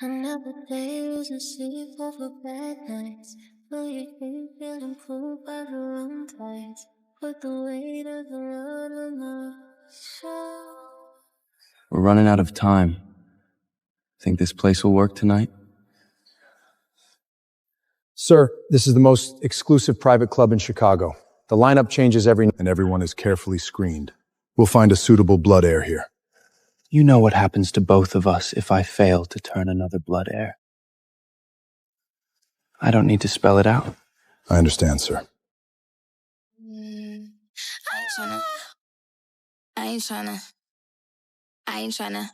Another day losing sleep over bad nights. Feel your head feeling pulled by the wrong tides. Put the weight of the world on my shoulders. We're running out of time. Think this place will work tonight? Sir, this is the most exclusive private club in Chicago. The lineup changes every night, and everyone is carefully screened. We'll find a suitable blood heir here. You know what happens to both of us if I fail to turn another blood heir. I don't need to spell it out. I understand, sir. I ain't tryna.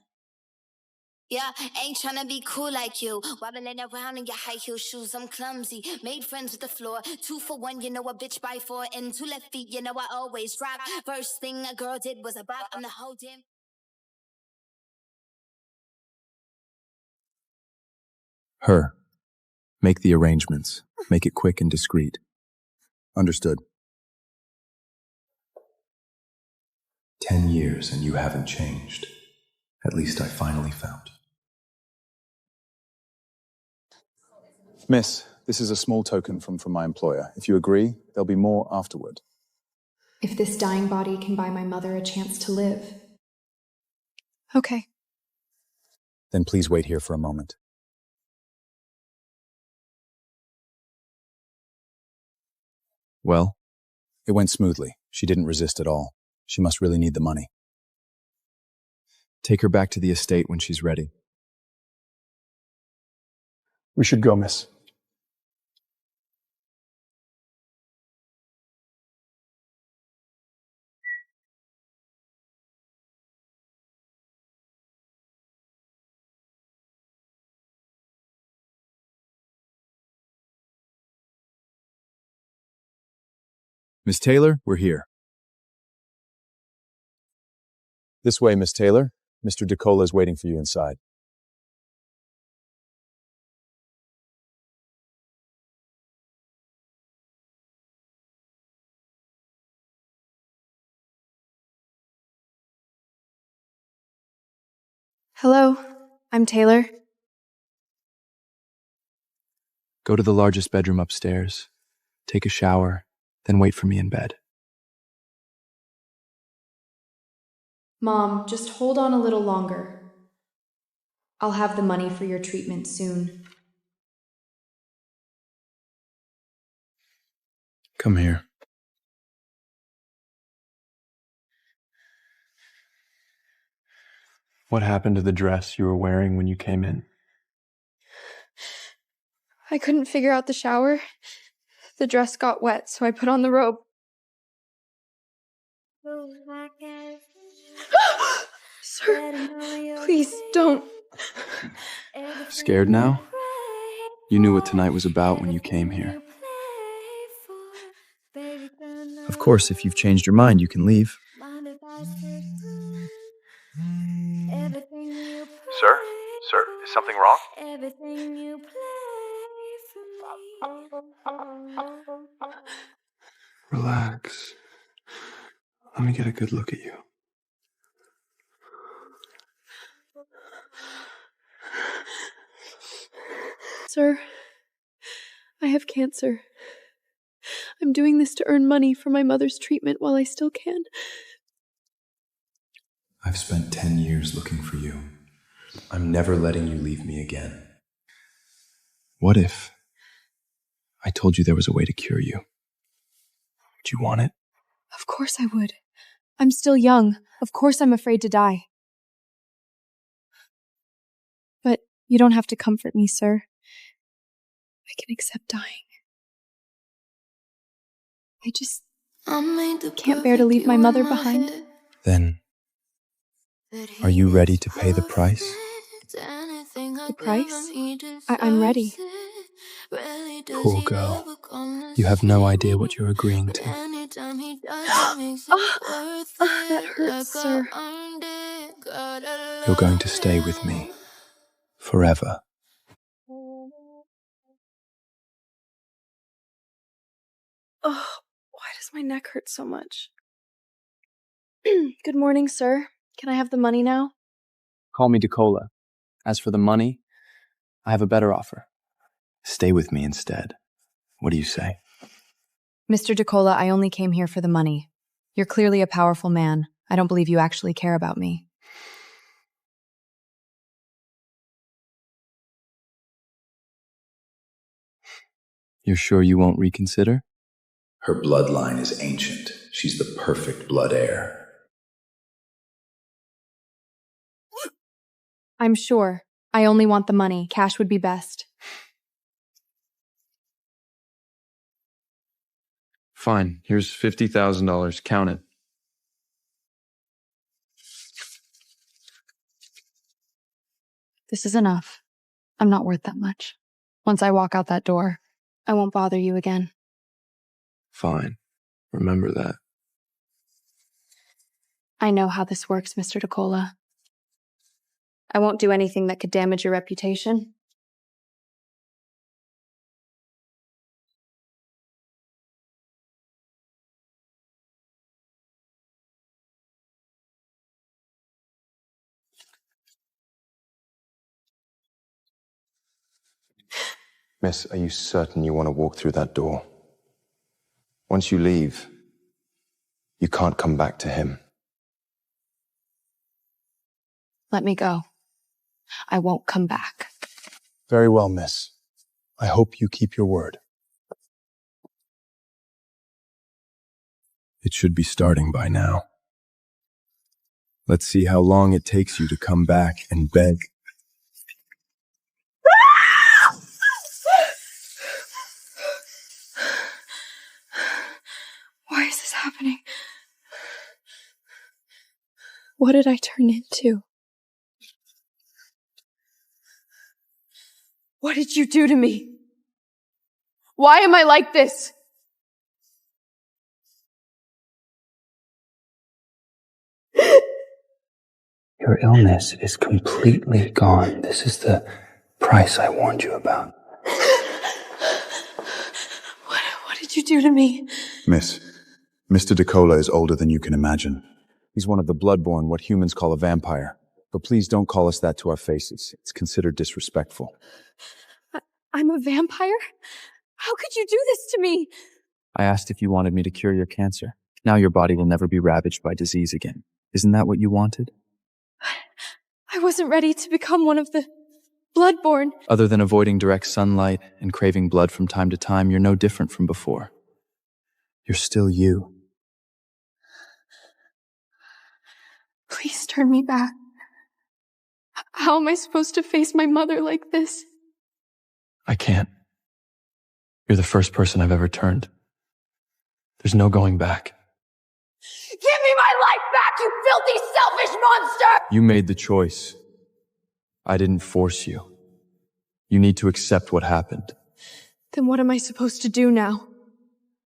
Yeah, ain't tryna be cool like you. Wobbling around in your high heel shoes, I'm clumsy. Made friends with the floor. 2 for 1, you know a bitch by 4. And 2 left feet, you know I always drop. First thing a girl did was a bop. I'm the whole damn. Her. Make the arrangements. Make it quick and discreet. Understood. 10 years and you haven't changed. At least I finally found. Miss, this is a small token from my employer. If you agree, there'll be more afterward. If this dying body can buy my mother a chance to live. Okay. Then please wait here for a moment. Well, it went smoothly. She didn't resist at all. She must really need the money. Take her back to the estate when she's ready. We should go, miss. Miss Taylor, we're here. This way, Miss Taylor. Mr. DeCola is waiting for you inside. Hello, I'm Taylor. Go to the largest bedroom upstairs, take a shower, then wait for me in bed. Mom, just hold on a little longer. I'll have the money for your treatment soon. Come here. What happened to the dress you were wearing when you came in? I couldn't figure out the shower. The dress got wet, so I put on the robe. Sir, please don't. Scared now? You knew what tonight was about when you came here. Of course, if you've changed your mind, you can leave. Sir? Sir, is something wrong? Relax. Let me get a good look at you. Sir, I have cancer. I'm doing this to earn money for my mother's treatment while I still can. I've spent 10 years looking for you. I'm never letting you leave me again. What if I told you there was a way to cure you? Would you want it? Of course I would. I'm still young. Of course I'm afraid to die. But you don't have to comfort me, sir. I can accept dying. I just can't bear to leave my mother behind. Then, are you ready to pay the price? The price? I'm ready. Poor girl. You have no idea what you're agreeing to. That hurts, sir. You're going to stay with me. Forever. Oh, why does my neck hurt so much? Good morning, sir. Can I have the money now? Call me DeCola. As for the money, I have a better offer. Stay with me instead. What do you say? Mr. DeCola, I only came here for the money. You're clearly a powerful man. I don't believe you actually care about me. You're sure you won't reconsider? Her bloodline is ancient. She's the perfect blood heir. I'm sure. I only want the money. Cash would be best. Fine. Here's $50,000. Count it. This is enough. I'm not worth that much. Once I walk out that door, I won't bother you again. Fine. Remember that. I know how this works, Mr. DeCola. I won't do anything that could damage your reputation. Miss, are you certain you want to walk through that door? Once you leave, you can't come back to him. Let me go. I won't come back. Very well, miss. I hope you keep your word. It should be starting by now. Let's see how long it takes you to come back and beg. Why is this happening? What did I turn into? What did you do to me? Why am I like this? Your illness is completely gone. This is the price I warned you about. What did you do to me? Miss, Mr. DeCola is older than you can imagine. He's one of the bloodborne, what humans call a vampire. But please don't call us that to our faces. It's considered disrespectful. I'm a vampire? How could you do this to me? I asked if you wanted me to cure your cancer. Now your body will never be ravaged by disease again. Isn't that what you wanted? I wasn't ready to become one of the bloodborne. Other than avoiding direct sunlight and craving blood from time to time, you're no different from before. You're still you. Please turn me back. How am I supposed to face my mother like this? I can't. You're the first person I've ever turned. There's no going back. Give me my life back, you filthy, selfish monster! You made the choice. I didn't force you. You need to accept what happened. Then what am I supposed to do now?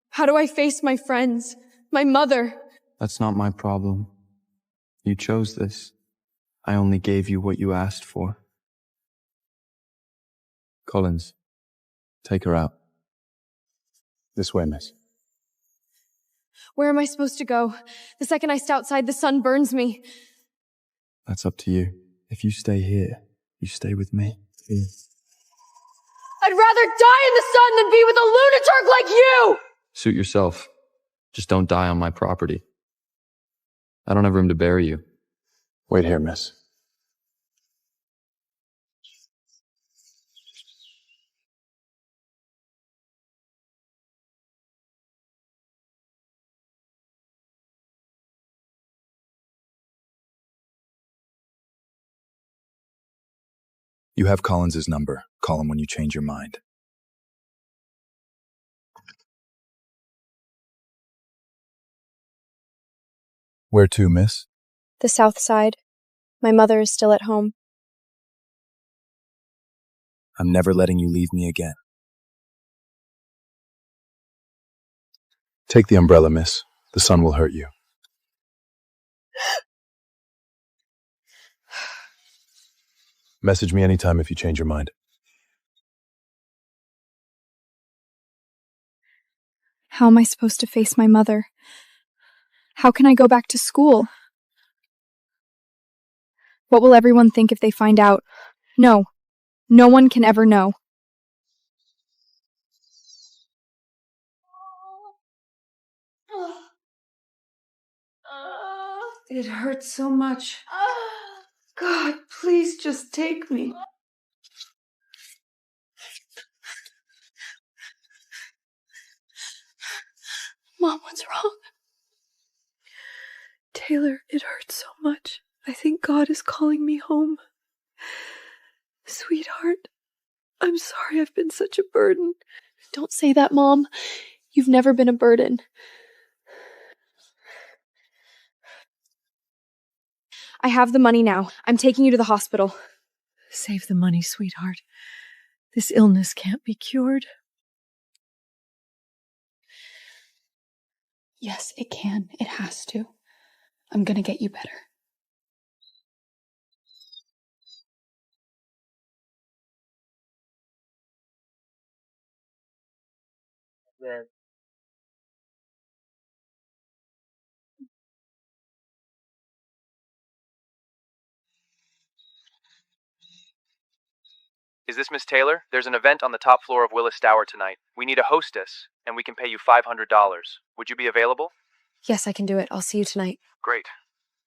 How do I face my friends, my mother? That's not my problem. You chose this. I only gave you what you asked for. Collins, take her out. This way, miss. Where am I supposed to go? The second I step outside, the sun burns me. That's up to you. If you stay here, you stay with me. Here. I'd rather die in the sun than be with a lunatic like you! Suit yourself. Just don't die on my property. I don't have room to bury you. Wait here, miss. You have Collins's number. Call him when you change your mind. Where to, miss? The south side. My mother is still at home. I'm never letting you leave me again. Take the umbrella, miss. The sun will hurt you. Message me anytime if you change your mind. How am I supposed to face my mother? How can I go back to school? What will everyone think if they find out? No, No one can ever know. It hurts so much. God, please just take me. Mom, what's wrong? Taylor, it hurts so much. I think God is calling me home. Sweetheart, I'm sorry I've been such a burden. Don't say that, Mom. You've never been a burden. I have the money now. I'm taking you to the hospital. Save the money, sweetheart. This illness can't be cured. Yes, it can. It has to. I'm gonna get you better. Is this Miss Taylor? There's an event on the top floor of Willis Tower tonight. We need a hostess, and we can pay you $500. Would you be available? Yes, I can do it. I'll see you tonight. Great.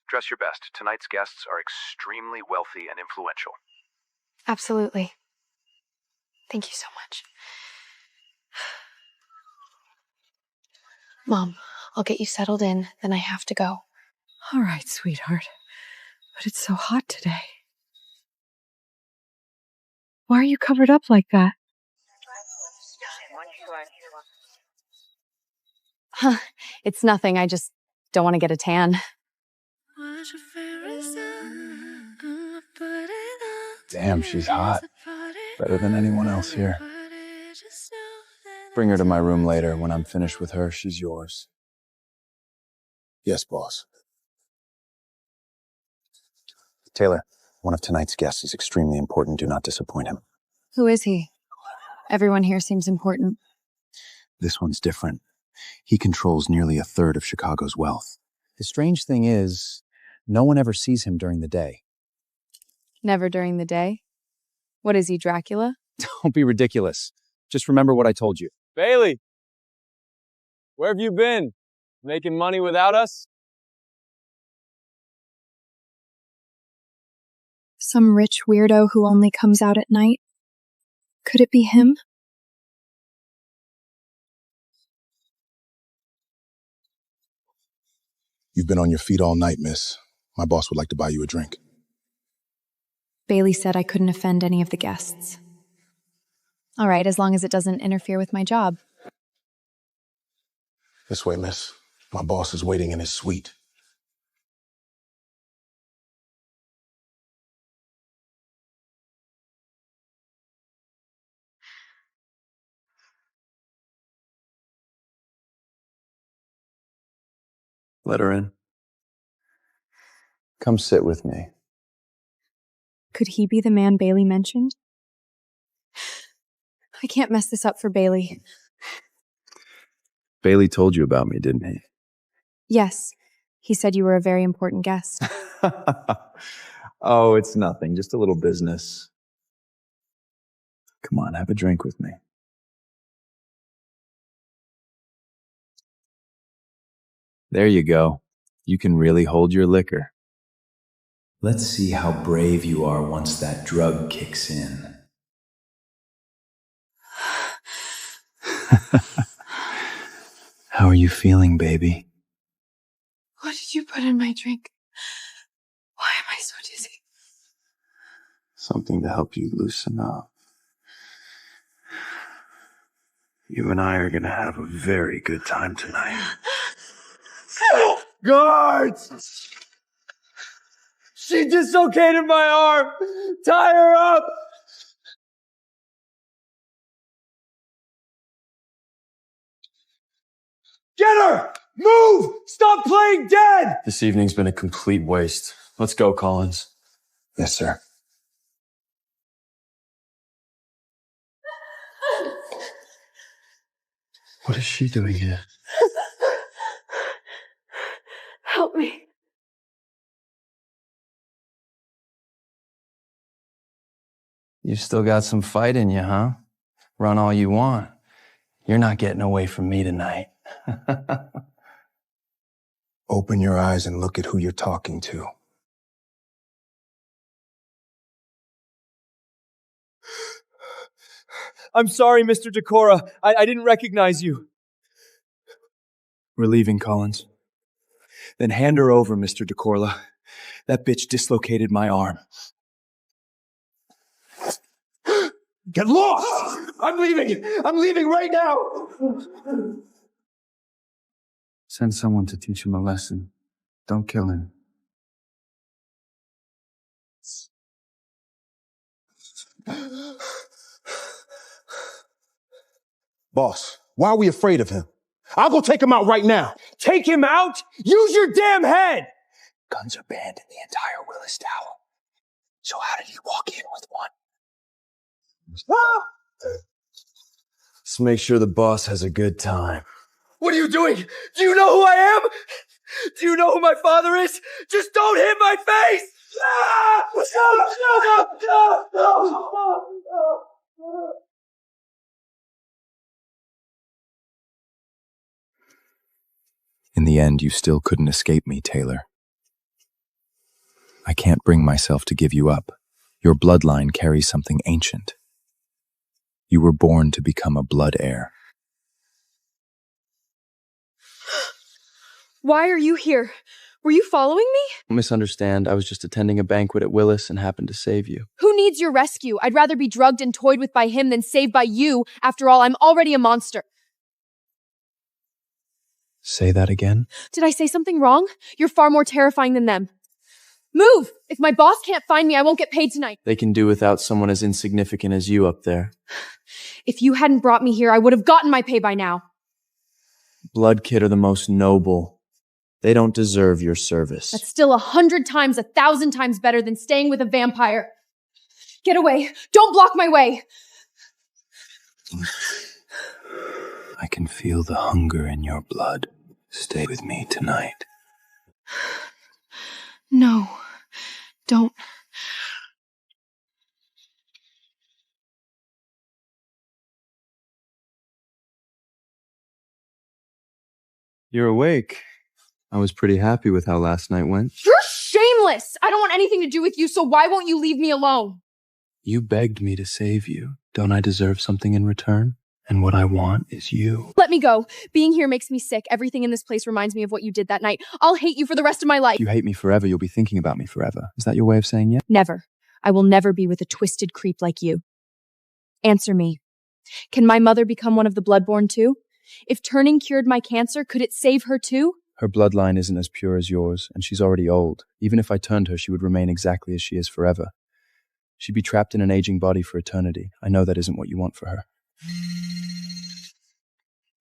Dress your best. Tonight's guests are extremely wealthy and influential. Absolutely. Thank you so much. Mom, I'll get you settled in, then I have to go. All right, sweetheart. But it's so hot today. Why are you covered up like that? Huh. It's nothing. I just don't want to get a tan. Damn, she's hot. Better than anyone else here. Bring her to my room later. When I'm finished with her, she's yours. Yes, boss. Taylor, one of tonight's guests is extremely important. Do not disappoint him. Who is he? Everyone here seems important. This one's different. He controls nearly a third of Chicago's wealth. The strange thing is, no one ever sees him during the day. Never during the day? What is he, Dracula? Don't be ridiculous. Just remember what I told you. Bailey, where have you been? Making money without us? Some rich weirdo who only comes out at night? Could it be him? You've been on your feet all night, miss. My boss would like to buy you a drink. Bailey said I couldn't offend any of the guests. All right, as long as it doesn't interfere with my job. This way, miss. My boss is waiting in his suite. Let her in. Come sit with me. Could he be the man Bailey mentioned? I can't mess this up for Bailey. Bailey told you about me, didn't he? Yes. He said you were a very important guest. Oh, it's nothing. Just a little business. Come on, have a drink with me. There you go. You can really hold your liquor. Let's see how brave you are once that drug kicks in. How are you feeling, baby? What did you put in my drink? Why am I so dizzy? Something to help you loosen up. You and I are gonna have a very good time tonight. Guards! She dislocated my arm! Tie her up! Get her! Move! Stop playing dead! This evening's been a complete waste. Let's go, Collins. Yes, sir. What is she doing here? Help me. You still got some fight in you, huh? Run all you want. You're not getting away from me tonight. Open your eyes and look at who you're talking to. I'm sorry, Mr. Decora. I didn't recognize you. We're leaving, Collins. Then hand her over, Mr. Decorla. That bitch dislocated my arm. Get lost! I'm leaving! I'm leaving right now! Send someone to teach him a lesson. Don't kill him. Boss, why are we afraid of him? I'll go take him out right now. Take him out? Use your damn head! Guns are banned in the entire Willis Tower. So how did he walk in with one? Let's make sure the boss has a good time. What are you doing? Do you know who I am? Do you know who my father is? Just don't hit my face! In the end, you still couldn't escape me, Taylor. I can't bring myself to give you up. Your bloodline carries something ancient. You were born to become a blood heir. Why are you here? Were you following me? Don't misunderstand. I was just attending a banquet at Willis and happened to save you. Who needs your rescue? I'd rather be drugged and toyed with by him than saved by you. After all, I'm already a monster. Say that again? Did I say something wrong? You're far more terrifying than them. Move! If my boss can't find me, I won't get paid tonight. They can do without someone as insignificant as you up there. If you hadn't brought me here, I would have gotten my pay by now. Blood Kid are the most noble. They don't deserve your service. That's still 100 times, 1,000 times better than staying with a vampire. Get away! Don't block my way! I can feel the hunger in your blood. Stay with me tonight. No, don't. You're awake. I was pretty happy with how last night went. You're shameless! I don't want anything to do with you, so why won't you leave me alone? You begged me to save you. Don't I deserve something in return? And what I want is you. Let me go. Being here makes me sick. Everything in this place reminds me of what you did that night. I'll hate you for the rest of my life. If you hate me forever, you'll be thinking about me forever. Is that your way of saying yes? Never. I will never be with a twisted creep like you. Answer me. Can my mother become one of the bloodborne too? If turning cured my cancer, could it save her too? Her bloodline isn't as pure as yours, and she's already old. Even if I turned her, she would remain exactly as she is forever. She'd be trapped in an aging body for eternity. I know that isn't what you want for her.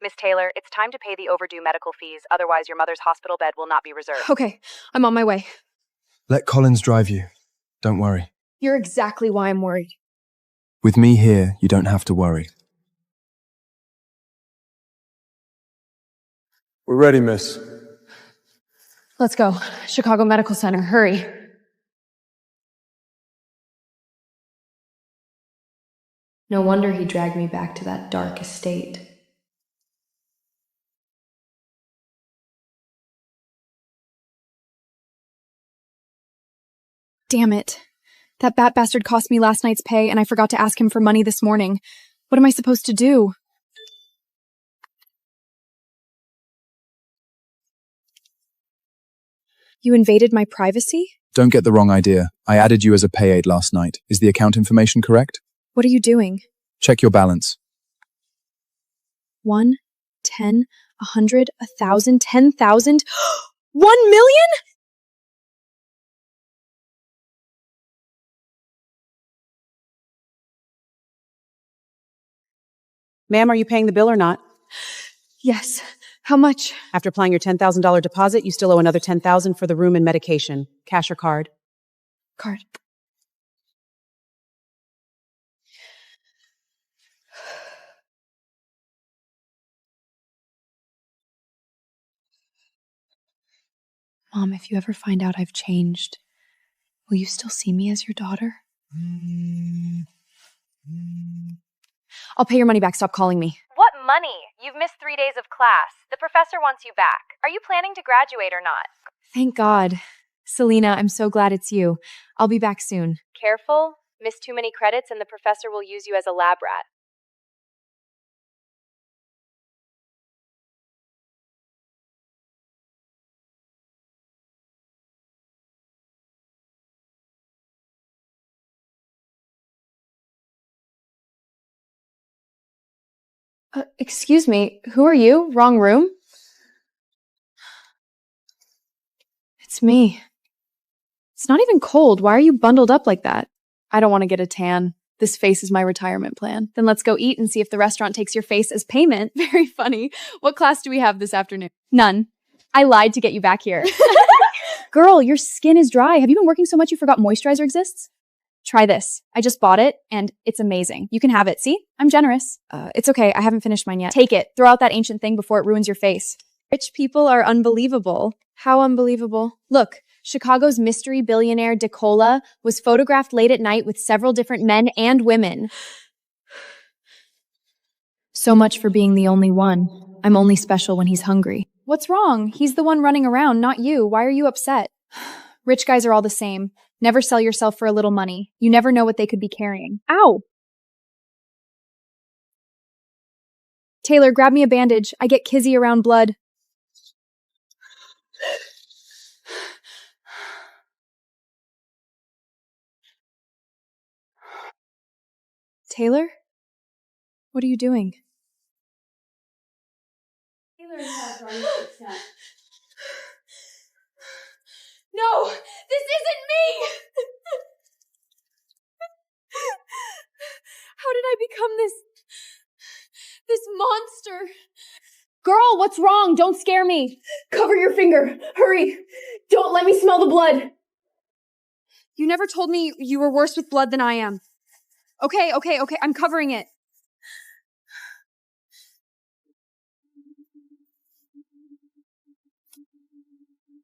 Miss Taylor, it's time to pay the overdue medical fees, otherwise your mother's hospital bed will not be reserved. Okay, I'm on my way. Let Collins drive you. Don't worry. You're exactly why I'm worried. With me here, you don't have to worry. We're ready, miss. Let's go. Chicago Medical Center, hurry. No wonder he dragged me back to that dark estate. Damn it. That bat bastard cost me last night's pay, and I forgot to ask him for money this morning. What am I supposed to do? You invaded my privacy? Don't get the wrong idea. I added you as a pay aid last night. Is the account information correct? What are you doing? Check your balance. 1, 10, 100, 1,000, 10,000. 1 million?! Ma'am, are you paying the bill or not? Yes. How much? After applying your $10,000 deposit, you still owe another $10,000 for the room and medication. Cash or card? Card. Mom, if you ever find out I've changed, will you still see me as your daughter? I'll pay your money back. Stop calling me. What money? You've missed 3 days of class. The professor wants you back. Are you planning to graduate or not? Thank God. Selena, I'm so glad it's you. I'll be back soon. Careful. Miss too many credits and the professor will use you as a lab rat. Excuse me, who are you? Wrong room? It's me. It's not even cold. Why are you bundled up like that? I don't want to get a tan. This face is my retirement plan. Then let's go eat and see if the restaurant takes your face as payment. Very funny. What class do we have this afternoon? None. I lied to get you back here. Girl, your skin is dry. Have you been working so much you forgot moisturizer exists? Try this. I just bought it, and it's amazing. You can have it. See? I'm generous. It's okay. I haven't finished mine yet. Take it. Throw out that ancient thing before it ruins your face. Rich people are unbelievable. How unbelievable? Look, Chicago's mystery billionaire DeCola was photographed late at night with several different men and women. So much for being the only one. I'm only special when he's hungry. What's wrong? He's the one running around, not you. Why are you upset? Rich guys are all the same. Never sell yourself for a little money. You never know what they could be carrying. Ow! Taylor, grab me a bandage. I get kizzy around blood. Taylor? What are you doing? No! This isn't me! How did I become this monster? Girl, what's wrong? Don't scare me. Cover your finger. Hurry. Don't let me smell the blood. You never told me you were worse with blood than I am. Okay. I'm covering it.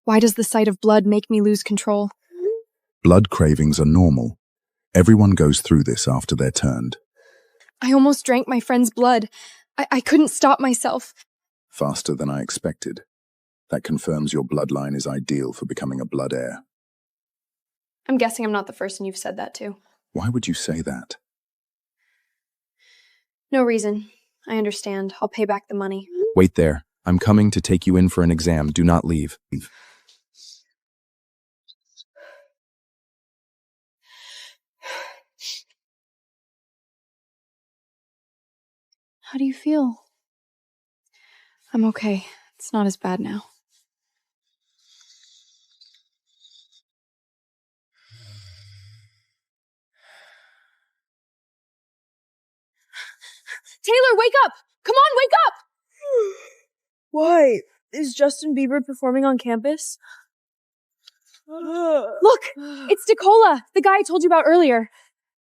Why does the sight of blood make me lose control? Blood cravings are normal. Everyone goes through this after they're turned. I almost drank my friend's blood. I couldn't stop myself. Faster than I expected. That confirms your bloodline is ideal for becoming a blood heir. I'm guessing I'm not the first one you've said that to. Why would you say that? No reason. I understand. I'll pay back the money. Wait there. I'm coming to take you in for an exam. Do not leave. How do you feel? I'm okay. It's not as bad now. Taylor, wake up! Come on, wake up! Why? Is Justin Bieber performing on campus? Look! It's DeCola, the guy I told you about earlier.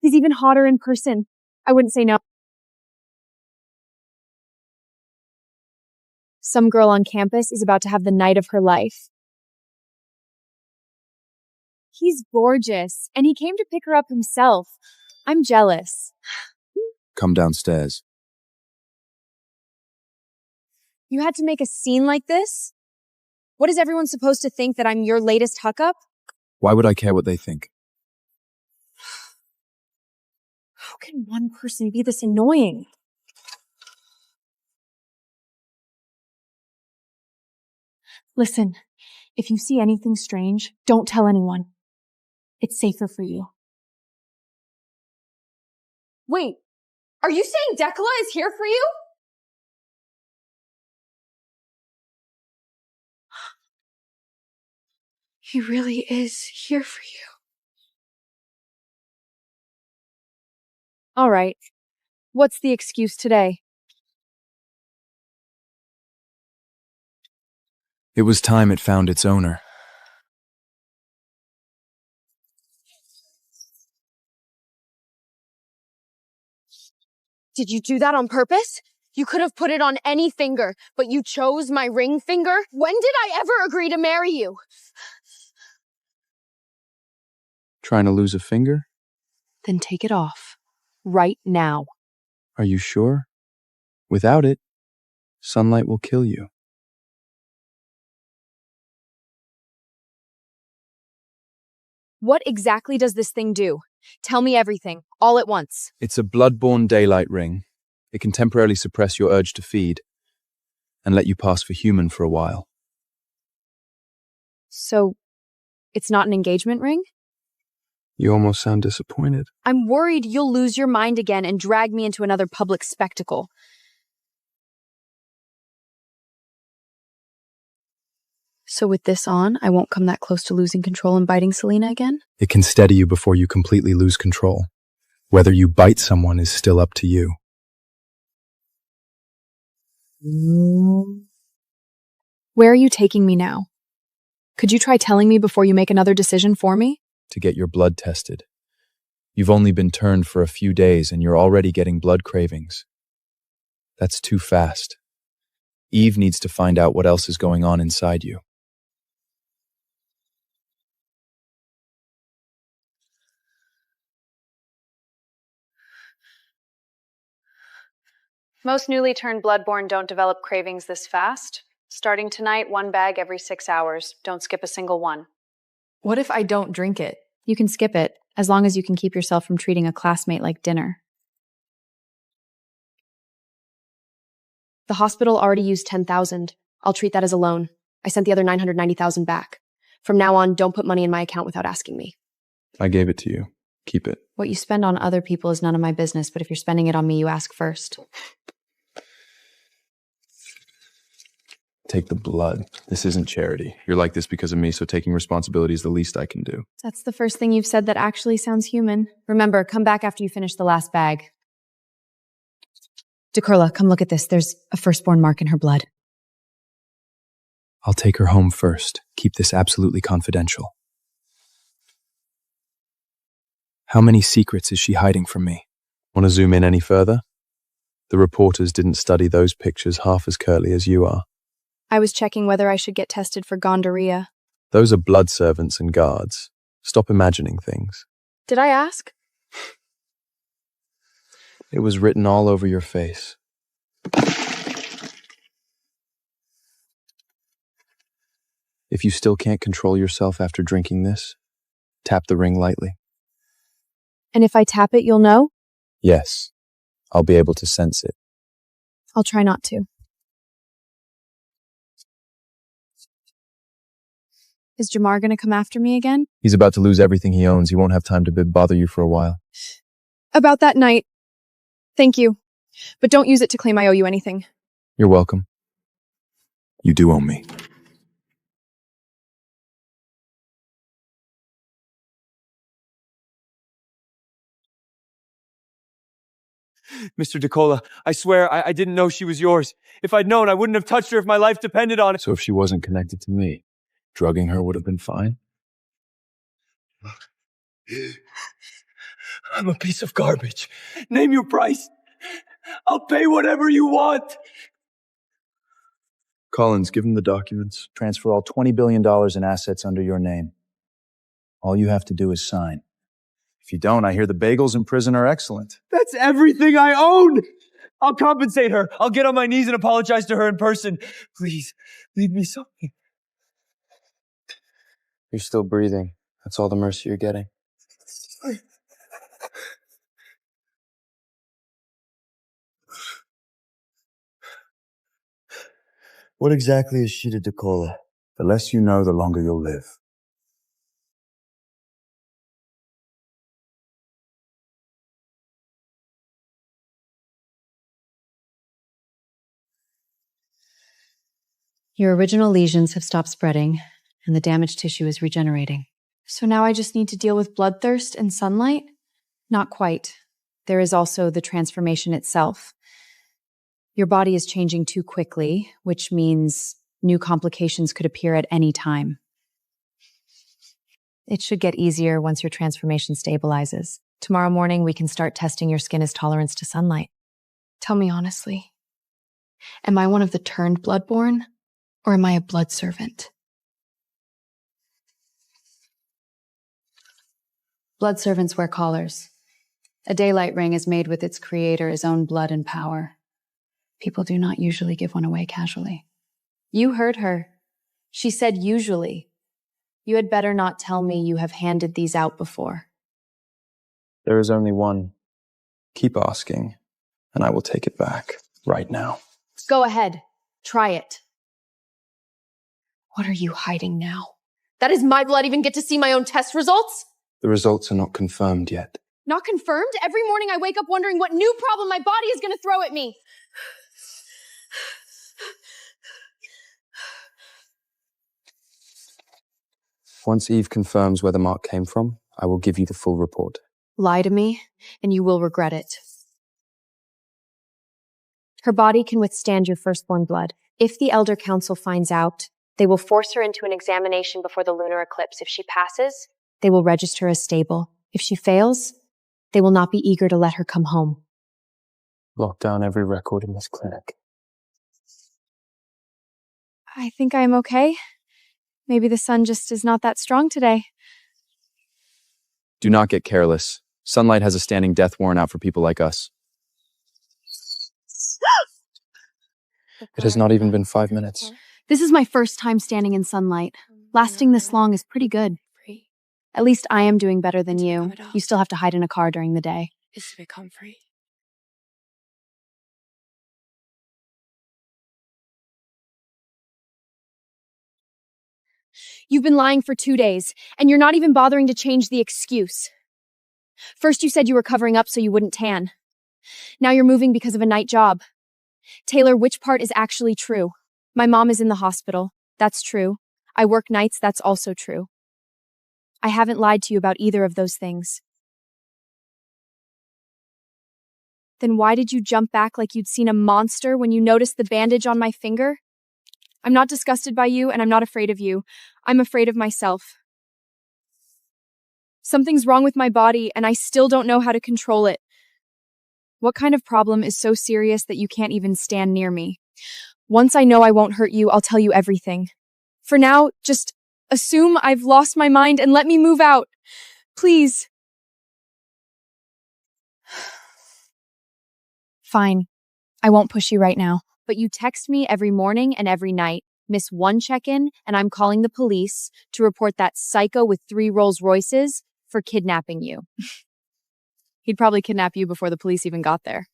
He's even hotter in person. I wouldn't say no. Some girl on campus is about to have the night of her life. He's gorgeous, and he came to pick her up himself. I'm jealous. Come downstairs. You had to make a scene like this? What is everyone supposed to think, that I'm your latest hookup? Why would I care what they think? How can one person be this annoying? Listen, if you see anything strange, don't tell anyone. It's safer for you. Wait, are you saying Decola is here for you? He really is here for you. All right. What's the excuse today? It was time it found its owner. Did you do that on purpose? You could have put it on any finger, but you chose my ring finger? When did I ever agree to marry you? Trying to lose a finger? Then take it off. right now. Are you sure? Without it, sunlight will kill you. What exactly does this thing do? Tell me everything, all at once. It's a blood-borne daylight ring. It can temporarily suppress your urge to feed and let you pass for human for a while. So, it's not an engagement ring? You almost sound disappointed. I'm worried you'll lose your mind again and drag me into another public spectacle. So with this on, I won't come that close to losing control and biting Selena again? It can steady you before you completely lose control. Whether you bite someone is still up to you. Where are you taking me now? Could you try telling me before you make another decision for me? To get your blood tested. You've only been turned for a few days and you're already getting blood cravings. That's too fast. Eve needs to find out what else is going on inside you. Most newly turned bloodborne don't develop cravings this fast. Starting tonight, 1 bag every 6 hours. Don't skip a single one. What if I don't drink it? You can skip it, as long as you can keep yourself from treating a classmate like dinner. The hospital already used $10,000. I'll treat that as a loan. I sent the other $990,000 back. From now on, don't put money in my account without asking me. I gave it to you. Keep it. What you spend on other people is none of my business, but if you're spending it on me, you ask first. Take the blood. This isn't charity. You're like this because of me, so taking responsibility is the least I can do. That's the first thing you've said that actually sounds human. Remember, come back after you finish the last bag. DeCurla, come look at this. There's a firstborn mark in her blood. I'll take her home first. Keep this absolutely confidential. How many secrets is she hiding from me? Want to zoom in any further? The reporters didn't study those pictures half as curtly as you are. I was checking whether I should get tested for gonorrhea. Those are blood servants and guards. Stop imagining things. Did I ask? It was written all over your face. If you still can't control yourself after drinking this, tap the ring lightly. And if I tap it, you'll know? Yes, I'll be able to sense it. I'll try not to. Is Jamar gonna come after me again? He's about to lose everything he owns. He won't have time to bother you for a while. About that night. Thank you. But don't use it to claim I owe you anything. You're welcome. You do owe me. Mr. DeCola, I swear I didn't know she was yours. If I'd known, I wouldn't have touched her if my life depended on it. So if she wasn't connected to me, drugging her would have been fine? I'm a piece of garbage. Name your price. I'll pay whatever you want. Collins, give him the documents. Transfer all $20 billion in assets under your name. All you have to do is sign. If you don't, I hear the bagels in prison are excellent. That's everything I own. I'll compensate her. I'll get on my knees and apologize to her in person. Please, leave me something. You're still breathing. That's all the mercy you're getting. What exactly is she to DeCola? The less you know, the longer you'll live. Your original lesions have stopped spreading, and the damaged tissue is regenerating. So now I just need to deal with bloodthirst and sunlight? Not quite. There is also the transformation itself. Your body is changing too quickly, which means new complications could appear at any time. It should get easier once your transformation stabilizes. Tomorrow morning, we can start testing your skin's tolerance to sunlight. Tell me honestly. Am I one of the turned bloodborne? Or am I a blood servant? Blood servants wear collars. A daylight ring is made with its creator's own blood and power. People do not usually give one away casually. You heard her. She said usually. You had better not tell me you have handed these out before. There is only one. Keep asking, and I will take it back right now. Go ahead. Try it. What are you hiding now? That is my blood even get to see my own test results? The results are not confirmed yet. Not confirmed? Every morning I wake up wondering what new problem my body is going to throw at me. Once Eve confirms where the mark came from, I will give you the full report. Lie to me, and you will regret it. Her body can withstand your firstborn blood. If the Elder Council finds out, they will force her into an examination before the lunar eclipse. If she passes, they will register as stable. If she fails, they will not be eager to let her come home. Lock down every record in this clinic. I think I am okay. Maybe the sun just is not that strong today. Do not get careless. Sunlight has a standing death warrant out for people like us. It has not even been 5 minutes. This is my first time standing in sunlight. Lasting this long is pretty good. At least I am doing better than you. You still have to hide in a car during the day. Is to become free. You've been lying for 2 days, and you're not even bothering to change the excuse. First you said you were covering up so you wouldn't tan. Now you're moving because of a night job. Taylor, which part is actually true? My mom is in the hospital. That's true. I work nights. That's also true. I haven't lied to you about either of those things. Then why did you jump back like you'd seen a monster when you noticed the bandage on my finger? I'm not disgusted by you, and I'm not afraid of you. I'm afraid of myself. Something's wrong with my body, and I still don't know how to control it. What kind of problem is so serious that you can't even stand near me? Once I know I won't hurt you, I'll tell you everything. For now, just assume I've lost my mind and let me move out. Please. Fine. I won't push you right now. But you text me every morning and every night, miss one check-in, and I'm calling the police to report that psycho with 3 Rolls Royces for kidnapping you. He'd probably kidnap you before the police even got there.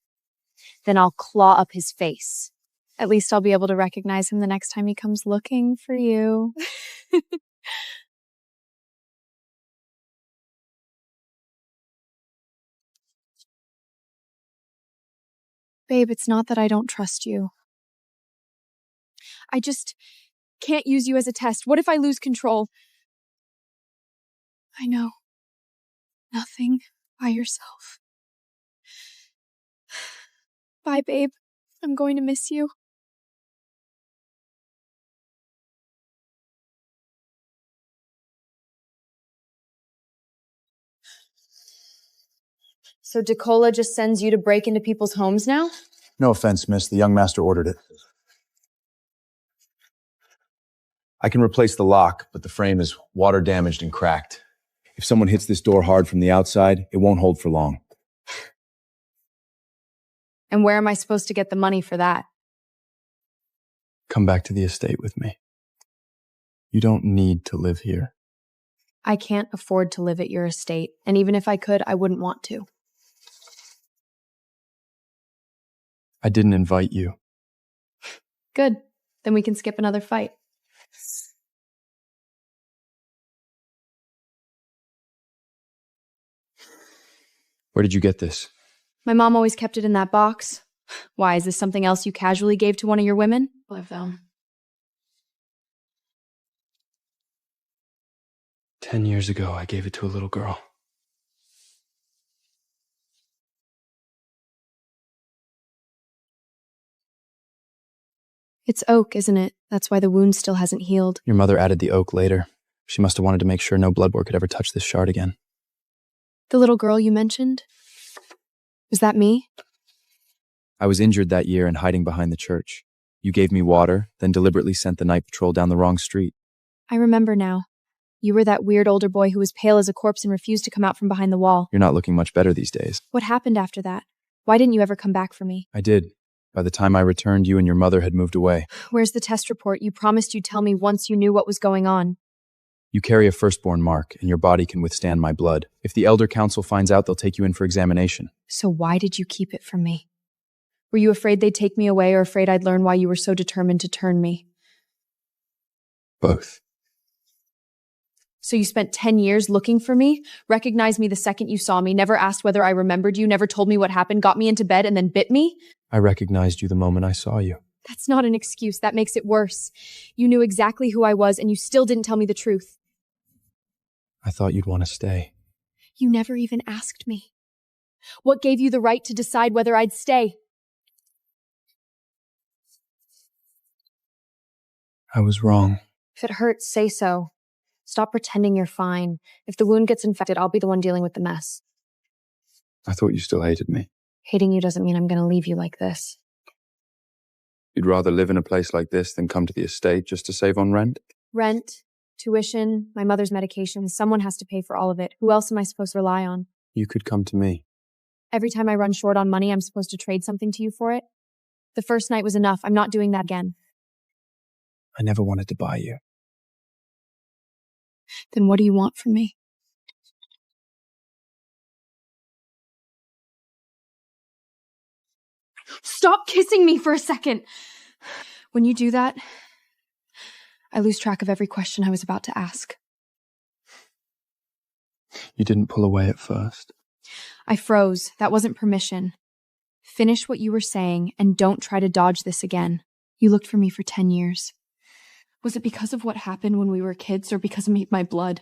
Then I'll claw up his face. At least I'll be able to recognize him the next time he comes looking for you. Babe, it's not that I don't trust you. I just can't use you as a test. What if I lose control? I know. Nothing by yourself. Bye, babe. I'm going to miss you. So DeCola just sends you to break into people's homes now? No offense, miss. The young master ordered it. I can replace the lock, but the frame is water damaged and cracked. If someone hits this door hard from the outside, it won't hold for long. And where am I supposed to get the money for that? Come back to the estate with me. You don't need to live here. I can't afford to live at your estate, and even if I could, I wouldn't want to. I didn't invite you. Good. Then we can skip another fight. Where did you get this? My mom always kept it in that box. Why, is this something else you casually gave to one of your women? Live them. 10 years ago, I gave it to a little girl. It's oak, isn't it? That's why the wound still hasn't healed. Your mother added the oak later. She must have wanted to make sure no blood work could ever touch this shard again. The little girl you mentioned? Was that me? I was injured that year and hiding behind the church. You gave me water, then deliberately sent the night patrol down the wrong street. I remember now. You were that weird older boy who was pale as a corpse and refused to come out from behind the wall. You're not looking much better these days. What happened after that? Why didn't you ever come back for me? I did. By the time I returned, you and your mother had moved away. Where's the test report? You promised you'd tell me once you knew what was going on. You carry a firstborn mark, and your body can withstand my blood. If the Elder Council finds out, they'll take you in for examination. So why did you keep it from me? Were you afraid they'd take me away or afraid I'd learn why you were so determined to turn me? Both. So you spent 10 years looking for me, recognized me the second you saw me, never asked whether I remembered you, never told me what happened, got me into bed, and then bit me? I recognized you the moment I saw you. That's not an excuse. That makes it worse. You knew exactly who I was, and you still didn't tell me the truth. I thought you'd want to stay. You never even asked me. What gave you the right to decide whether I'd stay? I was wrong. If it hurts, say so. Stop pretending you're fine. If the wound gets infected, I'll be the one dealing with the mess. I thought you still hated me. Hating you doesn't mean I'm going to leave you like this. You'd rather live in a place like this than come to the estate just to save on rent? Rent, tuition, my mother's medications. Someone has to pay for all of it. Who else am I supposed to rely on? You could come to me. Every time I run short on money, I'm supposed to trade something to you for it? The first night was enough. I'm not doing that again. I never wanted to buy you. Then what do you want from me? Stop kissing me for a second! When you do that, I lose track of every question I was about to ask. You didn't pull away at first. I froze. That wasn't permission. Finish what you were saying and don't try to dodge this again. You looked for me for 10 years. Was it because of what happened when we were kids or because of my blood?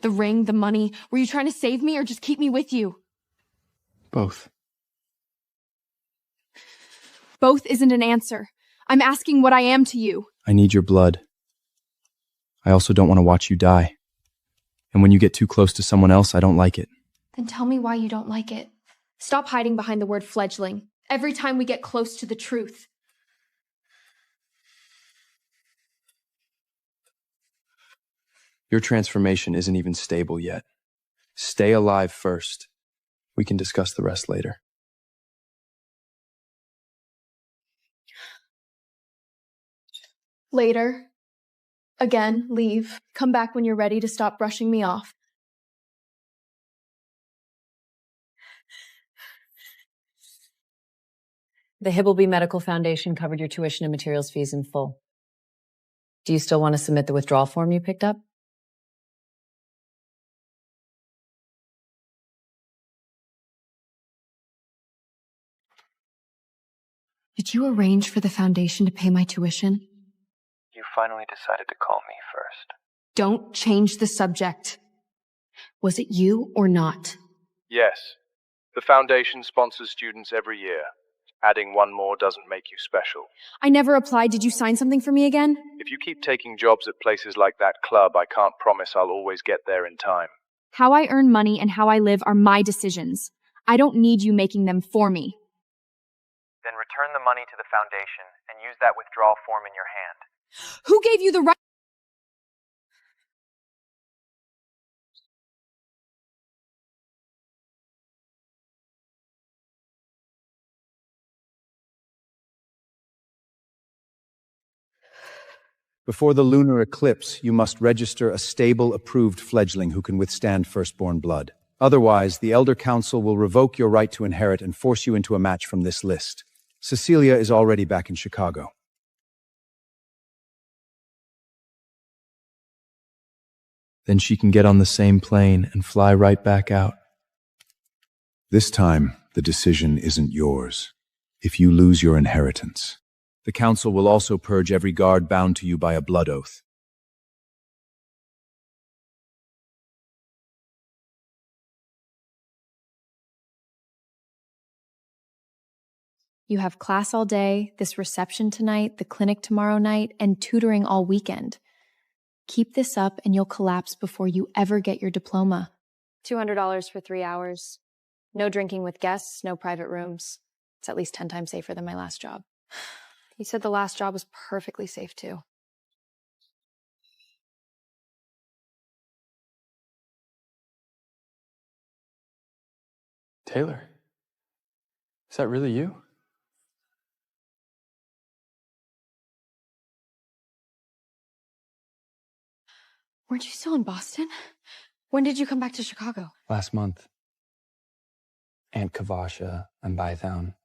The ring, the money, were you trying to save me or just keep me with you? Both. Both isn't an answer. I'm asking what I am to you. I need your blood. I also don't want to watch you die. And when you get too close to someone else, I don't like it. Then tell me why you don't like it. Stop hiding behind the word fledgling. Every time we get close to the truth. Your transformation isn't even stable yet. Stay alive first. We can discuss the rest later. Later. Again, leave. Come back when you're ready to stop brushing me off. The Hibbleby Medical Foundation covered your tuition and materials fees in full. Do you still want to submit the withdrawal form you picked up? Did you arrange for the foundation to pay my tuition? You finally decided to call me first. Don't change the subject. Was it you or not? Yes. The foundation sponsors students every year. Adding one more doesn't make you special. I never applied. Did you sign something for me again? If you keep taking jobs at places like that club, I can't promise I'll always get there in time. How I earn money and how I live are my decisions. I don't need you making them for me. Then return the money to the foundation and use that withdrawal form in your hand. Who gave you the right? Before the lunar eclipse, you must register a stable, approved fledgling who can withstand firstborn blood. Otherwise, the Elder Council will revoke your right to inherit and force you into a match from this list. Cecilia is already back in Chicago. Then she can get on the same plane and fly right back out. This time, the decision isn't yours. If you lose your inheritance, the Council will also purge every guard bound to you by a blood oath. You have class all day, this reception tonight, the clinic tomorrow night, and tutoring all weekend. Keep this up and you'll collapse before you ever get your diploma. $200 for 3 hours. No drinking with guests, no private rooms. It's at least 10 times safer than my last job. You said the last job was perfectly safe too. Taylor, is that really you? Weren't you still in Boston? When did you come back to Chicago? Last month. Aunt Kavasha and Bytown.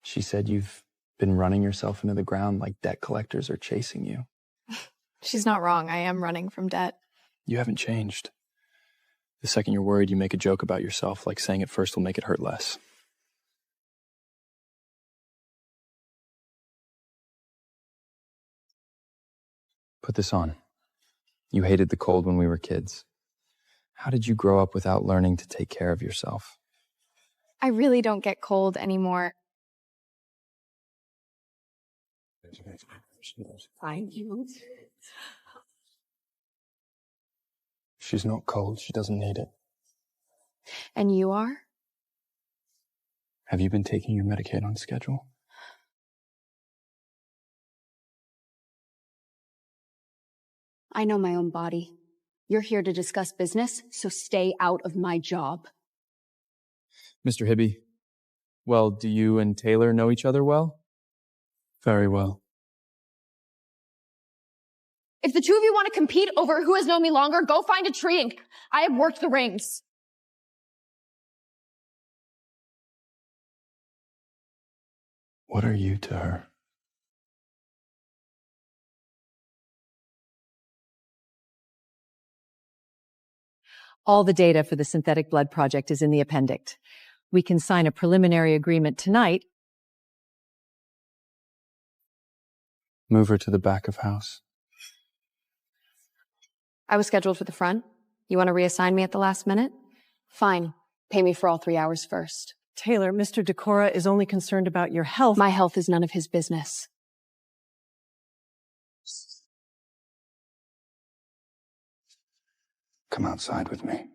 She said you've been running yourself into the ground like debt collectors are chasing you. She's not wrong. I am running from debt. You haven't changed. The second you're worried, you make a joke about yourself, like saying it first will make it hurt less. Put this on. You hated the cold when we were kids. How did you grow up without learning to take care of yourself? I really don't get cold anymore. Thank you. She's not cold. She doesn't need it. And you are? Have you been taking your Medicaid on schedule? I know my own body. You're here to discuss business, so stay out of my job. Mr. Hibby, well, do you and Taylor know each other well? Very well. If the two of you want to compete over who has known me longer, go find a tree. I have worked the rings. What are you to her? All the data for the synthetic blood project is in the appendix. We can sign a preliminary agreement tonight. Move her to the back of house. I was scheduled for the front. You want to reassign me at the last minute? Fine. Pay me for all 3 hours first. Taylor, Mr. Decora is only concerned about your health. My health is none of his business. Come outside with me.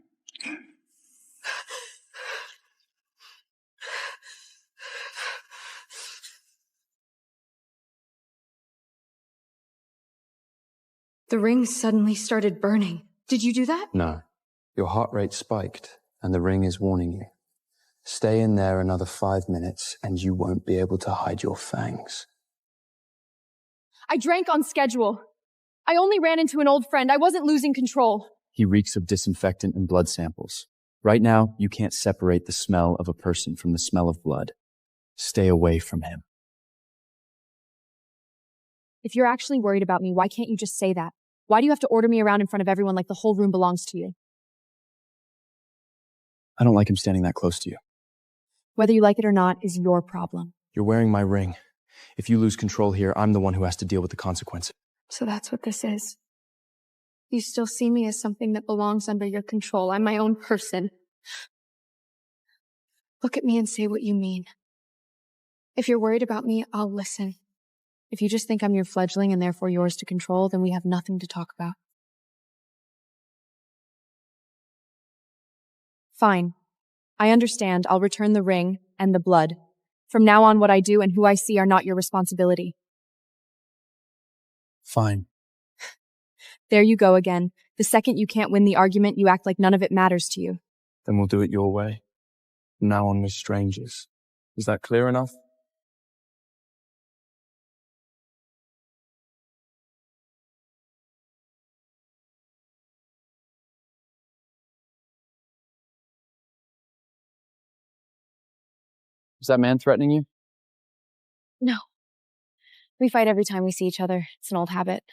The ring suddenly started burning. Did you do that? No. Your heart rate spiked, and the ring is warning you. Stay in there another 5 minutes, and you won't be able to hide your fangs. I drank on schedule. I only ran into an old friend. I wasn't losing control. He reeks of disinfectant and blood samples. Right now, you can't separate the smell of a person from the smell of blood. Stay away from him. If you're actually worried about me, why can't you just say that? Why do you have to order me around in front of everyone like the whole room belongs to you? I don't like him standing that close to you. Whether you like it or not is your problem. You're wearing my ring. If you lose control here, I'm the one who has to deal with the consequences. So that's what this is. You still see me as something that belongs under your control. I'm my own person. Look at me and say what you mean. If you're worried about me, I'll listen. If you just think I'm your fledgling and therefore yours to control, then we have nothing to talk about. Fine. I understand. I'll return the ring and the blood. From now on, what I do and who I see are not your responsibility. Fine. There you go again. The second you can't win the argument, you act like none of it matters to you. Then we'll do it your way. From now on, we're strangers. Is that clear enough? Is that man threatening you? No. We fight every time we see each other. It's an old habit.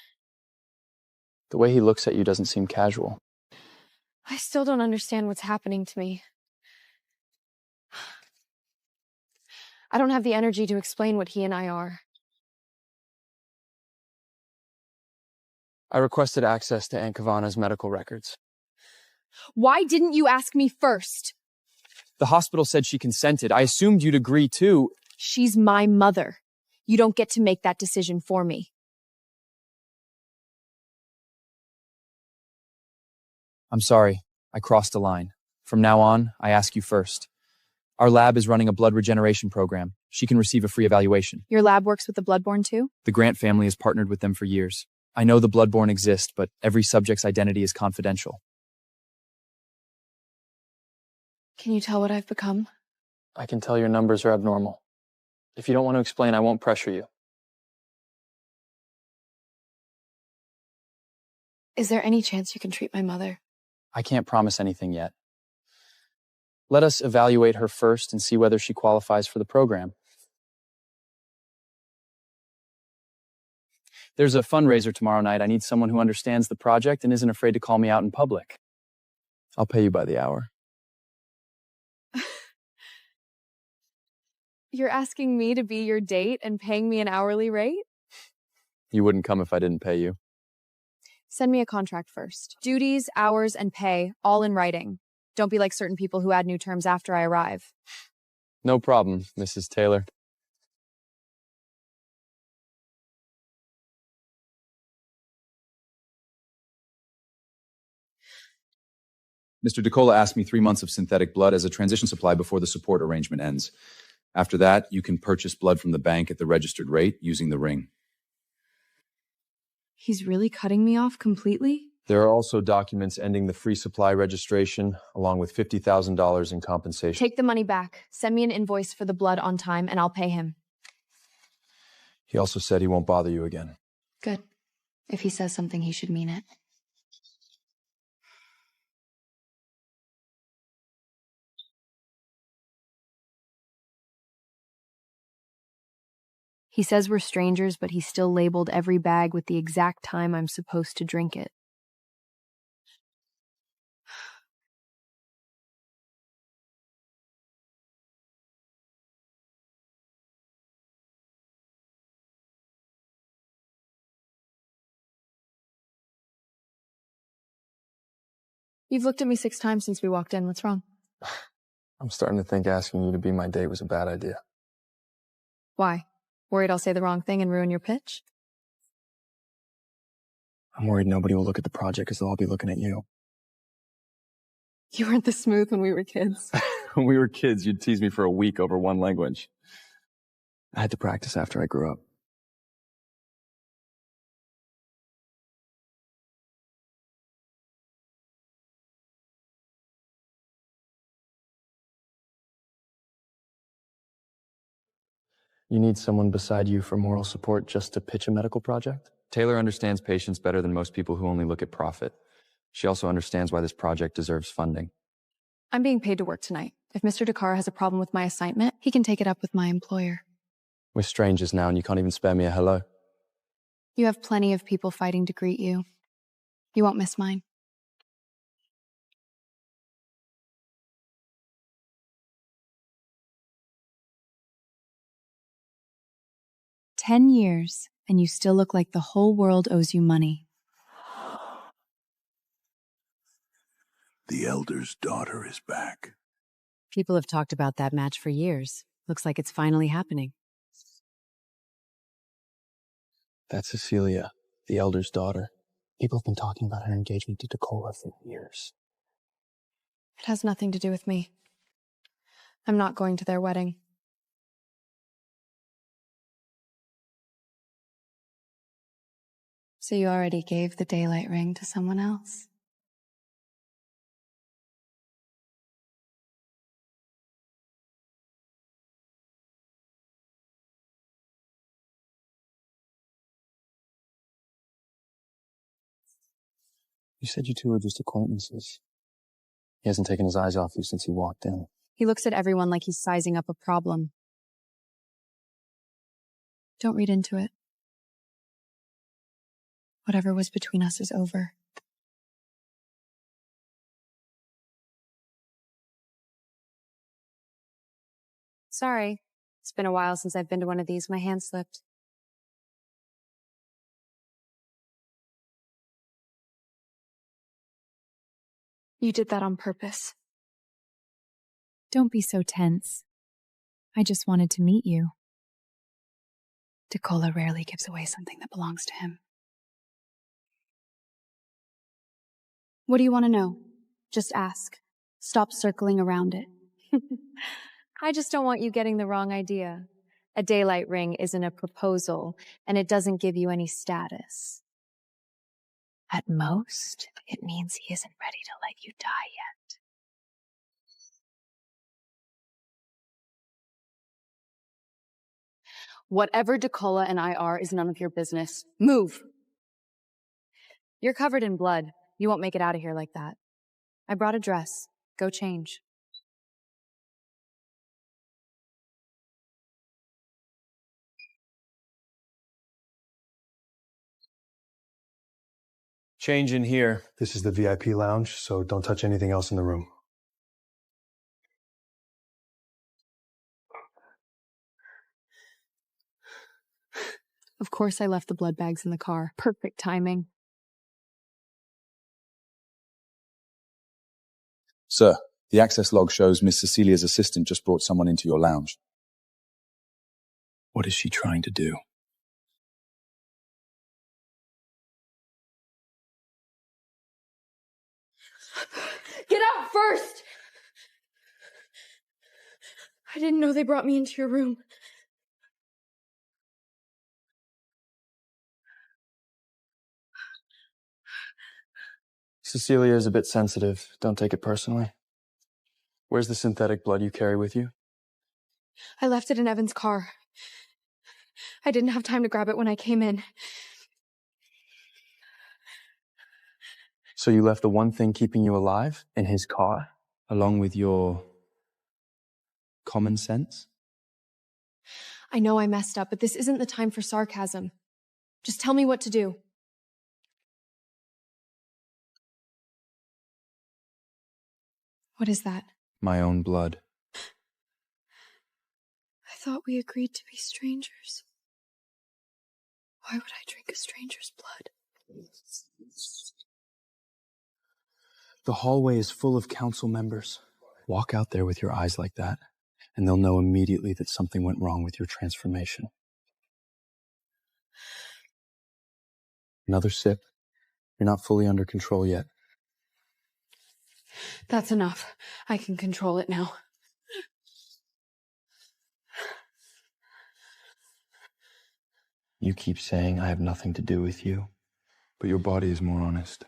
The way he looks at you doesn't seem casual. I still don't understand what's happening to me. I don't have the energy to explain what he and I are. I requested access to Aunt Kavana's medical records. Why didn't you ask me first? The hospital said she consented. I assumed you'd agree too. She's my mother. You don't get to make that decision for me. I'm sorry. I crossed a line. From now on, I ask you first. Our lab is running a blood regeneration program. She can receive a free evaluation. Your lab works with the bloodborne too? The Grant family has partnered with them for years. I know the bloodborne exist, but every subject's identity is confidential. Can you tell what I've become? I can tell your numbers are abnormal. If you don't want to explain, I won't pressure you. Is there any chance you can treat my mother? I can't promise anything yet. Let us evaluate her first and see whether she qualifies for the program. There's a fundraiser tomorrow night. I need someone who understands the project and isn't afraid to call me out in public. I'll pay you by the hour. You're asking me to be your date and paying me an hourly rate? You wouldn't come if I didn't pay you. Send me a contract first. Duties, hours, and pay, all in writing. Don't be like certain people who add new terms after I arrive. No problem, Mrs. Taylor. Mr. DeCola asked me 3 months of synthetic blood as a transition supply before the support arrangement ends. After that, you can purchase blood from the bank at the registered rate using the ring. He's really cutting me off completely? There are also documents ending the free supply registration, along with $50,000 in compensation. Take the money back. Send me an invoice for the blood on time, and I'll pay him. He also said he won't bother you again. Good. If he says something, he should mean it. He says we're strangers, but he still labeled every bag with the exact time I'm supposed to drink it. You've looked at me 6 times since we walked in. What's wrong? I'm starting to think asking you to be my date was a bad idea. Why? Worried I'll say the wrong thing and ruin your pitch? I'm worried nobody will look at the project because they'll all be looking at you. You weren't this smooth when we were kids. When we were kids, you'd tease me for a week over one language. I had to practice after I grew up. You need someone beside you for moral support just to pitch a medical project? Taylor understands patients better than most people who only look at profit. She also understands why this project deserves funding. I'm being paid to work tonight. If Mr. Dakar has a problem with my assignment, he can take it up with my employer. We're strangers now and you can't even spare me a hello. You have plenty of people fighting to greet you. You won't miss mine. "10 years, and you still look like the whole world owes you money." The elder's daughter is back. People have talked about that match for years. Looks like it's finally happening. That's Cecilia, the elder's daughter. People have been talking about her engagement to DeCola for years. It has nothing to do with me. I'm not going to their wedding. So you already gave the daylight ring to someone else? You said you two were just acquaintances. He hasn't taken his eyes off you since he walked in. He looks at everyone like he's sizing up a problem. Don't read into it. Whatever was between us is over. Sorry. It's been a while since I've been to one of these. My hand slipped. You did that on purpose. Don't be so tense. I just wanted to meet you. DeCola rarely gives away something that belongs to him. What do you want to know? Just ask. Stop circling around it. I just don't want you getting the wrong idea. A daylight ring isn't a proposal, and it doesn't give you any status. At most, it means he isn't ready to let you die yet. Whatever DeCola and I are is none of your business. Move! You're covered in blood. You won't make it out of here like that. I brought a dress. Go change. Change in here. This is the VIP lounge, so don't touch anything else in the room. Of course I left the blood bags in the car. Perfect timing. Sir, the access log shows Miss Cecilia's assistant just brought someone into your lounge. What is she trying to do? Get out first! I didn't know they brought me into your room. Cecilia is a bit sensitive. Don't take it personally. Where's the synthetic blood you carry with you? I left it in Evan's car. I didn't have time to grab it when I came in. So you left the one thing keeping you alive in his car? Along with your common sense? I know I messed up, but this isn't the time for sarcasm. Just tell me what to do. What is that? My own blood. I thought we agreed to be strangers. Why would I drink a stranger's blood? The hallway is full of council members. Walk out there with your eyes like that, and they'll know immediately that something went wrong with your transformation. Another sip. You're not fully under control yet. That's enough. I can control it now. You keep saying I have nothing to do with you. But your body is more honest.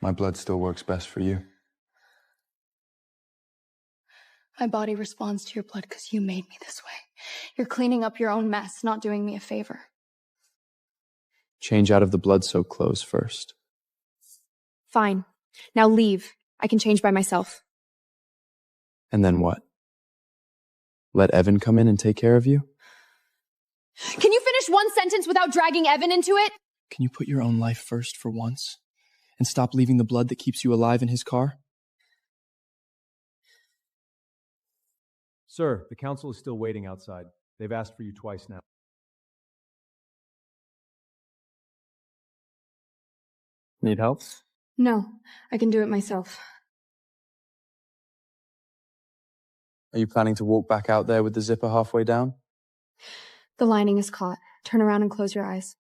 My blood still works best for you. My body responds to your blood because you made me this way. You're cleaning up your own mess, not doing me a favor. Change out of the blood-soaked clothes first. Fine. Now leave. I can change by myself. And then what? Let Evan come in and take care of you? Can you finish one sentence without dragging Evan into it? Can you put your own life first for once? And stop leaving the blood that keeps you alive in his car? Sir, the council is still waiting outside. They've asked for you twice now. Need help? No, I can do it myself. Are you planning to walk back out there with the zipper halfway down? The lining is caught. Turn around and close your eyes.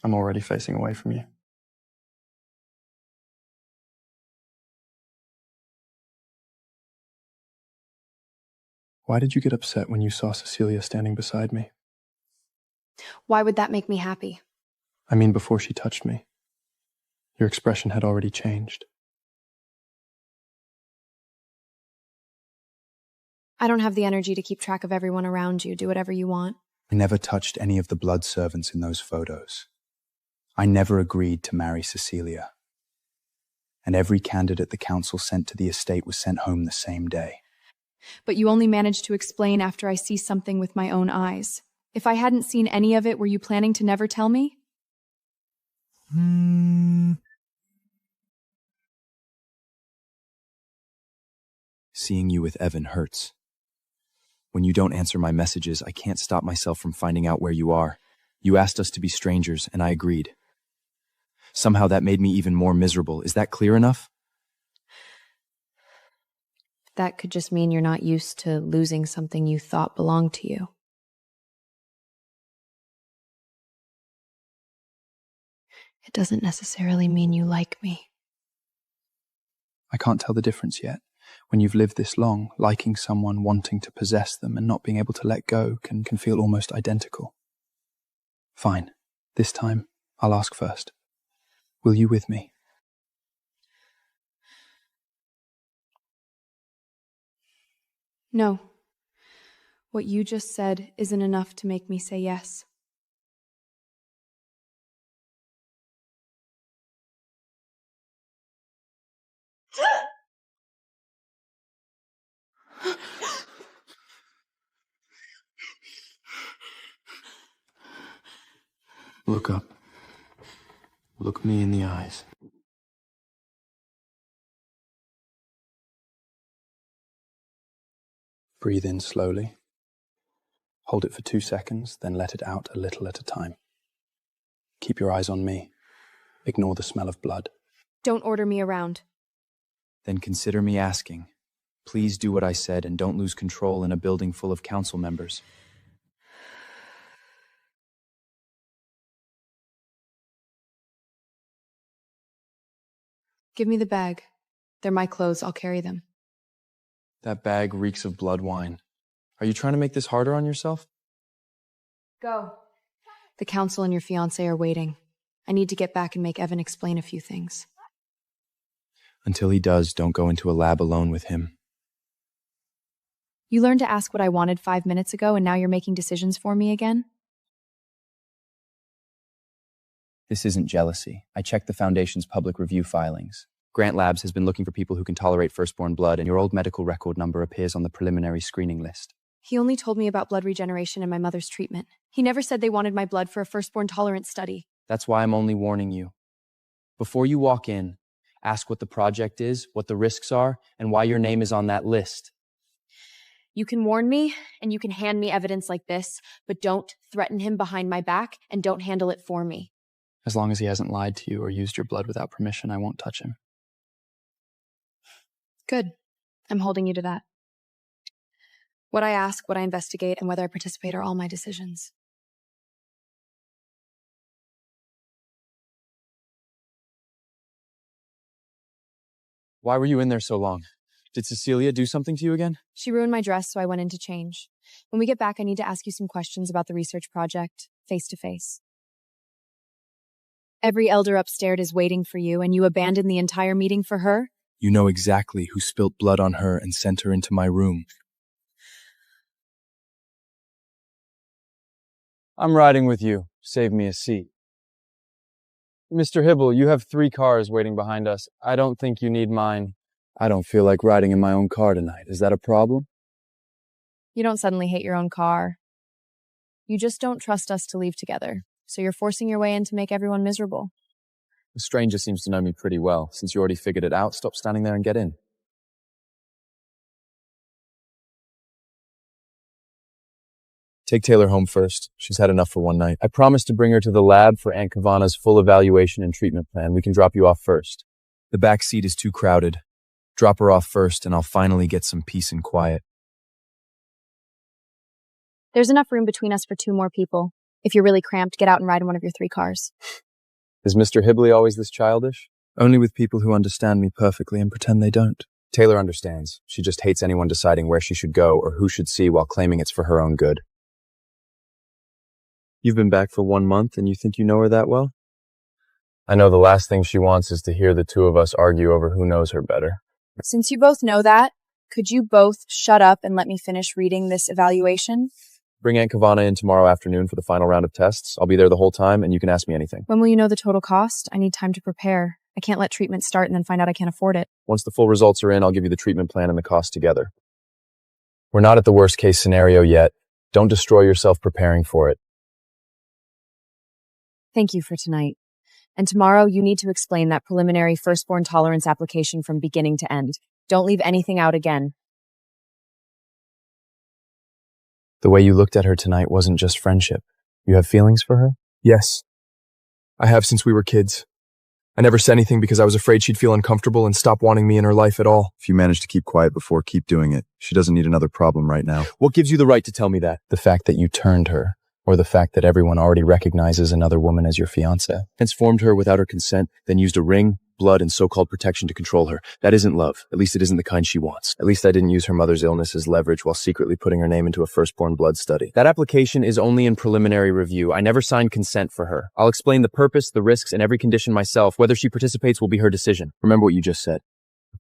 I'm already facing away from you. Why did you get upset when you saw Cecilia standing beside me? Why would that make me happy? I mean, before she touched me. Your expression had already changed. I don't have the energy to keep track of everyone around you. Do whatever you want. I never touched any of the blood servants in those photos. I never agreed to marry Cecilia. And every candidate the council sent to the estate was sent home the same day. But you only managed to explain after I see something with my own eyes. If I hadn't seen any of it, were you planning to never tell me? Seeing you with Evan hurts. When you don't answer my messages, I can't stop myself from finding out where you are. You asked us to be strangers, and I agreed. Somehow that made me even more miserable. Is that clear enough? That could just mean you're not used to losing something you thought belonged to you. It doesn't necessarily mean you like me. I can't tell the difference yet. When you've lived this long, liking someone, wanting to possess them, and not being able to let go can feel almost identical. Fine. This time, I'll ask first. Will you with me? No. What you just said isn't enough to make me say yes. Look up. Look me in the eyes. Breathe in slowly. Hold it for 2 seconds, then let it out a little at a time. Keep your eyes on me. Ignore the smell of blood. Don't order me around. Then consider me asking. Please do what I said and don't lose control in a building full of council members. Give me the bag. They're my clothes. I'll carry them. That bag reeks of blood wine. Are you trying to make this harder on yourself? Go. The council and your fiancé are waiting. I need to get back and make Evan explain a few things. Until he does, don't go into a lab alone with him. You learned to ask what I wanted 5 minutes ago, and now you're making decisions for me again? This isn't jealousy. I checked the Foundation's public review filings. Grant Labs has been looking for people who can tolerate firstborn blood, and your old medical record number appears on the preliminary screening list. He only told me about blood regeneration and my mother's treatment. He never said they wanted my blood for a firstborn tolerance study. That's why I'm only warning you. Before you walk in, ask what the project is, what the risks are, and why your name is on that list. You can warn me, and you can hand me evidence like this, but don't threaten him behind my back, and don't handle it for me. As long as he hasn't lied to you or used your blood without permission, I won't touch him. Good. I'm holding you to that. What I ask, what I investigate, and whether I participate are all my decisions. Why were you in there so long? Did Cecilia do something to you again? She ruined my dress, so I went in to change. When we get back, I need to ask you some questions about the research project, face to face. Every elder upstairs is waiting for you, and you abandoned the entire meeting for her? You know exactly who spilt blood on her and sent her into my room. I'm riding with you. Save me a seat. Mr. Hibble, you have 3 cars waiting behind us. I don't think you need mine. I don't feel like riding in my own car tonight. Is that a problem? You don't suddenly hate your own car. You just don't trust us to leave together, so you're forcing your way in to make everyone miserable. The stranger seems to know me pretty well. Since you already figured it out, stop standing there and get in. Take Taylor home first. She's had enough for one night. I promised to bring her to the lab for Aunt Kavana's full evaluation and treatment plan. We can drop you off first. The back seat is too crowded. Drop her off first, and I'll finally get some peace and quiet. There's enough room between us for 2 more people. If you're really cramped, get out and ride in one of your 3 cars. Is Mr. Hibley always this childish? Only with people who understand me perfectly and pretend they don't. Taylor understands. She just hates anyone deciding where she should go or who should see while claiming it's for her own good. You've been back for 1 month and you think you know her that well? I know the last thing she wants is to hear the 2 of us argue over who knows her better. Since you both know that, could you both shut up and let me finish reading this evaluation? Bring Aunt Kavana in tomorrow afternoon for the final round of tests. I'll be there the whole time and you can ask me anything. When will you know the total cost? I need time to prepare. I can't let treatment start and then find out I can't afford it. Once the full results are in, I'll give you the treatment plan and the cost together. We're not at the worst case scenario yet. Don't destroy yourself preparing for it. Thank you for tonight. And tomorrow, you need to explain that preliminary firstborn tolerance application from beginning to end. Don't leave anything out again. The way you looked at her tonight wasn't just friendship. You have feelings for her? Yes. I have since we were kids. I never said anything because I was afraid she'd feel uncomfortable and stop wanting me in her life at all. If you manage to keep quiet before, keep doing it. She doesn't need another problem right now. What gives you the right to tell me that? The fact that you turned her, or the fact that everyone already recognizes another woman as your fiancé, transformed her without her consent, then used a ring, blood, and so-called protection to control her. That isn't love. At least it isn't the kind she wants. At least I didn't use her mother's illness as leverage while secretly putting her name into a firstborn blood study. That application is only in preliminary review. I never signed consent for her. I'll explain the purpose, the risks, and every condition myself. Whether she participates will be her decision. Remember what you just said.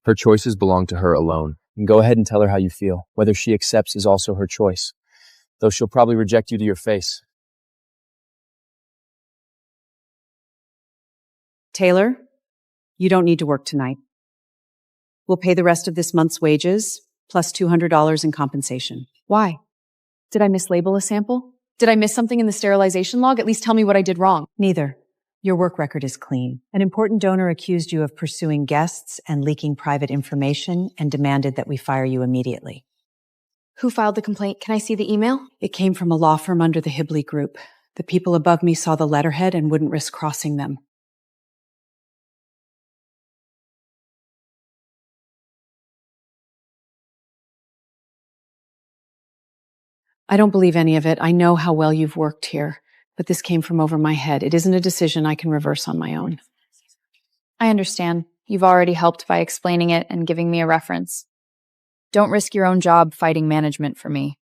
Her choices belong to her alone. And go ahead and tell her how you feel. Whether she accepts is also her choice. though she'll probably reject you to your face. Taylor, you don't need to work tonight. We'll pay the rest of this month's wages, plus $200 in compensation. Why? Did I mislabel a sample? Did I miss something in the sterilization log? At least tell me what I did wrong. Neither. Your work record is clean. An important donor accused you of pursuing guests and leaking private information and demanded that we fire you immediately. Who filed the complaint? Can I see the email? It came from a law firm under the Hibley Group. The people above me saw the letterhead and wouldn't risk crossing them. I don't believe any of it. I know how well you've worked here, but this came from over my head. It isn't a decision I can reverse on my own. I understand. You've already helped by explaining it and giving me a reference. Don't risk your own job fighting management for me.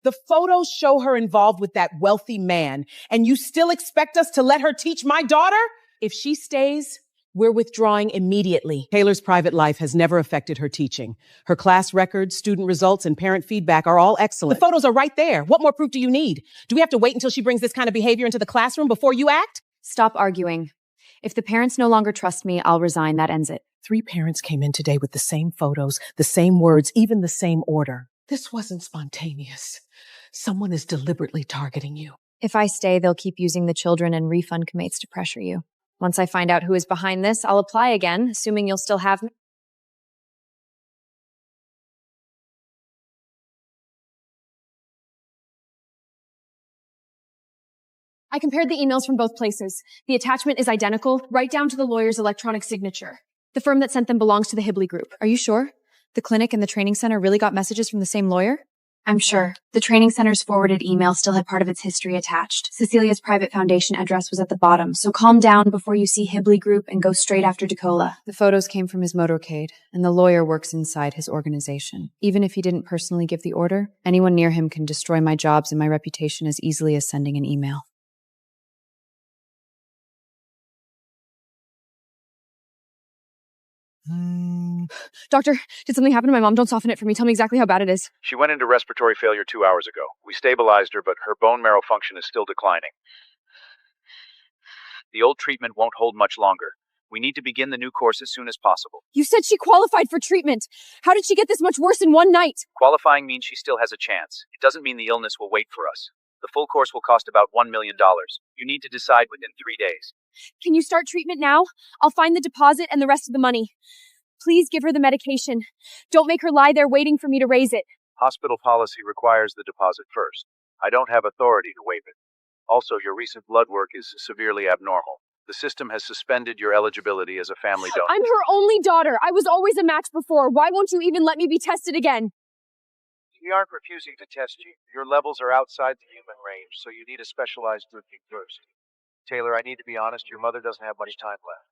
The photos show her involved with that wealthy man, and you still expect us to let her teach my daughter? If she stays, we're withdrawing immediately. Taylor's private life has never affected her teaching. Her class records, student results, and parent feedback are all excellent. The photos are right there. What more proof do you need? Do we have to wait until she brings this kind of behavior into the classroom before you act? Stop arguing. If the parents no longer trust me, I'll resign. That ends it. 3 parents came in today with the same photos, the same words, even the same order. This wasn't spontaneous. Someone is deliberately targeting you. If I stay, they'll keep using the children and refund commates to pressure you. Once I find out who is behind this, I'll apply again, assuming you'll still have me. I compared the emails from both places. The attachment is identical, right down to the lawyer's electronic signature. The firm that sent them belongs to the Hibley Group. Are you sure? The clinic and the training center really got messages from the same lawyer? I'm sure. The training center's forwarded email still had part of its history attached. Cecilia's private foundation address was at the bottom, so calm down before you see Hibley Group and go straight after Decola. The photos came from his motorcade, and the lawyer works inside his organization. Even if he didn't personally give the order, anyone near him can destroy my jobs and my reputation as easily as sending an email. Doctor, did something happen to my mom? Don't soften it for me. Tell me exactly how bad it is. She went into respiratory failure 2 hours ago. We stabilized her, but her bone marrow function is still declining. The old treatment won't hold much longer. We need to begin the new course as soon as possible. You said she qualified for treatment. How did she get this much worse in one night? Qualifying means she still has a chance. It doesn't mean the illness will wait for us. The full course will cost about $1 million. You need to decide within 3 days. Can you start treatment now? I'll find the deposit and the rest of the money. Please give her the medication. Don't make her lie there waiting for me to raise it. Hospital policy requires the deposit first. I don't have authority to waive it. Also, your recent blood work is severely abnormal. The system has suspended your eligibility as a family donor. I'm her only daughter. I was always a match before. Why won't you even let me be tested again? We aren't refusing to test you. Your levels are outside the human range, so you need a specialized routine first. Taylor, I need to be honest, your mother doesn't have much time left.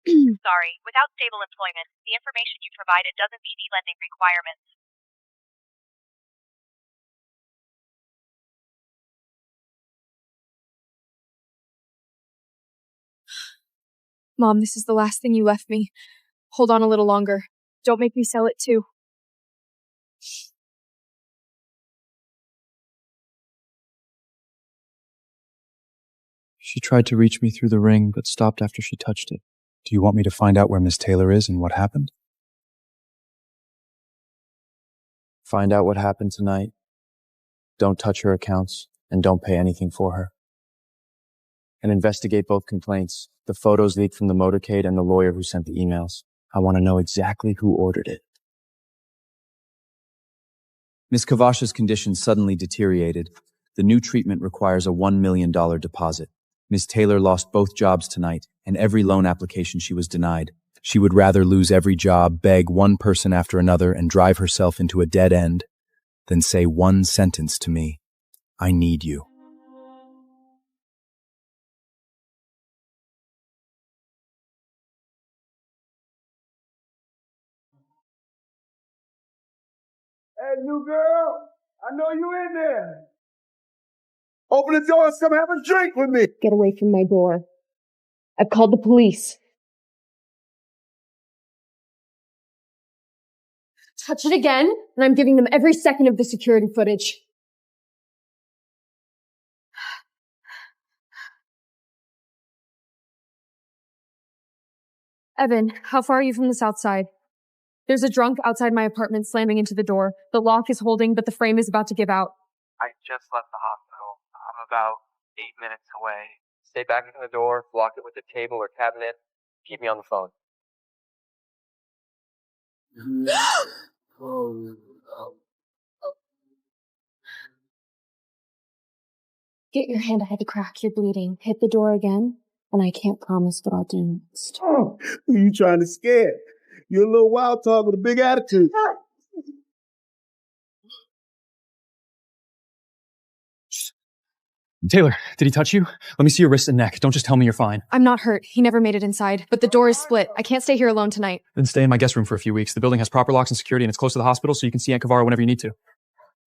Sorry, without stable employment, the information you provided doesn't meet e-lending requirements. Mom, this is the last thing you left me. Hold on a little longer. Don't make me sell it too. She tried to reach me through the ring, but stopped after she touched it. Do you want me to find out where Miss Taylor is and what happened? Find out what happened tonight. Don't touch her accounts, and don't pay anything for her. And investigate both complaints, the photos leaked from the motorcade and the lawyer who sent the emails. I want to know exactly who ordered it. Miss Kavash's condition suddenly deteriorated. The new treatment requires a $1 million deposit. Ms. Taylor lost both jobs tonight, and every loan application she was denied. She would rather lose every job, beg one person after another, and drive herself into a dead end than say one sentence to me. I need you. Hey, new girl, I know you in there. Open the door and come have a drink with me. Get away from my door. I've called the police. Touch it again, and I'm giving them every second of the security footage. Evan, how far are you from the south side? There's a drunk outside my apartment slamming into the door. The lock is holding, but the frame is about to give out. I just left the hospital. I'm about 8 minutes away. Stay back from the door, block it with a table or cabinet. Keep me on the phone. Get your hand ahead of the crack, you're bleeding. Hit the door again, and I can't promise what I'll do next. Oh, who you trying to scare? You're a little wild talk with a big attitude. Taylor, did he touch you? Let me see your wrist and neck. Don't just tell me you're fine. I'm not hurt. He never made it inside, but the door is split. I can't stay here alone tonight. Then stay in my guest room for a few weeks. The building has proper locks and security, and it's close to the hospital, so you can see Aunt Kavara whenever you need to.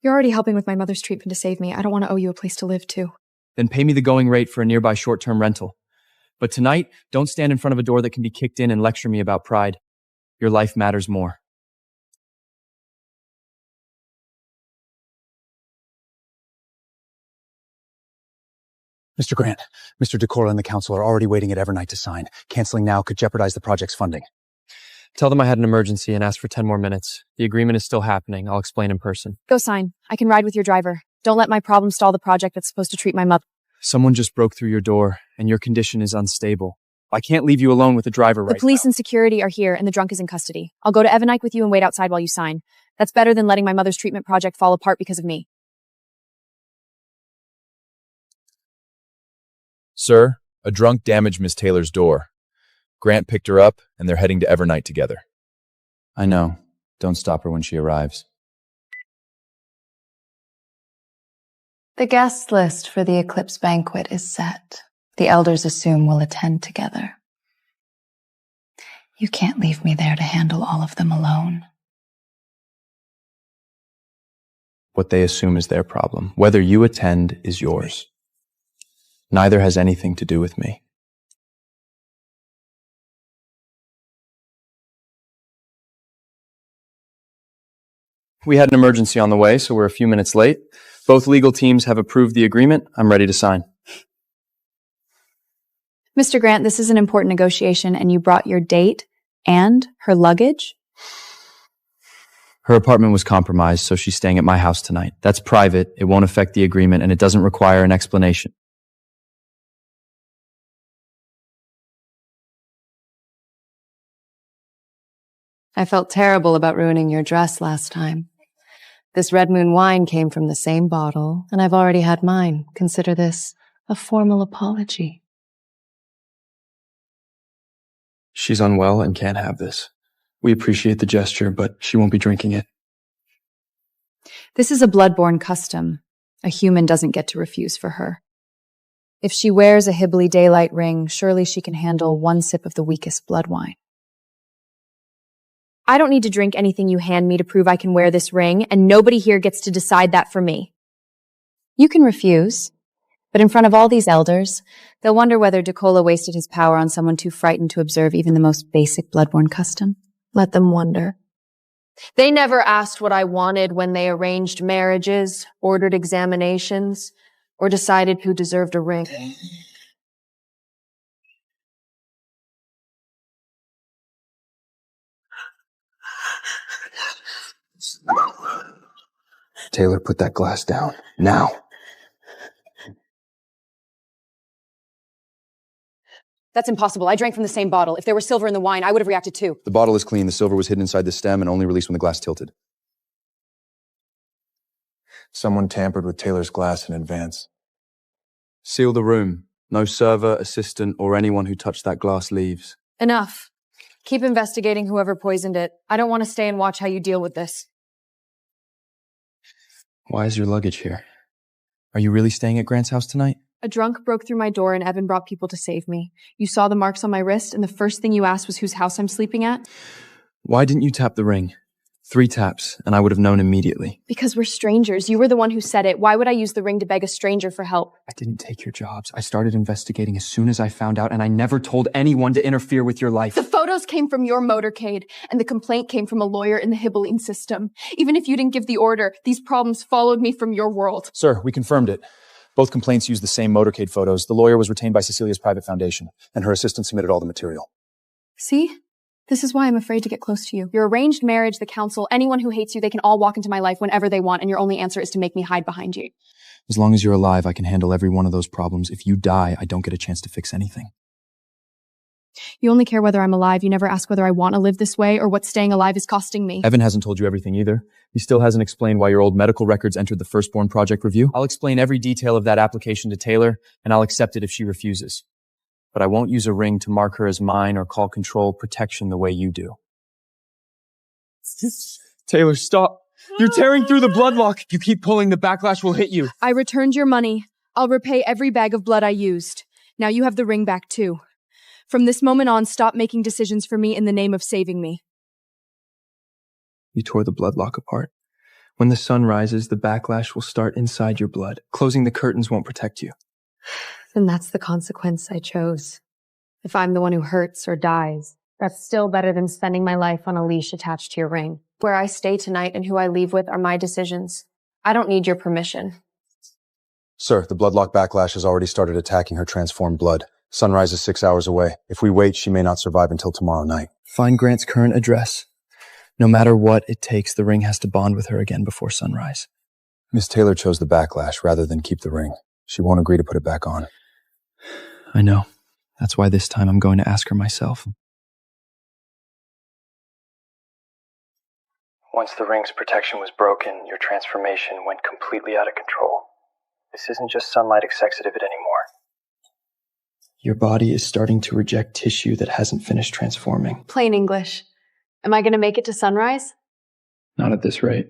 You're already helping with my mother's treatment to save me. I don't want to owe you a place to live, too. Then pay me the going rate for a nearby short-term rental. But tonight, don't stand in front of a door that can be kicked in and lecture me about pride. Your life matters more. Mr. Grant, Mr. Decorah and the council are already waiting at Evernight to sign. Canceling now could jeopardize the project's funding. Tell them I had an emergency and ask for 10 more minutes. The agreement is still happening. I'll explain in person. Go sign. I can ride with your driver. Don't let my problem stall the project that's supposed to treat my mother. Someone just broke through your door, and your condition is unstable. I can't leave you alone with the driver right now. The police and security are here, and the drunk is in custody. I'll go to Evernight with you and wait outside while you sign. That's better than letting my mother's treatment project fall apart because of me. Sir, a drunk damaged Miss Taylor's door. Grant picked her up, and they're heading to Evernight together. I know. Don't stop her when she arrives. The guest list for the Eclipse banquet is set. The elders assume we'll attend together. You can't leave me there to handle all of them alone. What they assume is their problem. Whether you attend is yours. Neither has anything to do with me. We had an emergency on the way, so we're a few minutes late. Both legal teams have approved the agreement. I'm ready to sign. Mr. Grant, this is an important negotiation, and you brought your date and her luggage? Her apartment was compromised, so she's staying at my house tonight. That's private, it won't affect the agreement, and it doesn't require an explanation. I felt terrible about ruining your dress last time. This Red Moon wine came from the same bottle, and I've already had mine. Consider this a formal apology. She's unwell and can't have this. We appreciate the gesture, but she won't be drinking it. This is a blood-borne custom. A human doesn't get to refuse for her. If she wears a Hibbly daylight ring, surely she can handle one sip of the weakest blood wine. I don't need to drink anything you hand me to prove I can wear this ring, and nobody here gets to decide that for me. You can refuse, but in front of all these elders, they'll wonder whether Decola wasted his power on someone too frightened to observe even the most basic bloodborne custom. Let them wonder. They never asked what I wanted when they arranged marriages, ordered examinations, or decided who deserved a ring. Taylor, put that glass down. Now. That's impossible. I drank from the same bottle. If there were silver in the wine, I would have reacted too. The bottle is clean. The silver was hidden inside the stem and only released when the glass tilted. Someone tampered with Taylor's glass in advance. Seal the room. No server, assistant, or anyone who touched that glass leaves. Enough. Keep investigating whoever poisoned it. I don't want to stay and watch how you deal with this. Why is your luggage here? Are you really staying at Grant's house tonight? A drunk broke through my door and Evan brought people to save me. You saw the marks on my wrist, and the first thing you asked was whose house I'm sleeping at? Why didn't you tap the ring? 3 taps, and I would have known immediately. Because we're strangers. You were the one who said it. Why would I use the ring to beg a stranger for help? I didn't take your jobs. I started investigating as soon as I found out, and I never told anyone to interfere with your life. The photos came from your motorcade, and the complaint came from a lawyer in the Hibbeline system. Even if you didn't give the order, these problems followed me from your world. Sir, we confirmed it. Both complaints used the same motorcade photos. The lawyer was retained by Cecilia's private foundation, and her assistant submitted all the material. See? This is why I'm afraid to get close to you. Your arranged marriage, the council, anyone who hates you, they can all walk into my life whenever they want, and your only answer is to make me hide behind you. As long as you're alive, I can handle every one of those problems. If you die, I don't get a chance to fix anything. You only care whether I'm alive. You never ask whether I want to live this way or what staying alive is costing me. Evan hasn't told you everything either. He still hasn't explained why your old medical records entered the Firstborn Project review. I'll explain every detail of that application to Taylor, and I'll accept it if she refuses. But I won't use a ring to mark her as mine or call control protection the way you do. Taylor, stop. You're tearing through the bloodlock. You keep pulling, the backlash will hit you. I returned your money. I'll repay every bag of blood I used. Now you have the ring back too. From this moment on, stop making decisions for me in the name of saving me. You tore the bloodlock apart. When the sun rises, the backlash will start inside your blood. Closing the curtains won't protect you. Then that's the consequence I chose. If I'm the one who hurts or dies, that's still better than spending my life on a leash attached to your ring. Where I stay tonight and who I leave with are my decisions. I don't need your permission. Sir, the bloodlock backlash has already started attacking her transformed blood. Sunrise is 6 hours away. If we wait, she may not survive until tomorrow night. Find Grant's current address. No matter what it takes, the ring has to bond with her again before sunrise. Miss Taylor chose the backlash rather than keep the ring. She won't agree to put it back on. I know. That's why this time I'm going to ask her myself. Once the ring's protection was broken, your transformation went completely out of control. This isn't just sunlight executive anymore. Your body is starting to reject tissue that hasn't finished transforming. Plain English. Am I going to make it to sunrise? Not at this rate.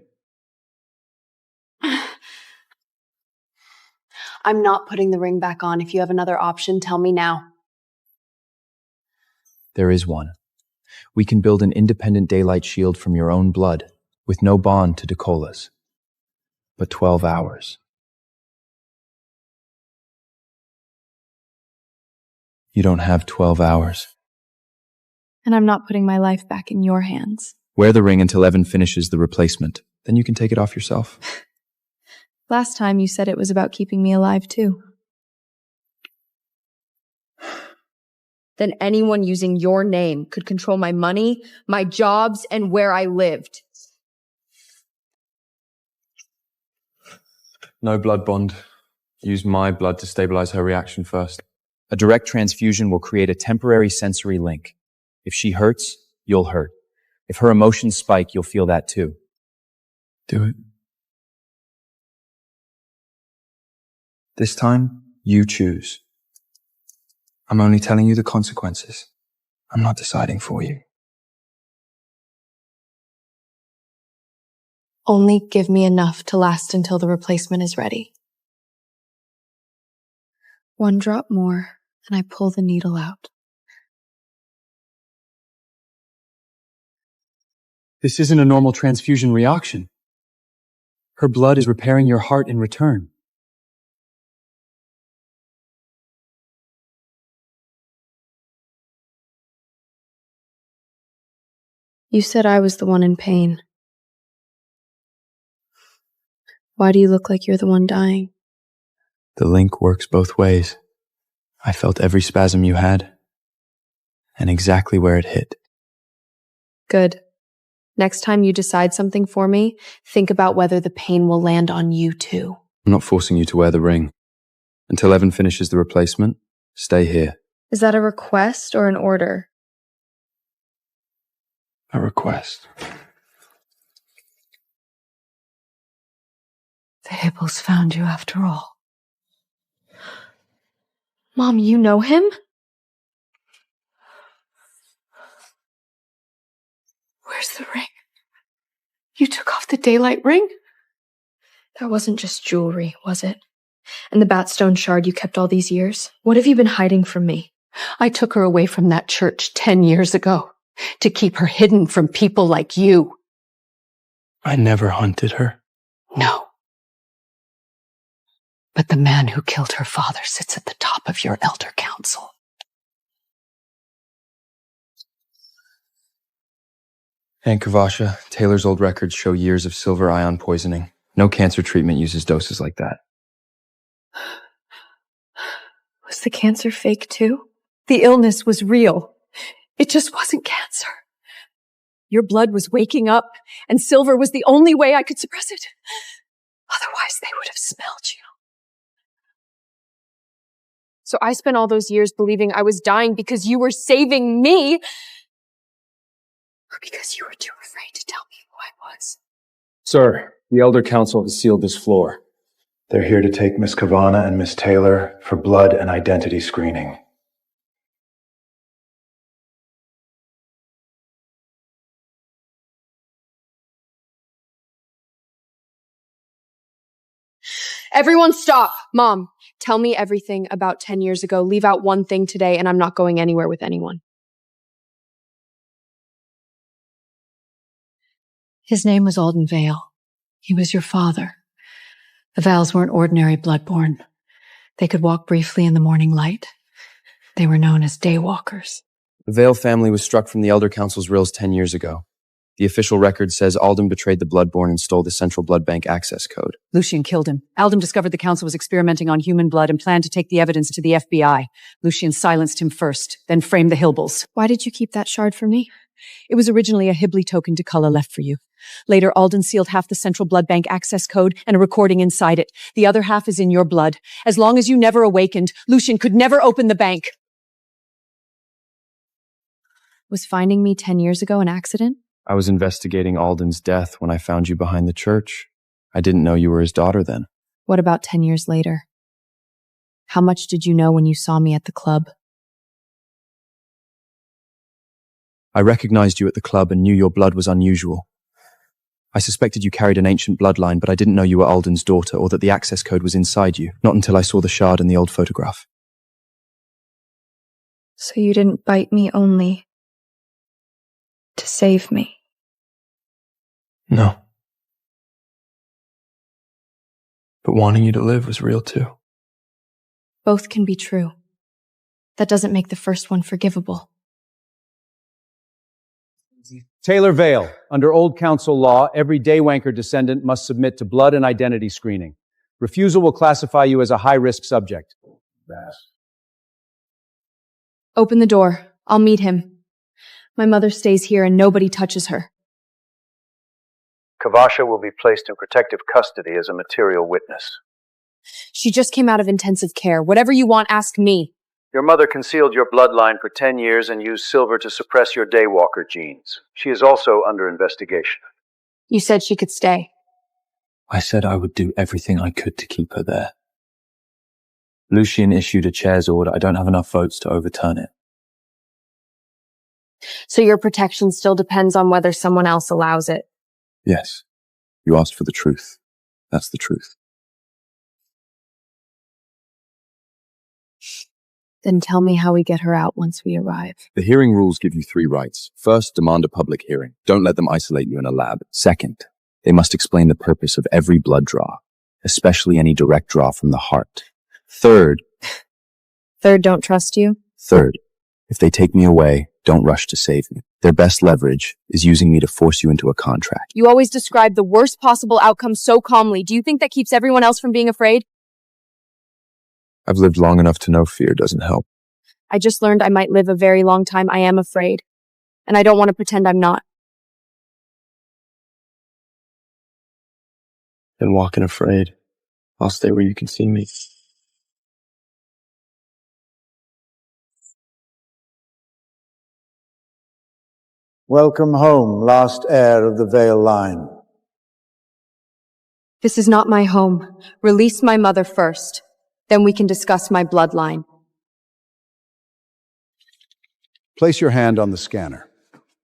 I'm not putting the ring back on. If you have another option, tell me now. There is one. We can build an independent daylight shield from your own blood, with no bond to Decola's. But 12 hours. You don't have 12 hours. And I'm not putting my life back in your hands. Wear the ring until Evan finishes the replacement. Then you can take it off yourself. Last time you said it was about keeping me alive too. Then anyone using your name could control my money, my jobs, and where I lived. No blood bond. Use my blood to stabilize her reaction first. A direct transfusion will create a temporary sensory link. If she hurts, you'll hurt. If her emotions spike, you'll feel that too. Do it. This time, you choose. I'm only telling you the consequences. I'm not deciding for you. Only give me enough to last until the replacement is ready. 1 drop more, and I pull the needle out. This isn't a normal transfusion reaction. Her blood is repairing your heart in return. You said I was the one in pain. Why do you look like you're the one dying? The link works both ways. I felt every spasm you had, and exactly where it hit. Good. Next time you decide something for me, think about whether the pain will land on you too. I'm not forcing you to wear the ring. Until Evan finishes the replacement, stay here. Is that a request or an order? A request. The Hibbles found you after all. Mom, you know him? Where's the ring? You took off the daylight ring? That wasn't just jewelry, was it? And the Batstone shard you kept all these years? What have you been hiding from me? I took her away from that church 10 years ago to keep her hidden from people like you. I never hunted her. No. But the man who killed her father sits at the top of your elder council. Aunt Kavasha, Taylor's old records show years of silver ion poisoning. No cancer treatment uses doses like that. Was the cancer fake too? The illness was real. It just wasn't cancer. Your blood was waking up, and silver was the only way I could suppress it. Otherwise, they would have smelled you. So I spent all those years believing I was dying because you were saving me. Or because you were too afraid to tell me who I was. Sir, the Elder Council has sealed this floor. They're here to take Miss Kavana and Miss Taylor for blood and identity screening. Everyone stop! Mom, tell me everything about 10 years ago. Leave out one thing today and I'm not going anywhere with anyone. His name was Alden Vale. He was your father. The Vales weren't ordinary bloodborne. They could walk briefly in the morning light. They were known as daywalkers. The Vale family was struck from the Elder Council's rills 10 years ago. The official record says Alden betrayed the Bloodborne and stole the Central Blood Bank access code. Lucian killed him. Alden discovered the council was experimenting on human blood and planned to take the evidence to the FBI. Lucian silenced him first, then framed the Hillbills. Why did you keep that shard for me? It was originally a Hibley token Dekala left for you. Later, Alden sealed half the Central Blood Bank access code and a recording inside it. The other half is in your blood. As long as you never awakened, Lucian could never open the bank. Was finding me 10 years ago an accident? I was investigating Alden's death when I found you behind the church. I didn't know you were his daughter then. What about 10 years later? How much did you know when you saw me at the club? I recognized you at the club and knew your blood was unusual. I suspected you carried an ancient bloodline, but I didn't know you were Alden's daughter or that the access code was inside you, not until I saw the shard in the old photograph. So you didn't bite me only to save me? No. But wanting you to live was real too. Both can be true. That doesn't make the first one forgivable. Taylor Vale, under Old Council law, every Daywanker descendant must submit to blood and identity screening. Refusal will classify you as a high-risk subject. Open the door. I'll meet him. My mother stays here and nobody touches her. Kavasha will be placed in protective custody as a material witness. She just came out of intensive care. Whatever you want, ask me. Your mother concealed your bloodline for 10 years and used silver to suppress your Daywalker genes. She is also under investigation. You said she could stay. I said I would do everything I could to keep her there. Lucian issued a chair's order. I don't have enough votes to overturn it. So your protection still depends on whether someone else allows it? Yes. You asked for the truth. That's the truth. Then tell me how we get her out once we arrive. The hearing rules give you 3 rights. First, demand a public hearing. Don't let them isolate you in a lab. Second, they must explain the purpose of every blood draw, especially any direct draw from the heart. Third, don't trust you? Third, if they take me away, don't rush to save me. Their best leverage is using me to force you into a contract. You always describe the worst possible outcome so calmly. Do you think that keeps everyone else from being afraid? I've lived long enough to know fear doesn't help. I just learned I might live a very long time. I am afraid. And I don't want to pretend I'm not. Then walking afraid. I'll stay where you can see me. Welcome home, last heir of the Vale line. This is not my home. Release my mother first. Then we can discuss my bloodline. Place your hand on the scanner.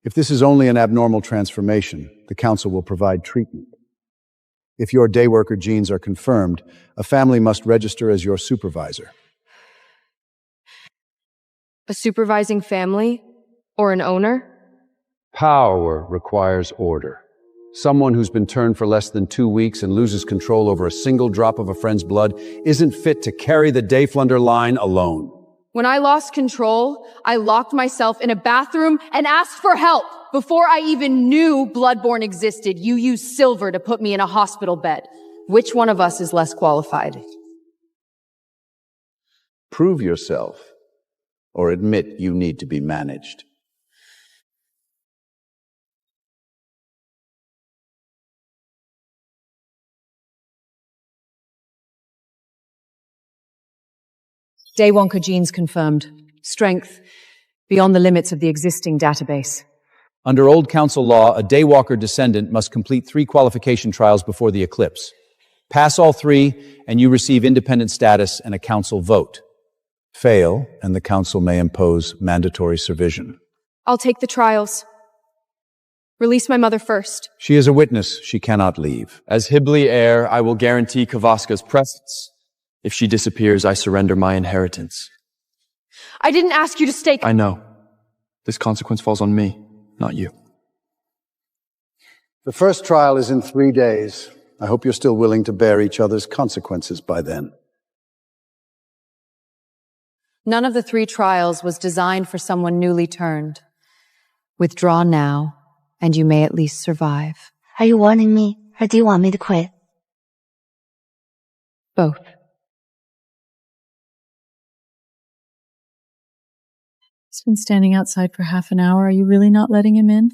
If this is only an abnormal transformation, the Council will provide treatment. If your Dayworker genes are confirmed, a family must register as your supervisor. A supervising family? Or an owner? Power requires order. Someone who's been turned for less than 2 weeks and loses control over a single drop of a friend's blood isn't fit to carry the Dayflunder line alone. When I lost control, I locked myself in a bathroom and asked for help. Before I even knew Bloodborne existed, you used silver to put me in a hospital bed. Which one of us is less qualified? Prove yourself, or admit you need to be managed. Daywalker genes confirmed. Strength beyond the limits of the existing database. Under Old Council law, a Daywalker descendant must complete 3 qualification trials before the eclipse. Pass all 3, and you receive independent status and a council vote. Fail, and the council may impose mandatory supervision. I'll take the trials. Release my mother first. She is a witness. She cannot leave. As Hibley heir, I will guarantee Kavaska's presence. If she disappears, I surrender my inheritance. I didn't ask you to stay— I know. This consequence falls on me, not you. The first trial is in 3 days. I hope you're still willing to bear each other's consequences by then. None of the 3 trials was designed for someone newly turned. Withdraw now, and you may at least survive. Are you warning me, or do you want me to quit? Both. He's been standing outside for half an hour. Are you really not letting him in?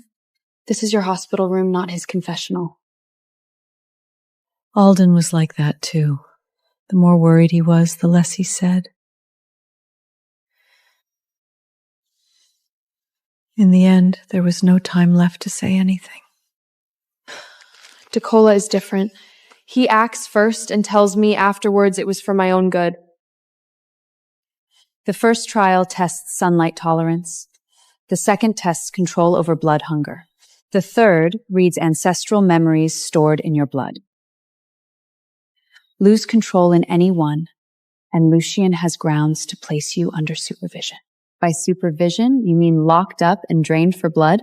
This is your hospital room, not his confessional. Alden was like that too. The more worried he was, the less he said. In the end, there was no time left to say anything. DeCola is different. He acts first and tells me afterwards it was for my own good. The first trial tests sunlight tolerance. The second tests control over blood hunger. The third reads ancestral memories stored in your blood. Lose control in any one, and Lucian has grounds to place you under supervision. By supervision, you mean locked up and drained for blood?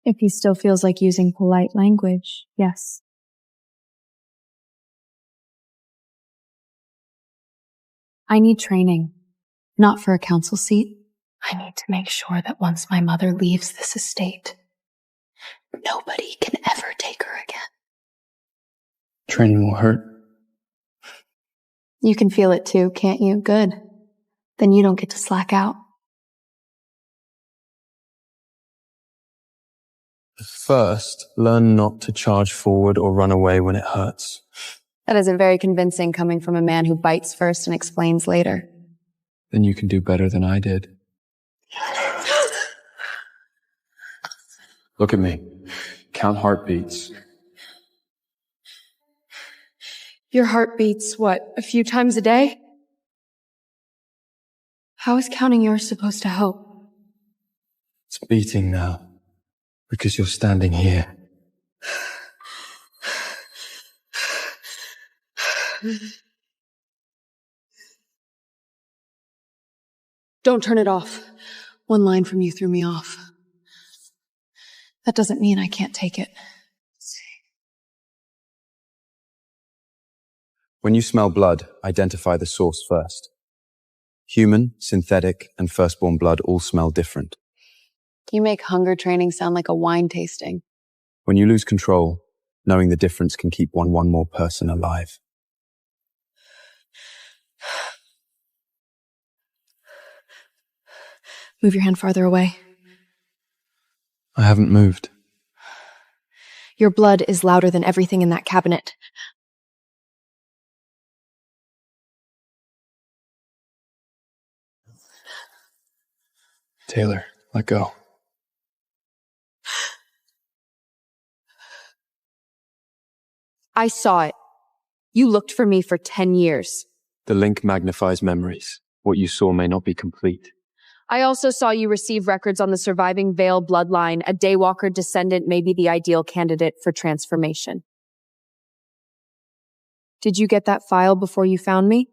If he still feels like using polite language, yes. I need training. Not for a council seat. I need to make sure that once my mother leaves this estate, nobody can ever take her again. Training will hurt. You can feel it too, can't you? Good. Then you don't get to slack out. First, learn not to charge forward or run away when it hurts. That isn't very convincing coming from a man who bites first and explains later. Then you can do better than I did. Look at me. Count heartbeats. Your heart beats, what, a few times a day? How is counting yours supposed to help? It's beating now. Because you're standing here. Don't turn it off. One line from you threw me off. That doesn't mean I can't take it. When you smell blood, identify the source first. Human, synthetic, and firstborn blood all smell different. You make hunger training sound like a wine tasting. When you lose control, knowing the difference can keep one more person alive. Move your hand farther away. I haven't moved. Your blood is louder than everything in that cabinet. Taylor, let go. I saw it. You looked for me for 10 years. The link magnifies memories. What you saw may not be complete. I also saw you receive records on the surviving Vale bloodline. A Daywalker descendant may be the ideal candidate for transformation. Did you get that file before you found me?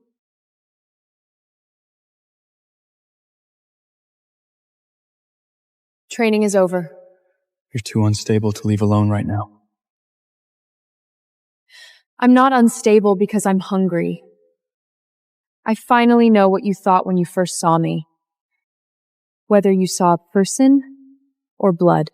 Training is over. You're too unstable to leave alone right now. I'm not unstable because I'm hungry. I finally know what you thought when you first saw me. Whether you saw a person or blood.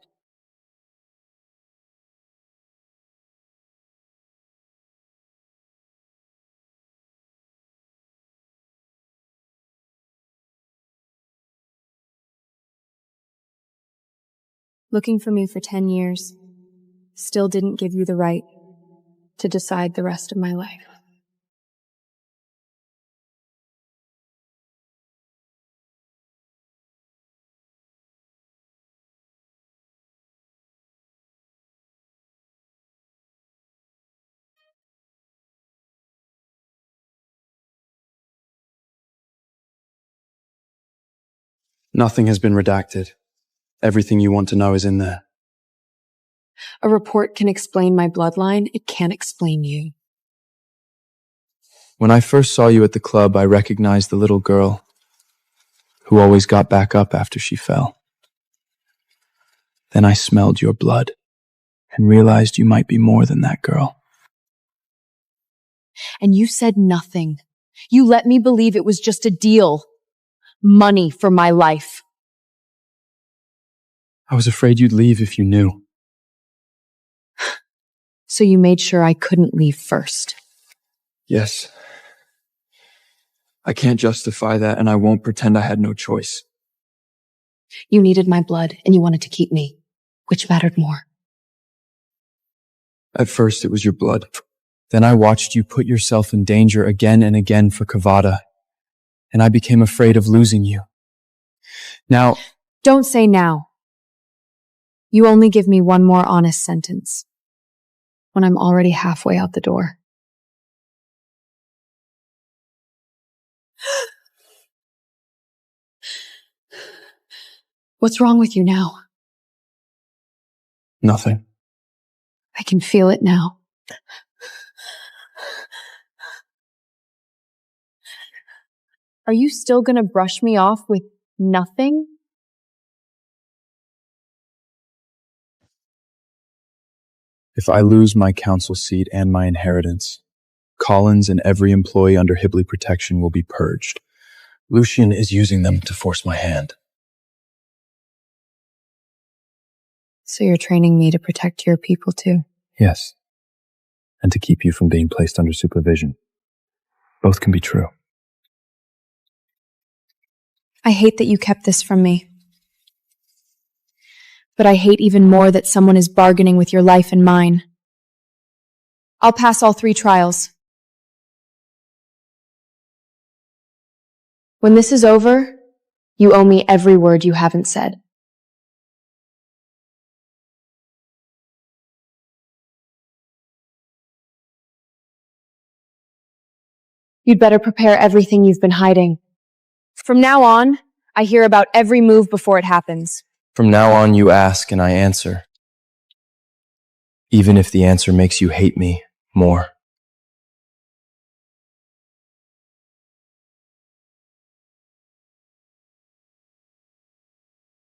Looking for me for 10 years still didn't give you the right to decide the rest of my life. Nothing has been redacted. Everything you want to know is in there. A report can explain my bloodline. It can't explain you. When I first saw you at the club, I recognized the little girl who always got back up after she fell. Then I smelled your blood and realized you might be more than that girl. And you said nothing. You let me believe it was just a deal. Money for my life. I was afraid you'd leave if you knew. So you made sure I couldn't leave first. Yes. I can't justify that, and I won't pretend I had no choice. You needed my blood, and you wanted to keep me. Which mattered more? At first, it was your blood. Then I watched you put yourself in danger again and again for Kavada, and I became afraid of losing you. Now... Don't say now. You only give me one more honest sentence. When I'm already halfway out the door. What's wrong with you now? Nothing. I can feel it now. Are you still gonna brush me off with nothing? If I lose my council seat and my inheritance, Collins and every employee under Hibley protection will be purged. Lucian is using them to force my hand. So you're training me to protect your people too? Yes. And to keep you from being placed under supervision. Both can be true. I hate that you kept this from me. But I hate even more that someone is bargaining with your life and mine. I'll pass all 3 trials. When this is over, you owe me every word you haven't said. You'd better prepare everything you've been hiding. From now on, I hear about every move before it happens. From now on, you ask and I answer. Even if the answer makes you hate me more.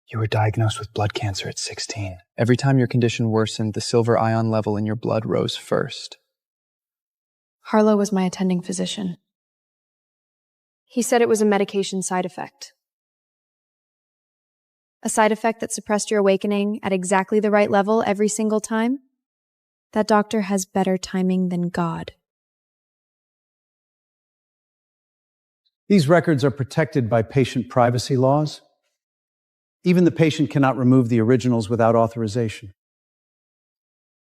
You were diagnosed with blood cancer at 16. Every time your condition worsened, the silver ion level in your blood rose first. Harlow was my attending physician. He said it was a medication side effect. A side effect that suppressed your awakening at exactly the right level every single time? That doctor has better timing than God. These records are protected by patient privacy laws. Even the patient cannot remove the originals without authorization.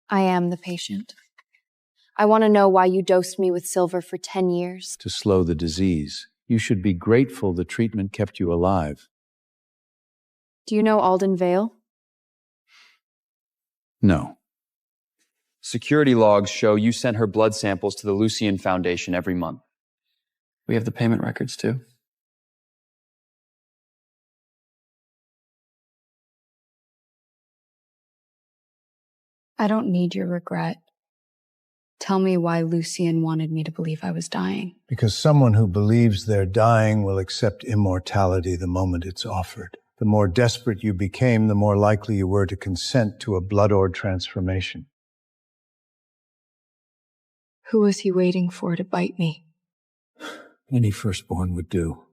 I am the patient. I want to know why you dosed me with silver for 10 years. To slow the disease. You should be grateful the treatment kept you alive. Do you know Alden Vale? No. Security logs show you sent her blood samples to the Lucian Foundation every month. We have the payment records too. I don't need your regret. Tell me why Lucian wanted me to believe I was dying. Because someone who believes they're dying will accept immortality the moment it's offered. The more desperate you became, the more likely you were to consent to a blood-ord transformation. Who was he waiting for to bite me? Any firstborn would do.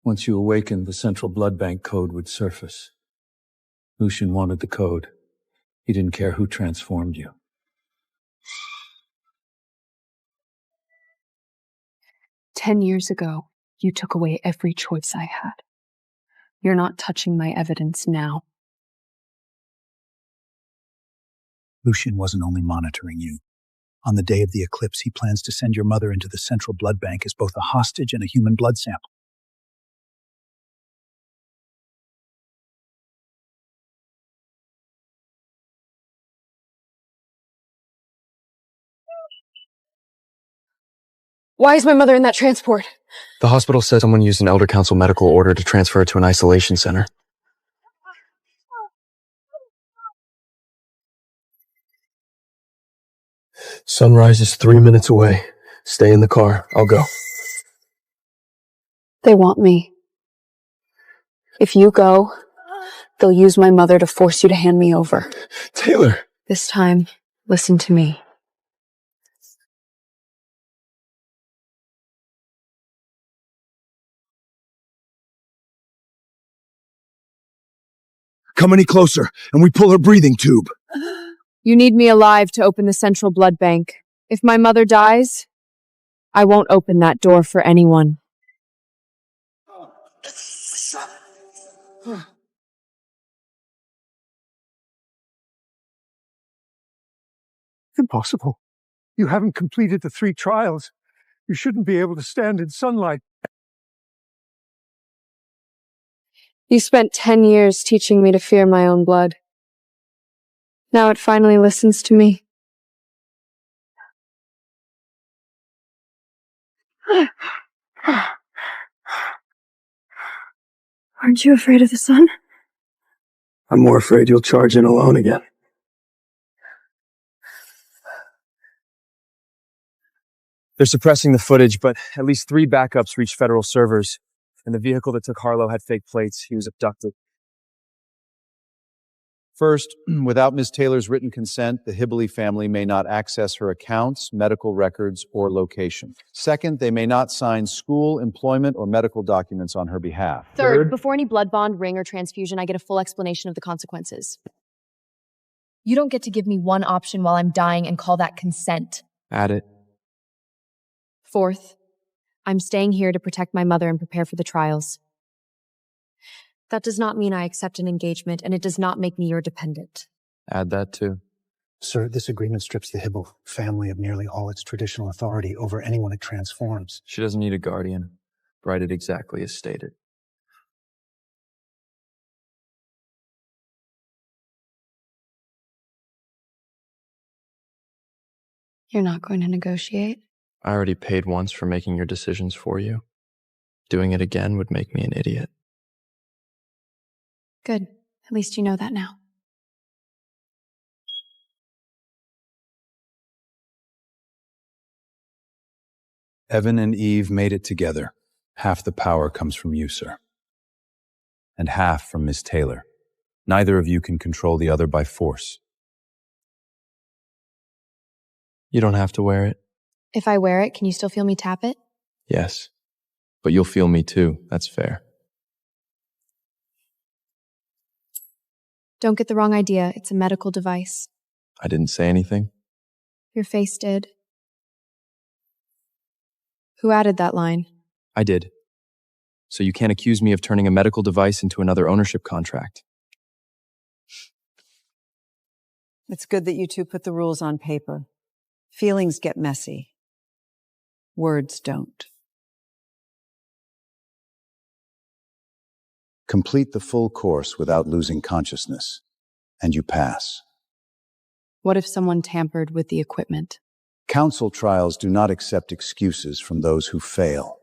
Once you awakened, the central blood bank code would surface. Lucian wanted the code. He didn't care who transformed you. "10 years ago, you took away every choice I had. You're not touching my evidence now." Lucian wasn't only monitoring you. On the day of the eclipse, he plans to send your mother into the central blood bank as both a hostage and a human blood sample. Why is my mother in that transport? The hospital said someone used an Elder Council medical order to transfer her to an isolation center. Sunrise is 3 minutes away. Stay in the car. I'll go. They want me. If you go, they'll use my mother to force you to hand me over. Taylor! This time, listen to me. Come any closer, and we pull her breathing tube. You need me alive to open the central blood bank. If my mother dies, I won't open that door for anyone. It's impossible. You haven't completed the 3 trials. You shouldn't be able to stand in sunlight. You spent 10 years teaching me to fear my own blood. Now it finally listens to me. Aren't you afraid of the sun? I'm more afraid you'll charge in alone again. They're suppressing the footage, but at least 3 backups reached federal servers. And the vehicle that took Harlow had fake plates. He was abducted. First, without Ms. Taylor's written consent, the Hibley family may not access her accounts, medical records, or location. Second, they may not sign school, employment, or medical documents on her behalf. Third, before any blood bond, ring, or transfusion, I get a full explanation of the consequences. You don't get to give me one option while I'm dying and call that consent. Add it. Fourth, I'm staying here to protect my mother and prepare for the trials. That does not mean I accept an engagement, and it does not make me your dependent. Add that too. Sir, this agreement strips the Hibble family of nearly all its traditional authority over anyone it transforms. She doesn't need a guardian. Write it exactly as stated. You're not going to negotiate? I already paid once for making your decisions for you. Doing it again would make me an idiot. Good. At least you know that now. Evan and Eve made it together. Half the power comes from you, sir. And half from Miss Taylor. Neither of you can control the other by force. You don't have to wear it. If I wear it, can you still feel me tap it? Yes. But you'll feel me too. That's fair. Don't get the wrong idea. It's a medical device. I didn't say anything. Your face did. Who added that line? I did. So you can't accuse me of turning a medical device into another ownership contract. It's good that you two put the rules on paper. Feelings get messy. Words don't. Complete the full course without losing consciousness, and you pass. What if someone tampered with the equipment? Council trials do not accept excuses from those who fail.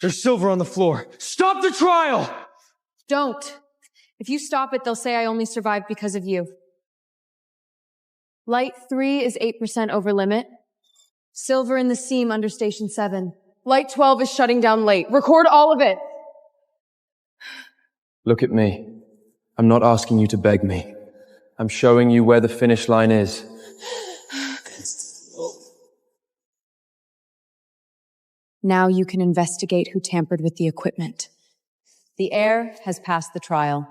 There's silver on the floor. Stop the trial! Don't. If you stop it, they'll say I only survived because of you. Light 3 is 8% over limit. Silver in the seam under station 7. Light 12 is shutting down late. Record all of it! Look at me. I'm not asking you to beg me. I'm showing you where the finish line is. Now you can investigate who tampered with the equipment. The heir has passed the trial.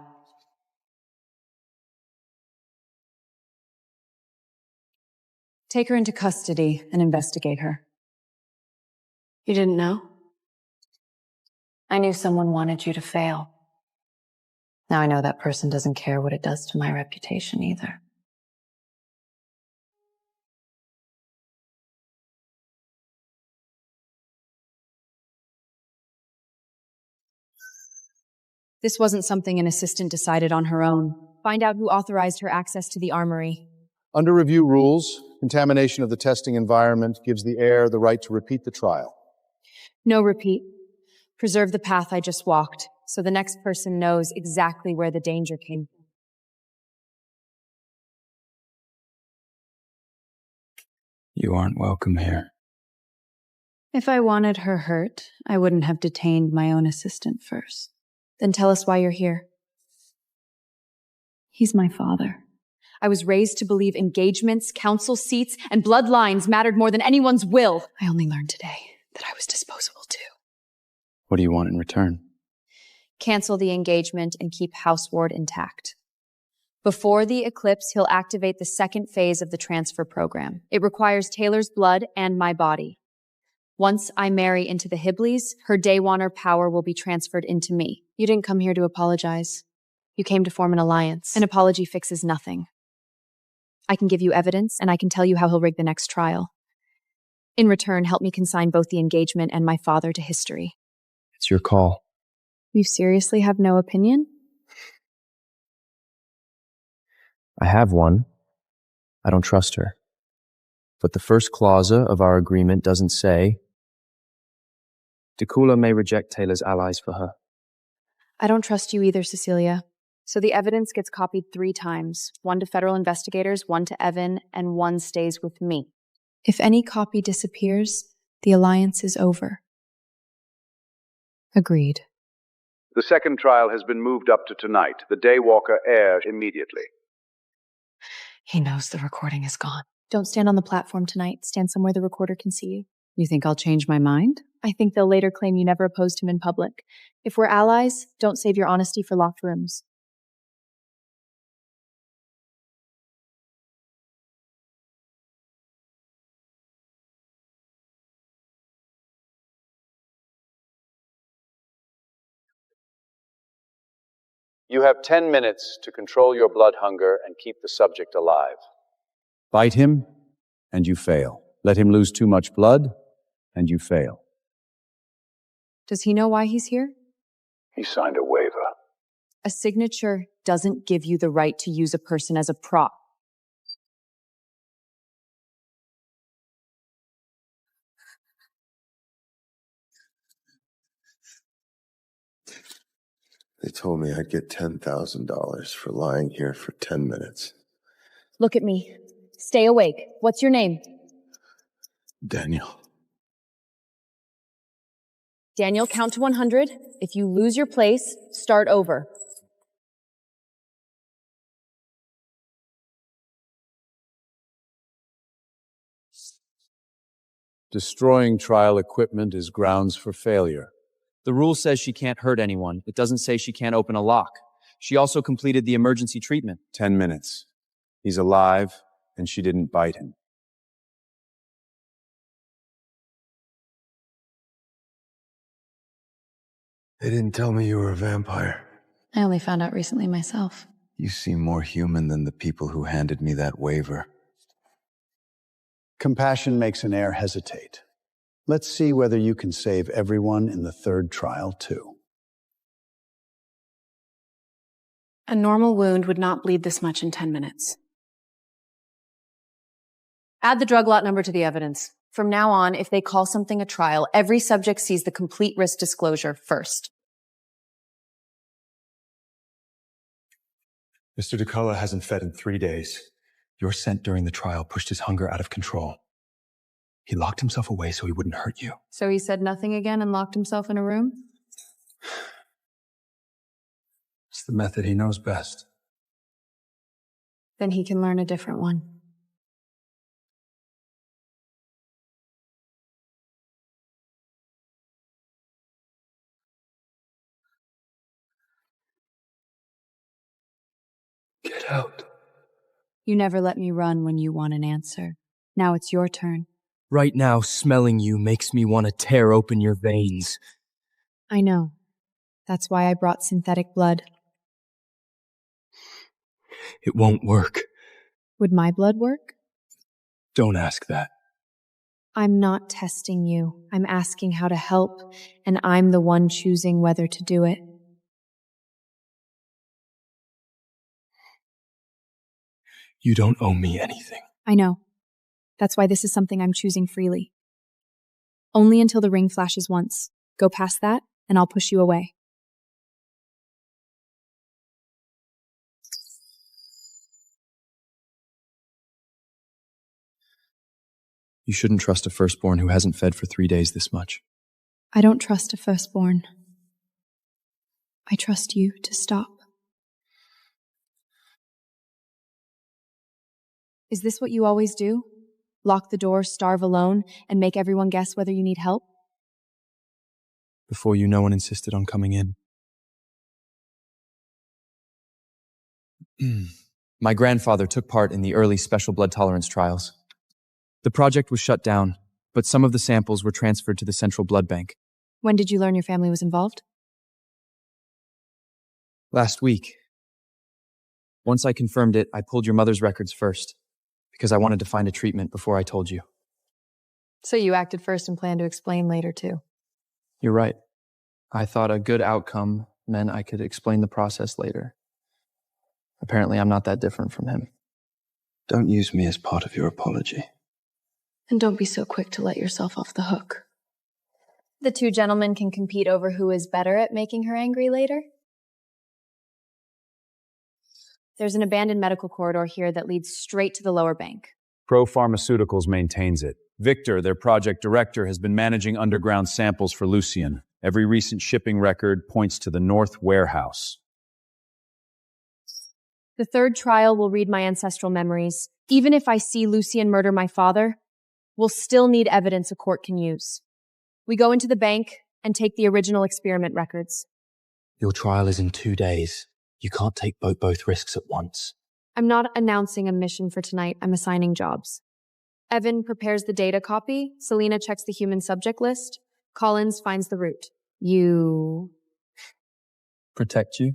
Take her into custody and investigate her. You didn't know? I knew someone wanted you to fail. Now I know that person doesn't care what it does to my reputation either. This wasn't something an assistant decided on her own. Find out who authorized her access to the armory. Under review rules, contamination of the testing environment gives the heir the right to repeat the trial. No repeat. Preserve the path I just walked, so the next person knows exactly where the danger came from. You aren't welcome here. If I wanted her hurt, I wouldn't have detained my own assistant first. Then tell us why you're here. He's my father. I was raised to believe engagements, council seats, and bloodlines mattered more than anyone's will. I only learned today that I was disposable too. What do you want in return? Cancel the engagement and keep House Ward intact. Before the eclipse, he'll activate the second phase of the transfer program. It requires Taylor's blood and my body. Once I marry into the Hibleys, her Daywaner power will be transferred into me. You didn't come here to apologize. You came to form an alliance. An apology fixes nothing. I can give you evidence, and I can tell you how he'll rig the next trial. In return, help me consign both the engagement and my father to history. It's your call. You seriously have no opinion? I have one. I don't trust her. But the first clause of our agreement doesn't say Dekula may reject Taylor's allies for her. I don't trust you either, Cecilia. So the evidence gets copied 3 times. 1 to federal investigators, 1 to Evan, and 1 stays with me. If any copy disappears, the alliance is over. Agreed. The second trial has been moved up to tonight. The Daywalker heir immediately. He knows the recording is gone. Don't stand on the platform tonight. Stand somewhere the recorder can see you. You think I'll change my mind? I think they'll later claim you never opposed him in public. If we're allies, don't save your honesty for locked rooms. You have 10 minutes to control your blood hunger and keep the subject alive. Bite him, and you fail. Let him lose too much blood, and you fail. Does he know why he's here? He signed a waiver. A signature doesn't give you the right to use a person as a prop. They told me I'd get $10,000 for lying here for 10 minutes. Look at me. Stay awake. What's your name? Daniel. Daniel, count to 100. If you lose your place, start over. Destroying trial equipment is grounds for failure. The rule says she can't hurt anyone. It doesn't say she can't open a lock. She also completed the emergency treatment. 10 minutes. He's alive, and she didn't bite him. They didn't tell me you were a vampire. I only found out recently myself. You seem more human than the people who handed me that waiver. Compassion makes an heir hesitate. Let's see whether you can save everyone in the third trial, too. A normal wound would not bleed this much in 10 minutes. Add the drug lot number to the evidence. From now on, if they call something a trial, every subject sees the complete risk disclosure first. Mr. DeCullough hasn't fed in 3 days. Your scent during the trial pushed his hunger out of control. He locked himself away so he wouldn't hurt you. So he said nothing again and locked himself in a room? It's the method he knows best. Then he can learn a different one. Get out. You never let me run when you want an answer. Now it's your turn. Right now, smelling you makes me want to tear open your veins. I know. That's why I brought synthetic blood. It won't work. Would my blood work? Don't ask that. I'm not testing you. I'm asking how to help, and I'm the one choosing whether to do it. You don't owe me anything. I know. That's why this is something I'm choosing freely. Only until the ring flashes once. Go past that, and I'll push you away. You shouldn't trust a firstborn who hasn't fed for 3 days this much. I don't trust a firstborn. I trust you to stop. Is this what you always do? Lock the door, starve alone, and make everyone guess whether you need help? Before you, no one insisted on coming in. My grandfather took part in the early special blood tolerance trials. The project was shut down, but some of the samples were transferred to the Central Blood Bank. When did you learn your family was involved? Last week. Once I confirmed it, I pulled your mother's records first, because I wanted to find a treatment before I told you. So you acted first and planned to explain later, too. You're right. I thought a good outcome meant I could explain the process later. Apparently, I'm not that different from him. Don't use me as part of your apology. And don't be so quick to let yourself off the hook. The two gentlemen can compete over who is better at making her angry later. There's an abandoned medical corridor here that leads straight to the lower bank. Pro Pharmaceuticals maintains it. Victor, their project director, has been managing underground samples for Lucien. Every recent shipping record points to the North Warehouse. The third trial will read my ancestral memories. Even if I see Lucien murder my father, we'll still need evidence a court can use. We go into the bank and take the original experiment records. Your trial is in 2 days. You can't take both risks at once. I'm not announcing a mission for tonight. I'm assigning jobs. Evan prepares the data copy. Selena checks the human subject list. Collins finds the route. You Protect you?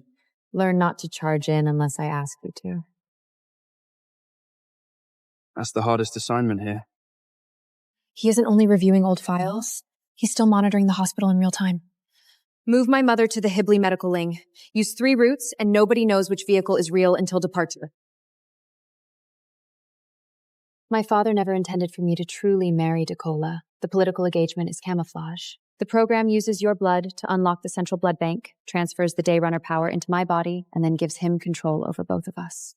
learn not to charge in unless I ask you to. That's the hardest assignment here. He isn't only reviewing old files. He's still monitoring the hospital in real time. Move my mother to the Hibley Medical Wing. Use 3 routes, and nobody knows which vehicle is real until departure. My father never intended for me to truly marry Decola. The political engagement is camouflage. The program uses your blood to unlock the Central Blood Bank, transfers the Dayrunner power into my body, and then gives him control over both of us.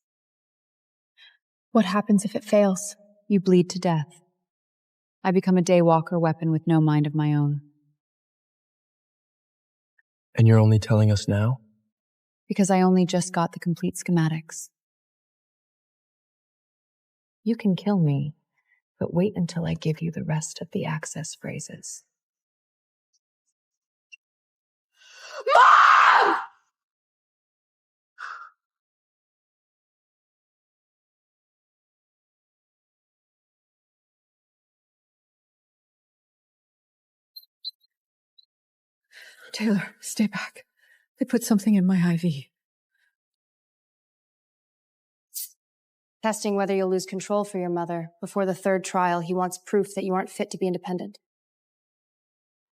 What happens if it fails? You bleed to death. I become a Daywalker weapon with no mind of my own. And you're only telling us now? Because I only just got the complete schematics. You can kill me, but wait until I give you the rest of the access phrases. Mom! Taylor, stay back. They put something in my IV. Testing whether you'll lose control for your mother. Before the third trial, he wants proof that you aren't fit to be independent.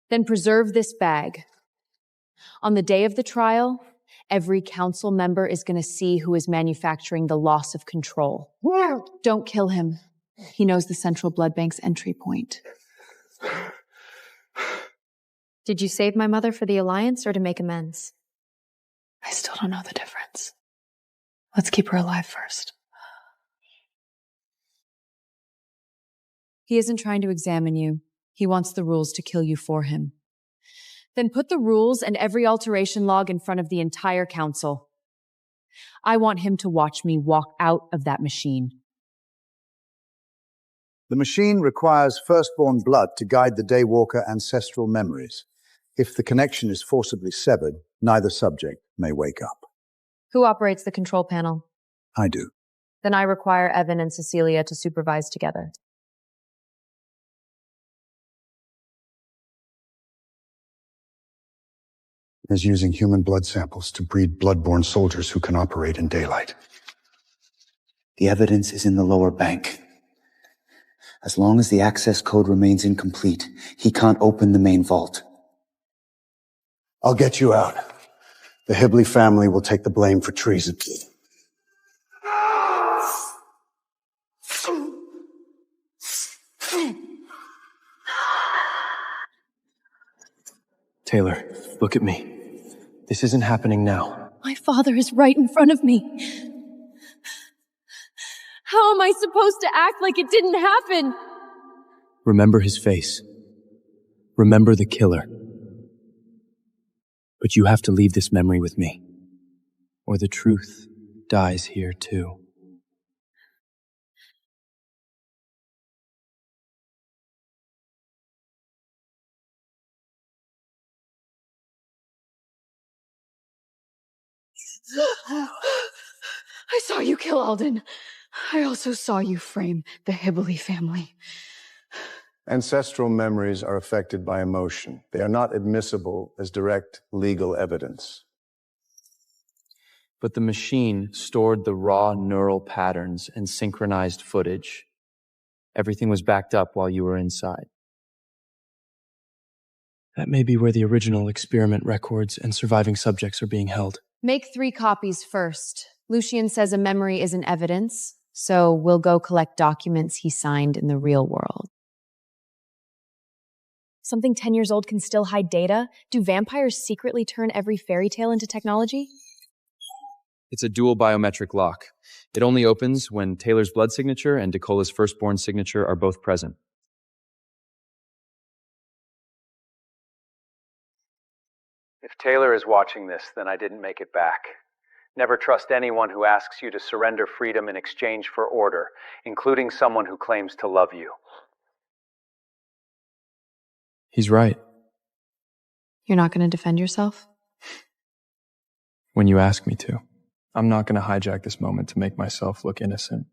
Then preserve this bag. On the day of the trial, every council member is going to see who is manufacturing the loss of control. Don't kill him. He knows the Central Blood Bank's entry point. Did you save my mother for the Alliance or to make amends? I still don't know the difference. Let's keep her alive first. He isn't trying to examine you. He wants the rules to kill you for him. Then put the rules and every alteration log in front of the entire council. I want him to watch me walk out of that machine. The machine requires firstborn blood to guide the Daywalker ancestral memories. If the connection is forcibly severed, neither subject may wake up. Who operates the control panel? I do. Then I require Evan and Cecilia to supervise together. Is using human blood samples to breed blood-borne soldiers who can operate in daylight. The evidence is in the lower bank. As long as the access code remains incomplete, he can't open the main vault. I'll get you out. The Hibley family will take the blame for treason. Taylor, look at me. This isn't happening now. My father is right in front of me. How am I supposed to act like it didn't happen? Remember his face. Remember the killer. But you have to leave this memory with me, or the truth dies here too. I saw you kill Alden. I also saw you frame the Hibley family. Ancestral memories are affected by emotion. They are not admissible as direct legal evidence. But the machine stored the raw neural patterns and synchronized footage. Everything was backed up while you were inside. That may be where the original experiment records and surviving subjects are being held. Make 3 copies first. Lucian says a memory isn't evidence, so we'll go collect documents he signed in the real world. Something 10 years old can still hide data? Do vampires secretly turn every fairy tale into technology? It's a dual biometric lock. It only opens when Taylor's blood signature and Decola's firstborn signature are both present. If Taylor is watching this, then I didn't make it back. Never trust anyone who asks you to surrender freedom in exchange for order, including someone who claims to love you. He's right. You're not going to defend yourself? When you ask me to. I'm not going to hijack this moment to make myself look innocent.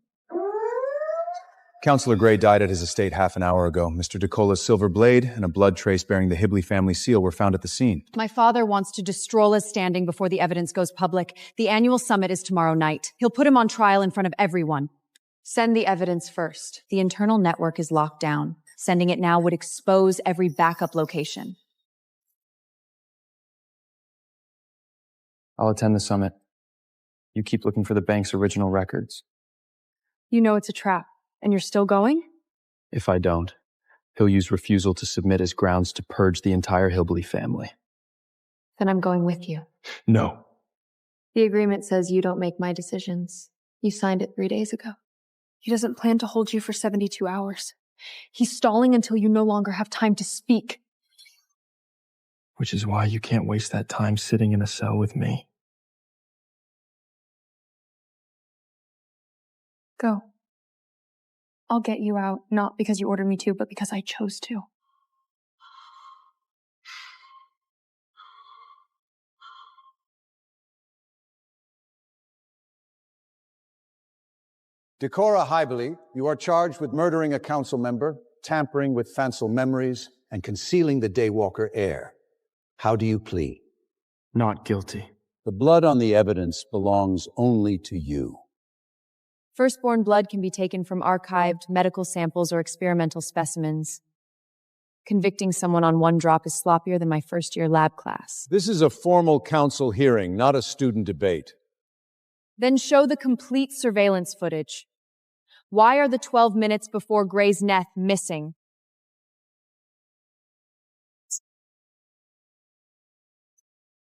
Counselor Gray died at his estate half an hour ago. Mr. Decola's silver blade and a blood trace bearing the Hibley family seal were found at the scene. My father wants to destroy his standing before the evidence goes public. The annual summit is tomorrow night. He'll put him on trial in front of everyone. Send the evidence first. The internal network is locked down. Sending it now would expose every backup location. I'll attend the summit. You keep looking for the bank's original records. You know it's a trap, and you're still going? If I don't, he'll use refusal to submit as grounds to purge the entire Hibley family. Then I'm going with you. No. The agreement says you don't make my decisions. You signed it 3 days ago. He doesn't plan to hold you for 72 hours. He's stalling until you no longer have time to speak. Which is why you can't waste that time sitting in a cell with me. Go. I'll get you out, not because you ordered me to, but because I chose to. Decora Hibley, you are charged with murdering a council member, tampering with fanciful memories, and concealing the Daywalker heir. How do you plead? Not guilty. The blood on the evidence belongs only to you. Firstborn blood can be taken from archived medical samples or experimental specimens. Convicting someone on one drop is sloppier than my first-year lab class. This is a formal council hearing, not a student debate. Then show the complete surveillance footage. Why are the 12 minutes before Gray's death missing?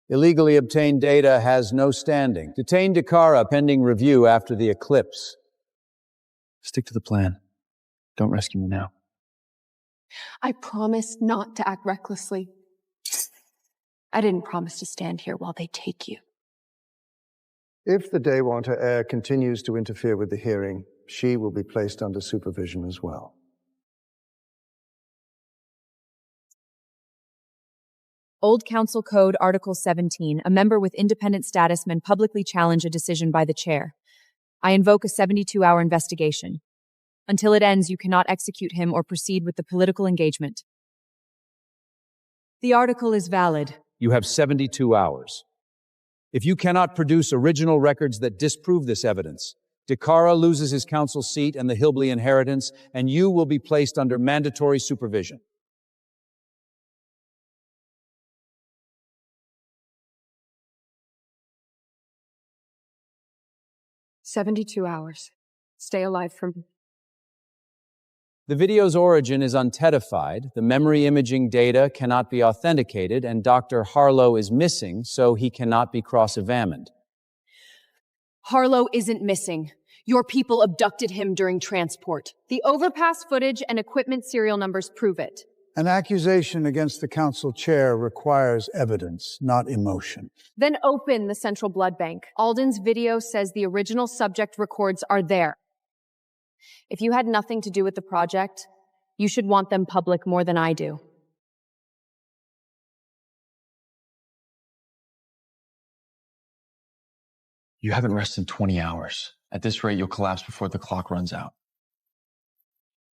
Illegally obtained data has no standing. Detain Decora pending review after the eclipse. Stick to the plan. Don't rescue me now. I promise not to act recklessly. I didn't promise to stand here while they take you. If the day one to air continues to interfere with the hearing, she will be placed under supervision as well. Old Council Code Article 17, a member with independent status may publicly challenge a decision by the chair. I invoke a 72-hour investigation. Until it ends, you cannot execute him or proceed with the political engagement. The article is valid. You have 72 hours. If you cannot produce original records that disprove this evidence, DeCara loses his council seat and the Hilbley inheritance, and you will be placed under mandatory supervision. "72 hours. Stay alive for me." The video's origin is untettified, the memory imaging data cannot be authenticated, and Dr. Harlow is missing, so he cannot be cross-examined. Harlow isn't missing. Your people abducted him during transport. The overpass footage and equipment serial numbers prove it. An accusation against the council chair requires evidence, not emotion. Then open the central blood bank. Alden's video says the original subject records are there. If you had nothing to do with the project, you should want them public more than I do. You haven't rested 20 hours. At this rate, you'll collapse before the clock runs out.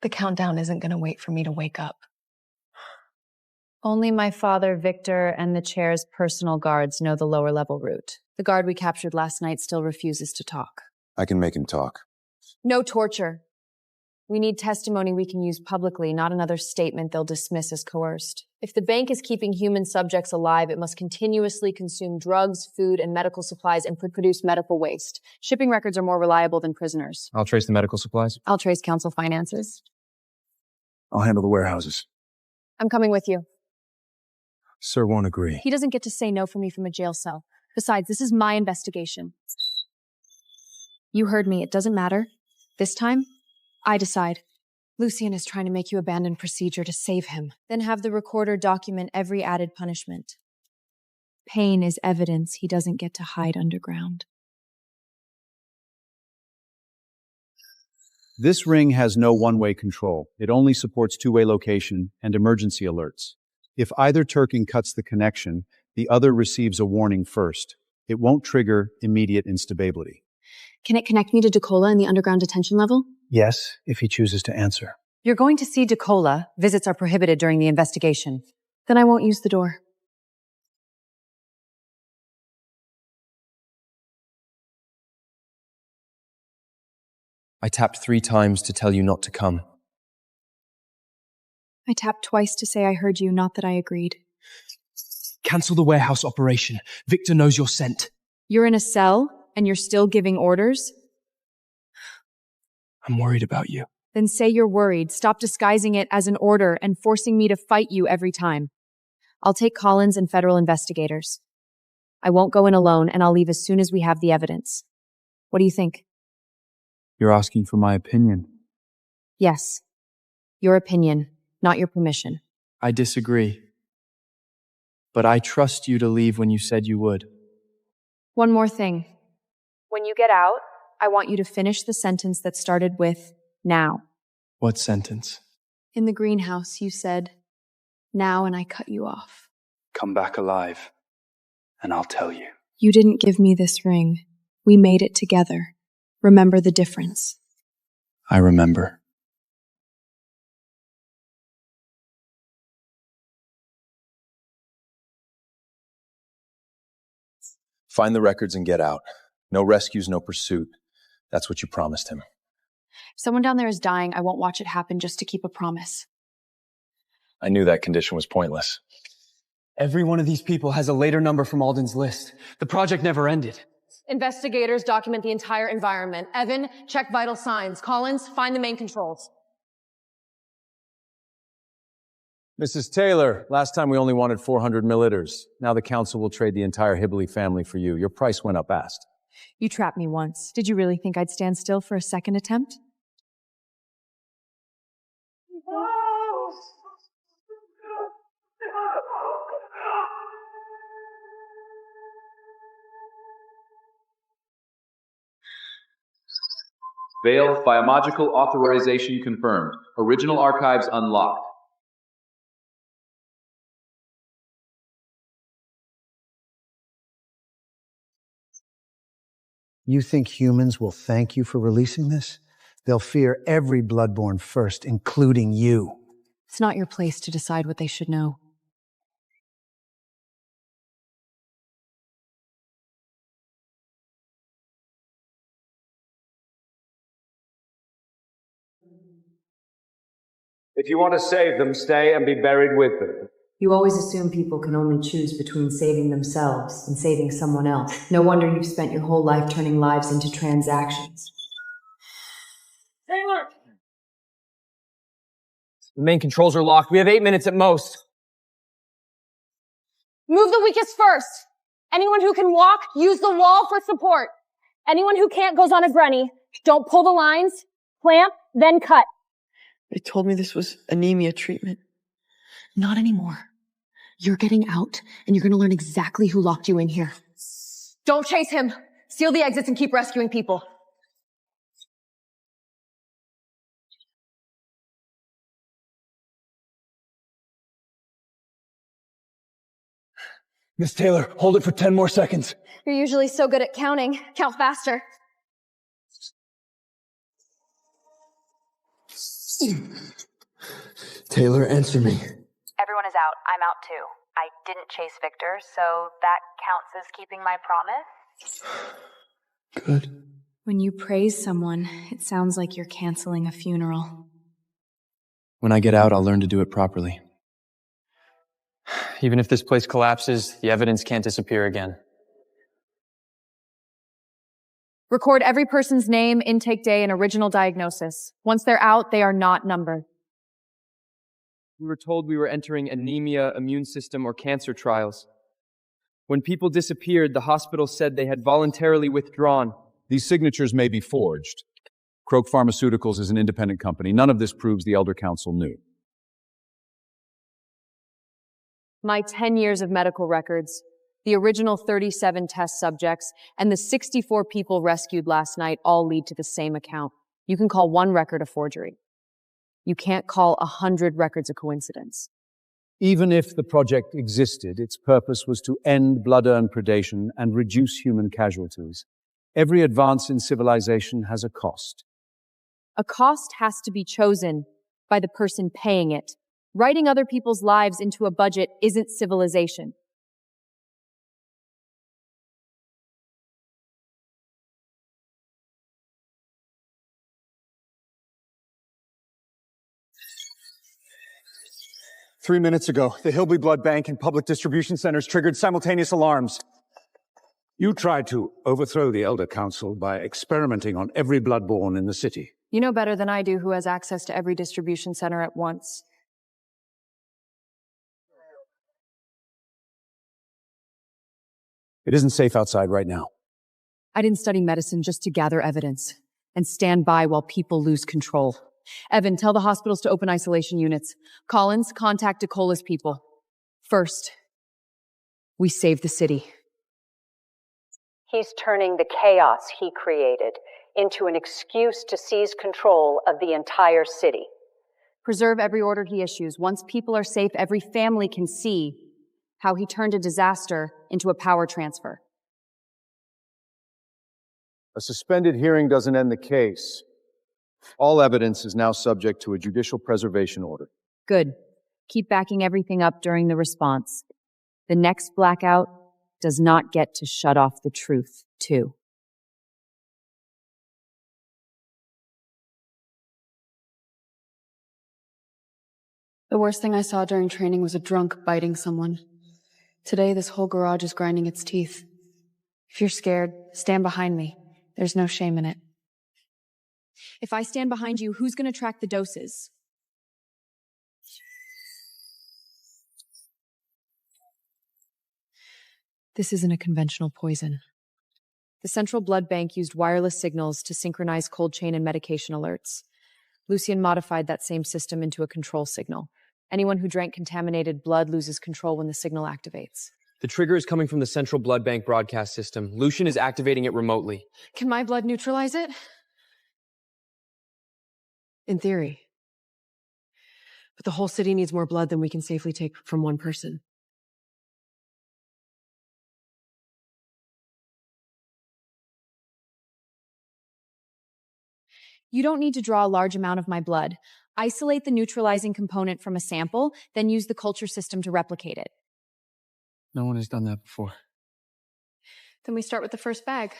The countdown isn't going to wait for me to wake up. Only my father, Victor, and the chair's personal guards know the lower level route. The guard we captured last night still refuses to talk. I can make him talk. No torture. We need testimony we can use publicly, not another statement they'll dismiss as coerced. If the bank is keeping human subjects alive, it must continuously consume drugs, food, and medical supplies and produce medical waste. Shipping records are more reliable than prisoners. I'll trace the medical supplies. I'll trace council finances. I'll handle the warehouses. I'm coming with you. Sir won't agree. He doesn't get to say no for me from a jail cell. Besides, this is my investigation. You heard me. It doesn't matter. This time, I decide. Lucien is trying to make you abandon procedure to save him. Then have the recorder document every added punishment. Pain is evidence he doesn't get to hide underground. This ring has no one-way control. It only supports two-way location and emergency alerts. If either Turking cuts the connection, the other receives a warning first. It won't trigger immediate instability. Can it connect me to DeCola in the underground detention level? Yes, if he chooses to answer. You're going to see DeCola. Visits are prohibited during the investigation. Then I won't use the door. I tapped 3 times to tell you not to come. I tapped twice to say I heard you, not that I agreed. Cancel the warehouse operation. Victor knows you're sent. You're in a cell, and you're still giving orders? I'm worried about you. Then say you're worried. Stop disguising it as an order and forcing me to fight you every time. I'll take Collins and federal investigators. I won't go in alone, and I'll leave as soon as we have the evidence. What do you think? You're asking for my opinion. Yes. Your opinion, not your permission. I disagree. But I trust you to leave when you said you would. One more thing. When you get out, I want you to finish the sentence that started with, now. What sentence? In the greenhouse, you said, now, and I cut you off. Come back alive, and I'll tell you. You didn't give me this ring. We made it together. Remember the difference. I remember. Find the records and get out. No rescues, no pursuit. That's what you promised him. If someone down there is dying, I won't watch it happen just to keep a promise. I knew that condition was pointless. Every one of these people has a later number from Alden's list. The project never ended. Investigators document the entire environment. Evan, check vital signs. Collins, find the main controls. Mrs. Taylor, last time we only wanted 400 milliliters. Now the council will trade the entire Hibley family for you. Your price went up fast. You trapped me once. Did you really think I'd stand still for a second attempt? Veil biological authorization confirmed. Original archives unlocked. You think humans will thank you for releasing this? They'll fear every bloodborne first, including you. It's not your place to decide what they should know. If you want to save them, stay and be buried with them. You always assume people can only choose between saving themselves and saving someone else. No wonder you've spent your whole life turning lives into transactions. Taylor! The main controls are locked. We have 8 minutes at most. Move the weakest first. Anyone who can walk, use the wall for support. Anyone who can't goes on a granny. Don't pull the lines. Clamp, then cut. They told me this was anemia treatment. Not anymore. You're getting out, and you're gonna learn exactly who locked you in here. Don't chase him. Seal the exits and keep rescuing people. Miss Taylor, hold it for 10 more seconds. You're usually so good at counting. Count faster. Taylor, answer me. Everyone is out. I'm out too. I didn't chase Victor, so that counts as keeping my promise. Good. When you praise someone, it sounds like you're canceling a funeral. When I get out, I'll learn to do it properly. Even if this place collapses, the evidence can't disappear again. Record every person's name, intake day, and original diagnosis. Once they're out, they are not numbered. We were told we were entering anemia, immune system, or cancer trials. When people disappeared, the hospital said they had voluntarily withdrawn. These signatures may be forged. Croak Pharmaceuticals is an independent company. None of this proves the Elder Council knew. My 10 years of medical records, the original 37 test subjects, and the 64 people rescued last night all lead to the same account. You can call one record a forgery. You can't call 100 records a coincidence. Even if the project existed, its purpose was to end blood-earned predation and reduce human casualties. Every advance in civilization has a cost. A cost has to be chosen by the person paying it. Writing other people's lives into a budget isn't civilization. Three minutes ago, the Hillby Blood Bank and public distribution centers triggered simultaneous alarms. You tried to overthrow the Elder Council by experimenting on every bloodborne in the city. You know better than I do who has access to every distribution center at once. It isn't safe outside right now. I didn't study medicine just to gather evidence and stand by while people lose control. Evan, tell the hospitals to open isolation units. Collins, contact DeCola's people. First, we save the city. He's turning the chaos he created into an excuse to seize control of the entire city. Preserve every order he issues. Once people are safe, every family can see how he turned a disaster into a power transfer. A suspended hearing doesn't end the case. All evidence is now subject to a judicial preservation order. Good. Keep backing everything up during the response. The next blackout does not get to shut off the truth, too. The worst thing I saw during training was a drunk biting someone. Today, this whole garage is grinding its teeth. If you're scared, stand behind me. There's no shame in it. If I stand behind you, who's going to track the doses? This isn't a conventional poison. The Central Blood Bank used wireless signals to synchronize cold chain and medication alerts. Lucien modified that same system into a control signal. Anyone who drank contaminated blood loses control when the signal activates. The trigger is coming from the Central Blood Bank broadcast system. Lucien is activating it remotely. Can my blood neutralize it? In theory. But the whole city needs more blood than we can safely take from one person. You don't need to draw a large amount of my blood. Isolate the neutralizing component from a sample, then use the culture system to replicate it. No one has done that before. Then we start with the first bag.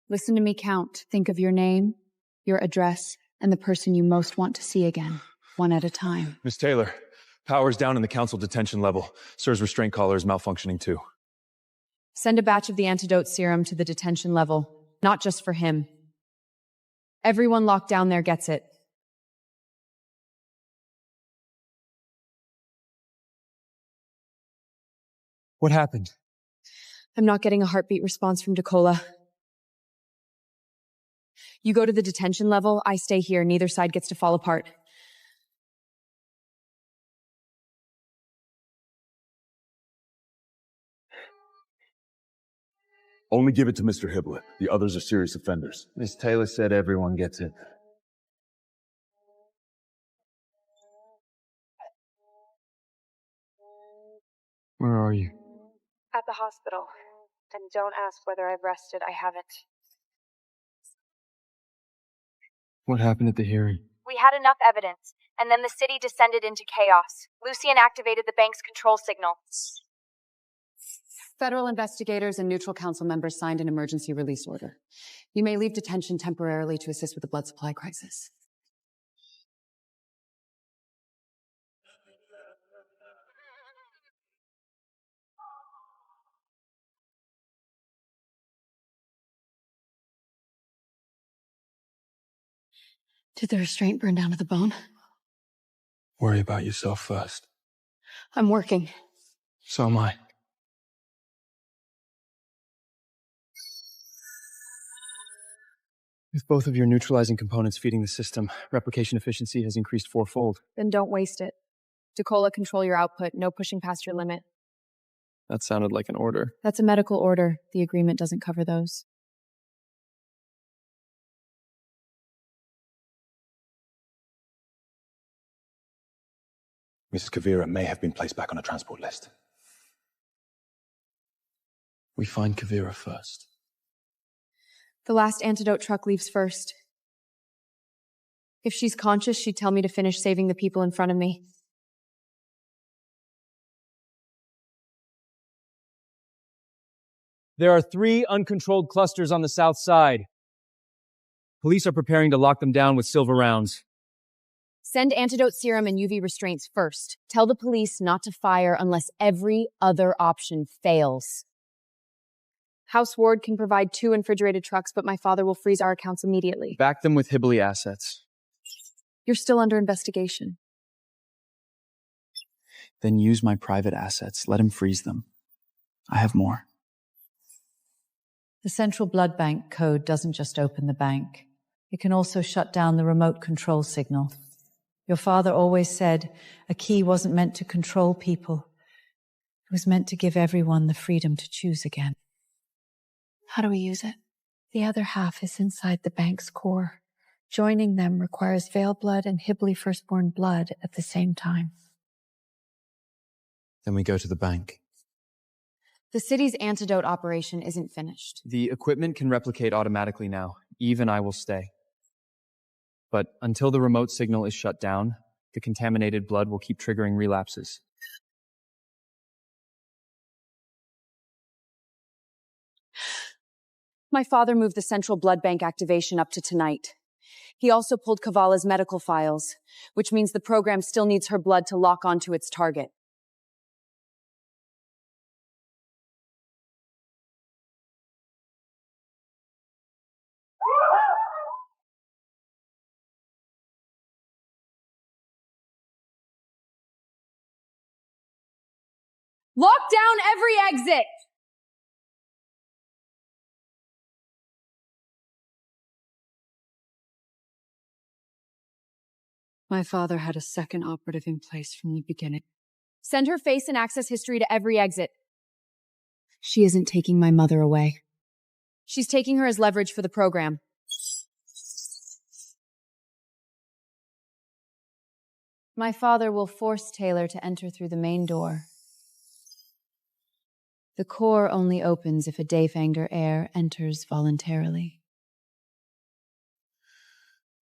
Listen to me count. Think of your name, your address, and the person you most want to see again, one at a time. Miss Taylor, power's down in the council detention level. Sir's restraint collar is malfunctioning too. Send a batch of the antidote serum to the detention level, not just for him. Everyone locked down there gets it. What happened? I'm not getting a heartbeat response from Decola. You go to the detention level, I stay here. Neither side gets to fall apart. Only give it to Mr. Hiblet. The others are serious offenders. Miss Taylor said everyone gets it. Where are you? At the hospital. And don't ask whether I've rested. I haven't. What happened at the hearing? We had enough evidence, and then the city descended into chaos. Lucian activated the bank's control signal. Federal investigators and neutral council members signed an emergency release order. You may leave detention temporarily to assist with the blood supply crisis. Did the restraint burn down to the bone? Worry about yourself first. I'm working. So am I. With both of your neutralizing components feeding the system, replication efficiency has increased fourfold. Then don't waste it. Decola, control your output. No pushing past your limit. That sounded like an order. That's a medical order. The agreement doesn't cover those. Mrs. Kavira may have been placed back on a transport list. We find Kavira first. The last antidote truck leaves first. If she's conscious, she'd tell me to finish saving the people in front of me. There are 3 uncontrolled clusters on the south side. Police are preparing to lock them down with silver rounds. Send antidote serum and UV restraints first. Tell the police not to fire unless every other option fails. House Ward can provide 2 refrigerated trucks, but my father will freeze our accounts immediately. Back them with Hibley assets. You're still under investigation. Then use my private assets. Let him freeze them. I have more. The central blood bank code doesn't just open the bank. It can also shut down the remote control signal. Your father always said a key wasn't meant to control people. It was meant to give everyone the freedom to choose again. How do we use it? The other half is inside the bank's core. Joining them requires Vale blood and Hibley firstborn blood at the same time. Then we go to the bank. The city's antidote operation isn't finished. The equipment can replicate automatically now. Eve and I will stay. But until the remote signal is shut down, the contaminated blood will keep triggering relapses. My father moved the central blood bank activation up to tonight. He also pulled Kavala's medical files, which means the program still needs her blood to lock onto its target. Lock down every exit! My father had a second operative in place from the beginning. Send her face and access history to every exit. She isn't taking my mother away. She's taking her as leverage for the program. My father will force Taylor to enter through the main door. The core only opens if a Dayfanger heir enters voluntarily.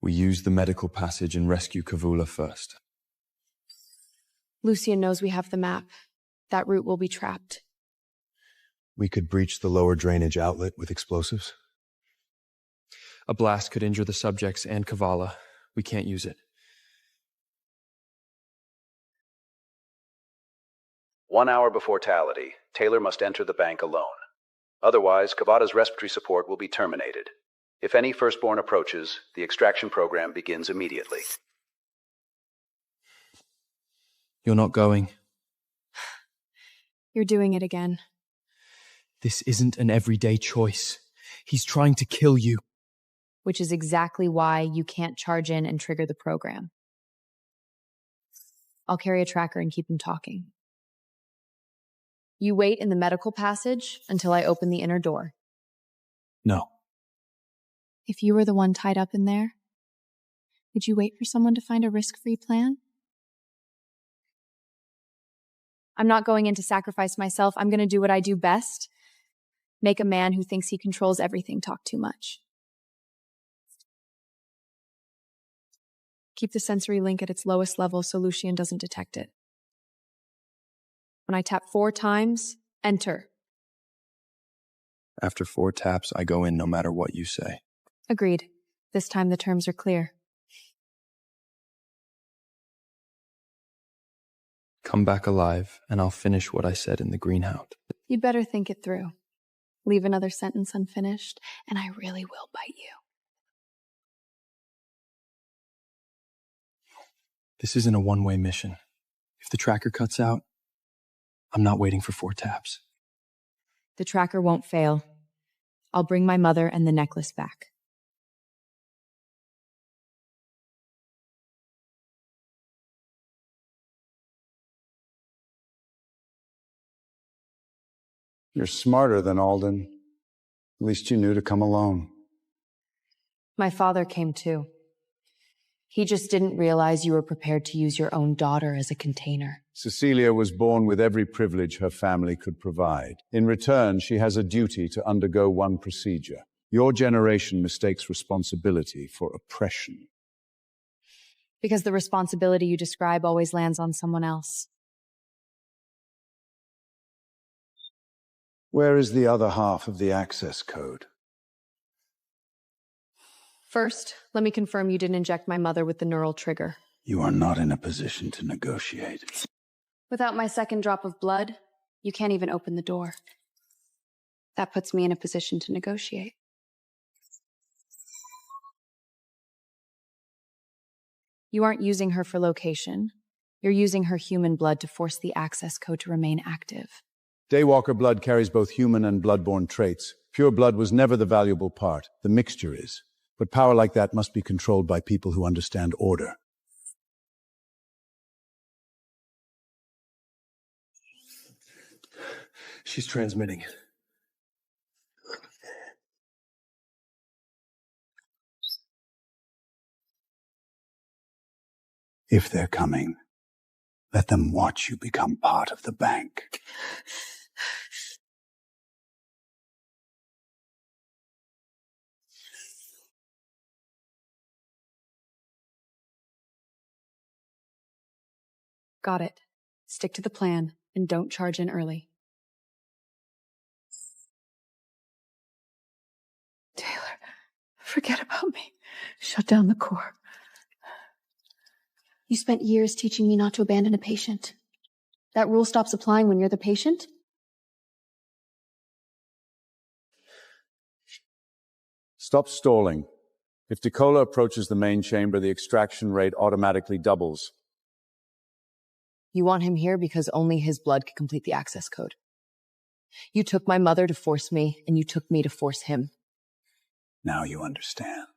We use the medical passage and rescue Kavula first. Lucian knows we have the map. That route will be trapped. We could breach the lower drainage outlet with explosives. A blast could injure the subjects and Kavala. We can't use it. 1 hour before mortality, Taylor must enter the bank alone. Otherwise, Kavada's respiratory support will be terminated. If any firstborn approaches, the extraction program begins immediately. You're not going. You're doing it again. This isn't an everyday choice. He's trying to kill you. Which is exactly why you can't charge in and trigger the program. I'll carry a tracker and keep him talking. You wait in the medical passage until I open the inner door. No. If you were the one tied up in there, would you wait for someone to find a risk-free plan? I'm not going in to sacrifice myself. I'm going to do what I do best. Make a man who thinks he controls everything talk too much. Keep the sensory link at its lowest level so Lucian doesn't detect it. When I tap 4 times, enter. After 4 taps, I go in no matter what you say. Agreed. This time the terms are clear. Come back alive, and I'll finish what I said in the greenhouse. You'd better think it through. Leave another sentence unfinished, and I really will bite you. This isn't a one-way mission. If the tracker cuts out, I'm not waiting for 4 taps. The tracker won't fail. I'll bring my mother and the necklace back. You're smarter than Alden. At least you knew to come alone. My father came too. He just didn't realize you were prepared to use your own daughter as a container. Cecilia was born with every privilege her family could provide. In return, she has a duty to undergo one procedure. Your generation mistakes responsibility for oppression. Because the responsibility you describe always lands on someone else. Where is the other half of the access code? First, let me confirm you didn't inject my mother with the neural trigger. You are not in a position to negotiate. Without my second drop of blood, you can't even open the door. That puts me in a position to negotiate. You aren't using her for location. You're using her human blood to force the access code to remain active. Daywalker blood carries both human and bloodborne traits. Pure blood was never the valuable part. The mixture is. But power like that must be controlled by people who understand order. She's transmitting. If they're coming, let them watch you become part of the bank. Got it. Stick to the plan and don't charge in early. Taylor, forget about me. Shut down the core. You spent years teaching me not to abandon a patient. That rule stops applying when you're the patient? Stop stalling. If Decola approaches the main chamber, the extraction rate automatically doubles. You want him here because only his blood can complete the access code. You took my mother to force me, and you took me to force him. Now you understand.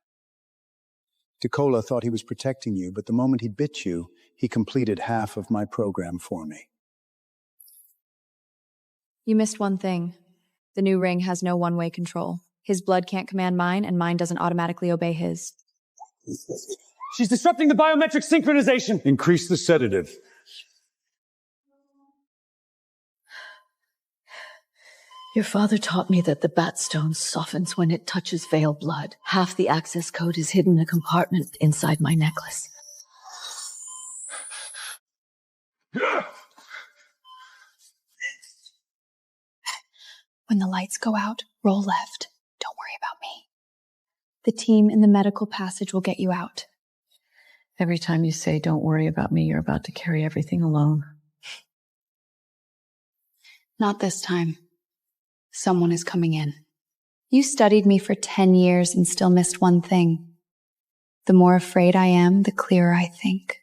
DeCola thought he was protecting you, but the moment he bit you, he completed half of my program for me. You missed one thing. The new ring has no one-way control. His blood can't command mine, and mine doesn't automatically obey his. She's disrupting the biometric synchronization! Increase the sedative. Your father taught me that the batstone softens when it touches veil blood. Half the access code is hidden in a compartment inside my necklace. When the lights go out, roll left. Don't worry about me. The team in the medical passage will get you out. Every time you say, "Don't worry about me," you're about to carry everything alone. Not this time. Someone is coming in. You studied me for 10 years and still missed one thing. The more afraid I am, the clearer I think.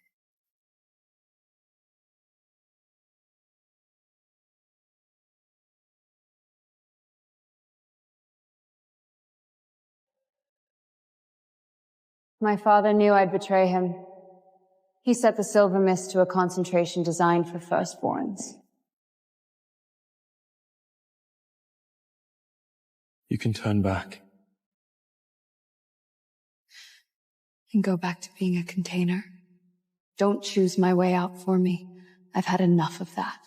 My father knew I'd betray him. He set the Silver Mist to a concentration designed for firstborns. You can turn back. And go back to being a container. Don't choose my way out for me. I've had enough of that.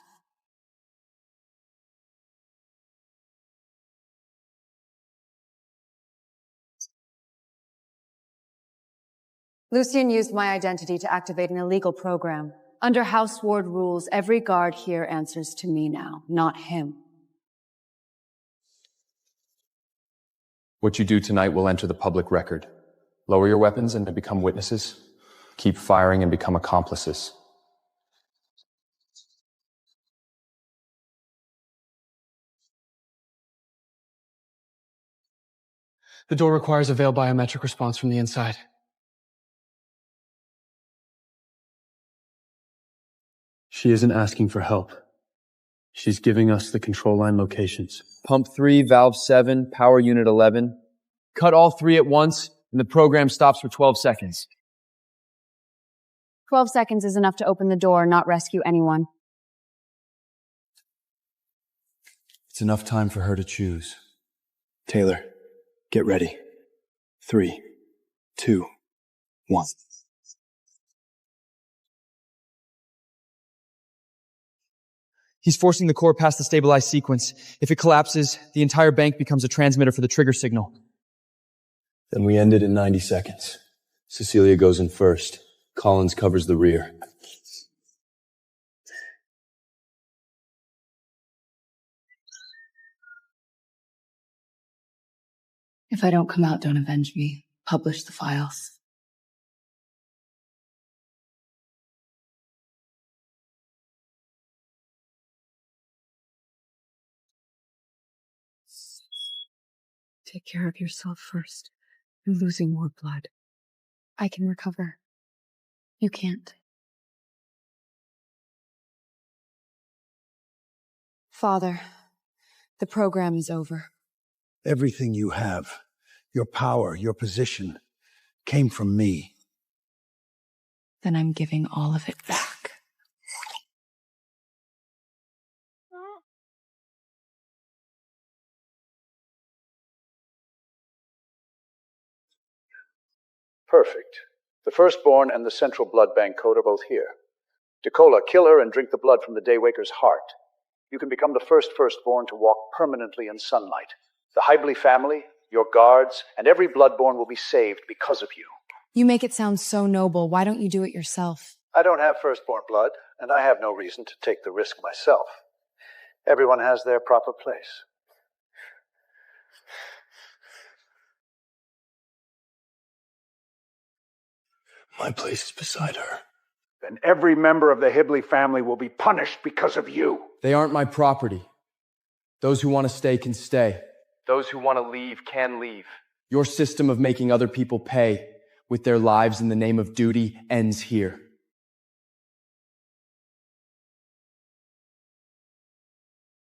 Lucian used my identity to activate an illegal program. Under House Ward rules, every guard here answers to me now, not him. What you do tonight will enter the public record. Lower your weapons and become witnesses. Keep firing and become accomplices. The door requires a veil biometric response from the inside. She isn't asking for help. She's giving us the control line locations. Pump 3, valve 7, power unit 11. Cut all 3 at once, and the program stops for 12 seconds. 12 seconds is enough to open the door, not rescue anyone. It's enough time for her to choose. Taylor, get ready. 3, 2, 1. He's forcing the core past the stabilized sequence. If it collapses, the entire bank becomes a transmitter for the trigger signal. Then we end it in 90 seconds. Cecilia goes in first. Collins covers the rear. If I don't come out, don't avenge me. Publish the files. Take care of yourself first. You're losing more blood. I can recover. You can't. Father, the program is over. Everything you have, your power, your position, came from me. Then I'm giving all of it back. Perfect. The firstborn and the central blood bank code are both here. DeCola, kill her and drink the blood from the Daywaker's heart. You can become the firstborn to walk permanently in sunlight. The Hibley family, your guards, and every bloodborn will be saved because of you. You make it sound so noble. Why don't you do it yourself? I don't have firstborn blood, and I have no reason to take the risk myself. Everyone has their proper place. My place is beside her. Then every member of the Hibley family will be punished because of you. They aren't my property. Those who want to stay can stay. Those who want to leave can leave. Your system of making other people pay with their lives in the name of duty ends here.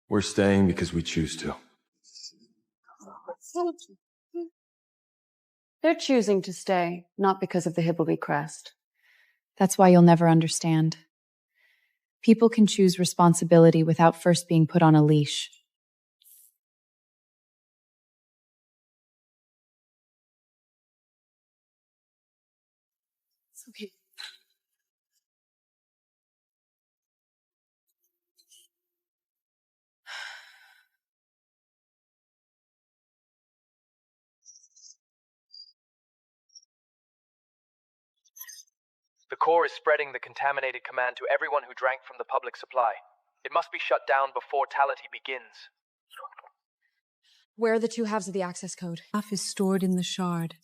We're staying because we choose to. They're choosing to stay, not because of the Hibbleby crest. That's why you'll never understand. People can choose responsibility without first being put on a leash. It's okay. The Corps is spreading the contaminated command to everyone who drank from the public supply. It must be shut down before mortality begins. Where are the two halves of the access code? Half is stored in the shard.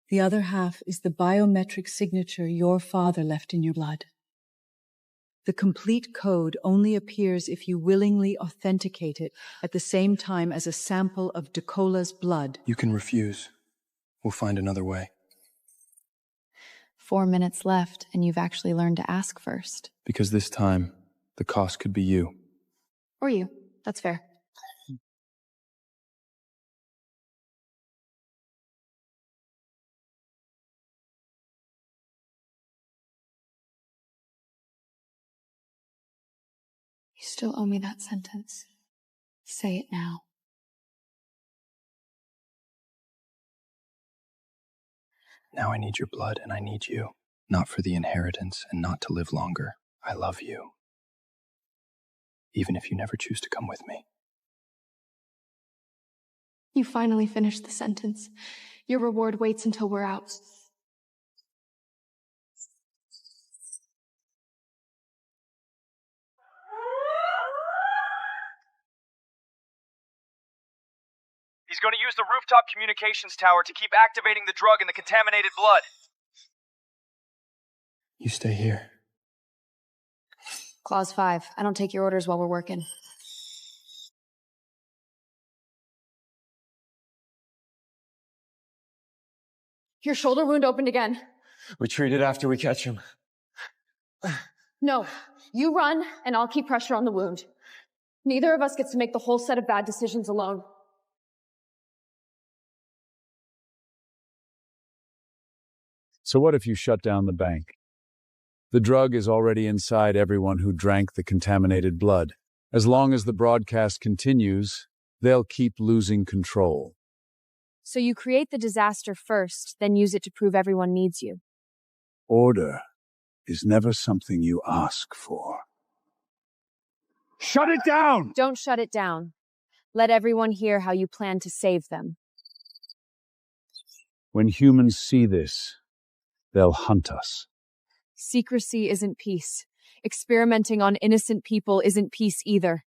The other half is the biometric signature your father left in your blood. The complete code only appears if you willingly authenticate it at the same time as a sample of Decola's blood. You can refuse. We'll find another way. 4 minutes left, and you've actually learned to ask first. Because this time, the cost could be you. Or you. That's fair. You still owe me that sentence. Say it now. Now I need your blood and I need you. Not for the inheritance and not to live longer. I love you. Even if you never choose to come with me. You finally finished the sentence. Your reward waits until we're out. He's going to use the rooftop communications tower to keep activating the drug in the contaminated blood. You stay here. Clause 5. I don't take your orders while we're working. Your shoulder wound opened again. We treat it after we catch him. No. You run, and I'll keep pressure on the wound. Neither of us gets to make the whole set of bad decisions alone. So what if you shut down the bank? The drug is already inside everyone who drank the contaminated blood. As long as the broadcast continues, they'll keep losing control. So you create the disaster first, then use it to prove everyone needs you. Order is never something you ask for. Shut it down! Don't shut it down. Let everyone hear how you plan to save them. When humans see this, they'll hunt us. Secrecy isn't peace. Experimenting on innocent people isn't peace either.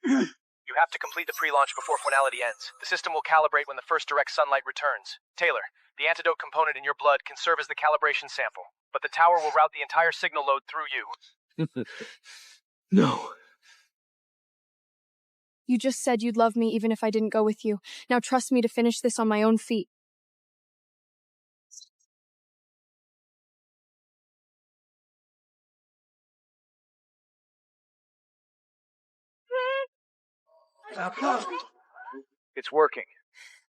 You have to complete the pre-launch before finality ends. The system will calibrate when the first direct sunlight returns. Taylor, the antidote component in your blood can serve as the calibration sample, but the tower will route the entire signal load through you. No. You just said you'd love me even if I didn't go with you. Now trust me to finish this on my own feet. It's working.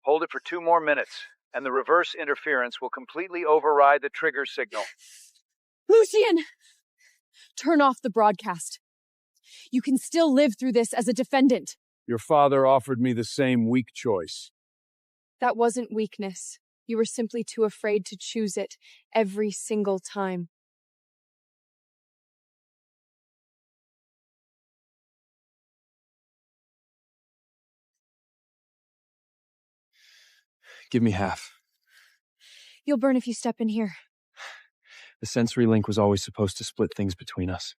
Hold it for 2 more minutes, and the reverse interference will completely override the trigger signal. Lucien! Turn off the broadcast. You can still live through this as a defendant. Your father offered me the same weak choice. That wasn't weakness. You were simply too afraid to choose it every single time. Give me half. You'll burn if you step in here. The sensory link was always supposed to split things between us.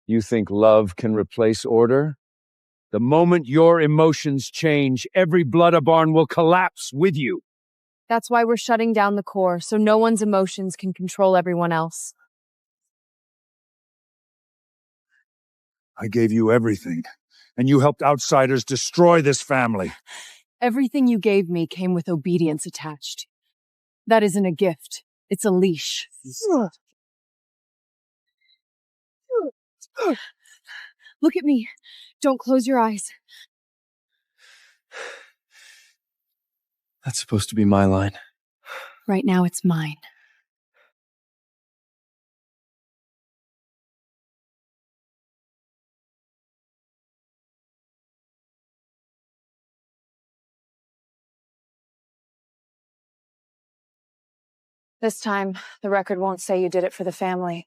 You think love can replace order? The moment your emotions change, every Blood-a-Barn will collapse with you. That's why we're shutting down the core, so no one's emotions can control everyone else. I gave you everything, and you helped outsiders destroy this family. Everything you gave me came with obedience attached. That isn't a gift. It's a leash. Look at me. Don't close your eyes. That's supposed to be my line. Right now, it's mine. This time, the record won't say you did it for the family.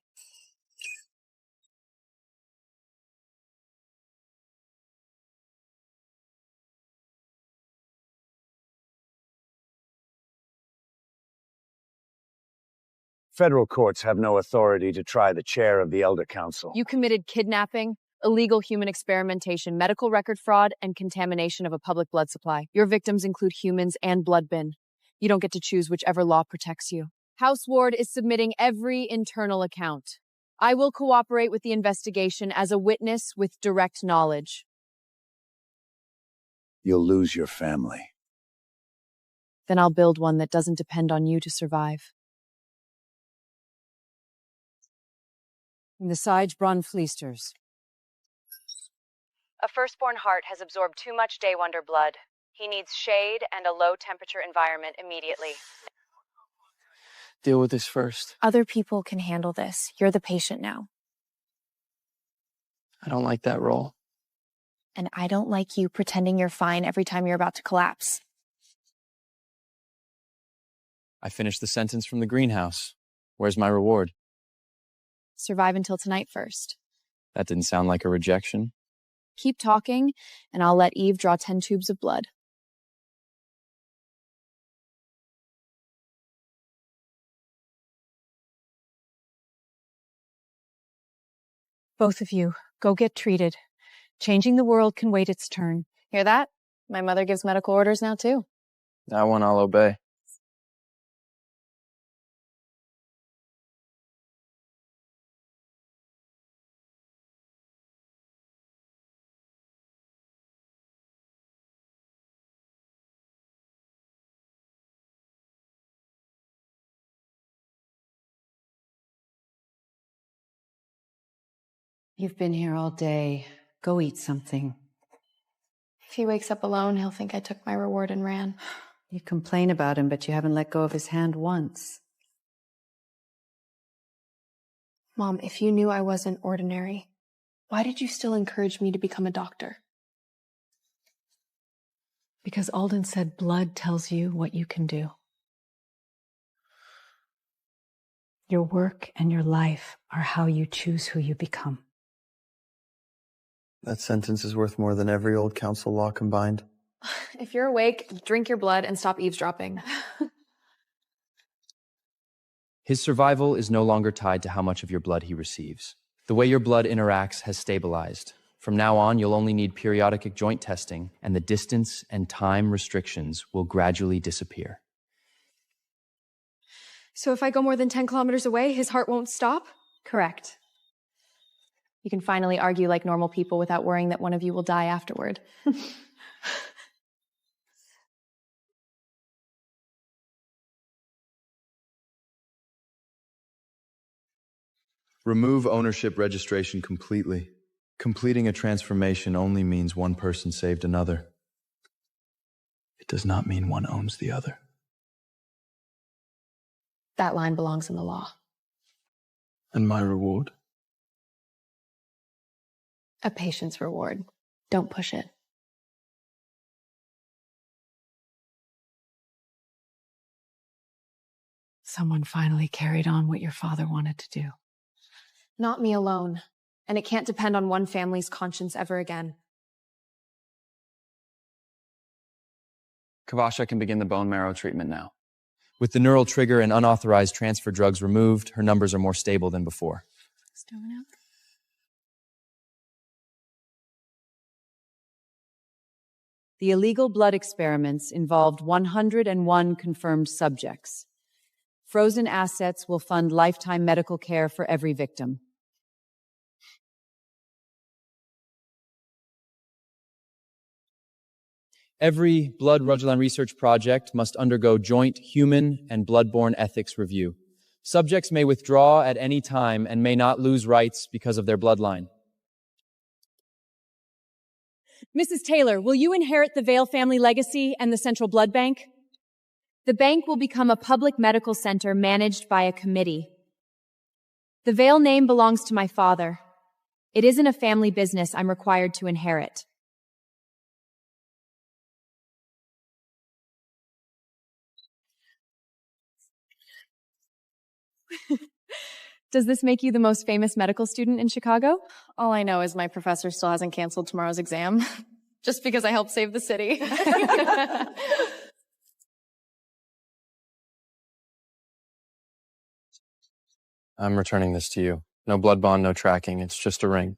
Federal courts have no authority to try the chair of the Elder Council. You committed kidnapping, illegal human experimentation, medical record fraud, and contamination of a public blood supply. Your victims include humans and blood bin. You don't get to choose whichever law protects you. House Ward is submitting every internal account. I will cooperate with the investigation as a witness with direct knowledge. You'll lose your family. Then I'll build one that doesn't depend on you to survive. The Sage Brun Fleesters. A firstborn heart has absorbed too much Day Wonder blood. He needs shade and a low-temperature environment immediately. Deal with this first. Other people can handle this. You're the patient now. I don't like that role. And I don't like you pretending you're fine every time you're about to collapse. I finished the sentence from the greenhouse. Where's my reward? Survive until tonight first. That didn't sound like a rejection. Keep talking, and I'll let Eve draw 10 tubes of blood. Both of you, go get treated. Changing the world can wait its turn. Hear that? My mother gives medical orders now, too. That one I'll obey. You've been here all day. Go eat something. If he wakes up alone, he'll think I took my reward and ran. You complain about him, but you haven't let go of his hand once. Mom, if you knew I wasn't ordinary, why did you still encourage me to become a doctor? Because Alden said blood tells you what you can do. Your work and your life are how you choose who you become. That sentence is worth more than every old council law combined. If you're awake, drink your blood and stop eavesdropping. His survival is no longer tied to how much of your blood he receives. The way your blood interacts has stabilized. From now on, you'll only need periodic joint testing, and the distance and time restrictions will gradually disappear. So if I go more than 10 kilometers away, his heart won't stop? Correct. You can finally argue like normal people without worrying that one of you will die afterward. Remove ownership registration completely. Completing a transformation only means one person saved another. It does not mean one owns the other. That line belongs in the law. And my reward? A patient's reward. Don't push it. Someone finally carried on what your father wanted to do. Not me alone. And it can't depend on one family's conscience ever again. Kavasha can begin the bone marrow treatment now. With the neural trigger and unauthorized transfer drugs removed, her numbers are more stable than before. The illegal blood experiments involved 101 confirmed subjects. Frozen assets will fund lifetime medical care for every victim. Every blood Rajalan research project must undergo joint human and bloodborne ethics review. Subjects may withdraw at any time and may not lose rights because of their bloodline. Mrs. Taylor, will you inherit the Vale family legacy and the Central Blood Bank? The bank will become a public medical center managed by a committee. The Vale name belongs to my father. It isn't a family business I'm required to inherit. Does this make you the most famous medical student in Chicago? All I know is my professor still hasn't canceled tomorrow's exam. Just because I helped save the city. I'm returning this to you. No blood bond, no tracking. It's just a ring.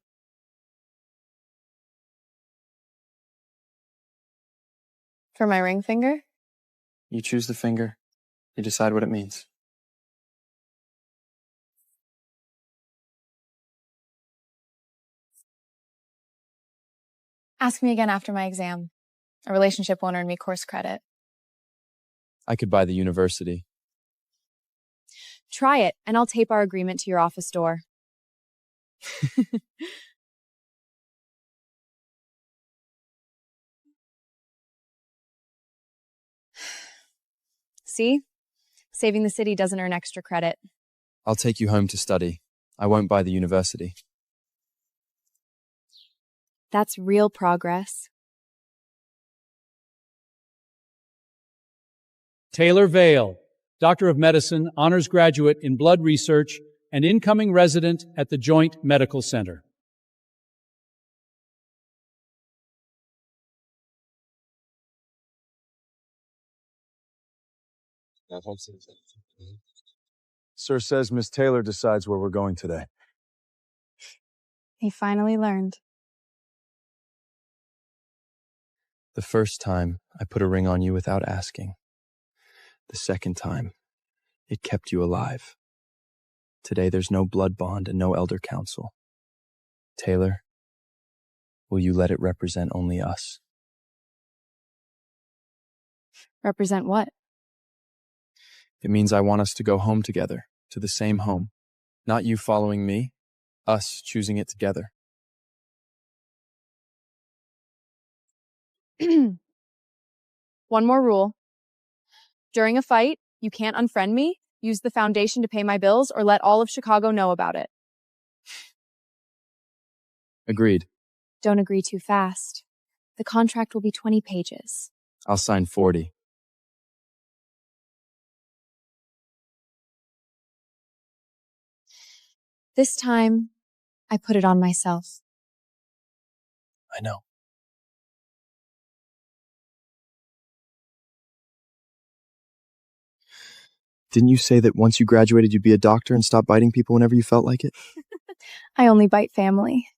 For my ring finger? You choose the finger. You decide what it means. Ask me again after my exam. A relationship won't earn me course credit. I could buy the university. Try it, and I'll tape our agreement to your office door. See? Saving the city doesn't earn extra credit. I'll take you home to study. I won't buy the university. That's real progress. Taylor Vale, Doctor of Medicine, honors graduate in blood research, and incoming resident at the Joint Medical Center. Sir says Miss Taylor decides where we're going today. He finally learned. The first time, I put a ring on you without asking. The second time, it kept you alive. Today, there's no blood bond and no elder council. Taylor, will you let it represent only us? Represent what? It means I want us to go home together, to the same home. Not you following me, us choosing it together. One more rule. During a fight, you can't unfriend me, use the foundation to pay my bills, or let all of Chicago know about it. Agreed. Don't agree too fast. The contract will be 20 pages. I'll sign 40. This time, I put it on myself. I know. Didn't you say that once you graduated, you'd be a doctor and stop biting people whenever you felt like it? I only bite family.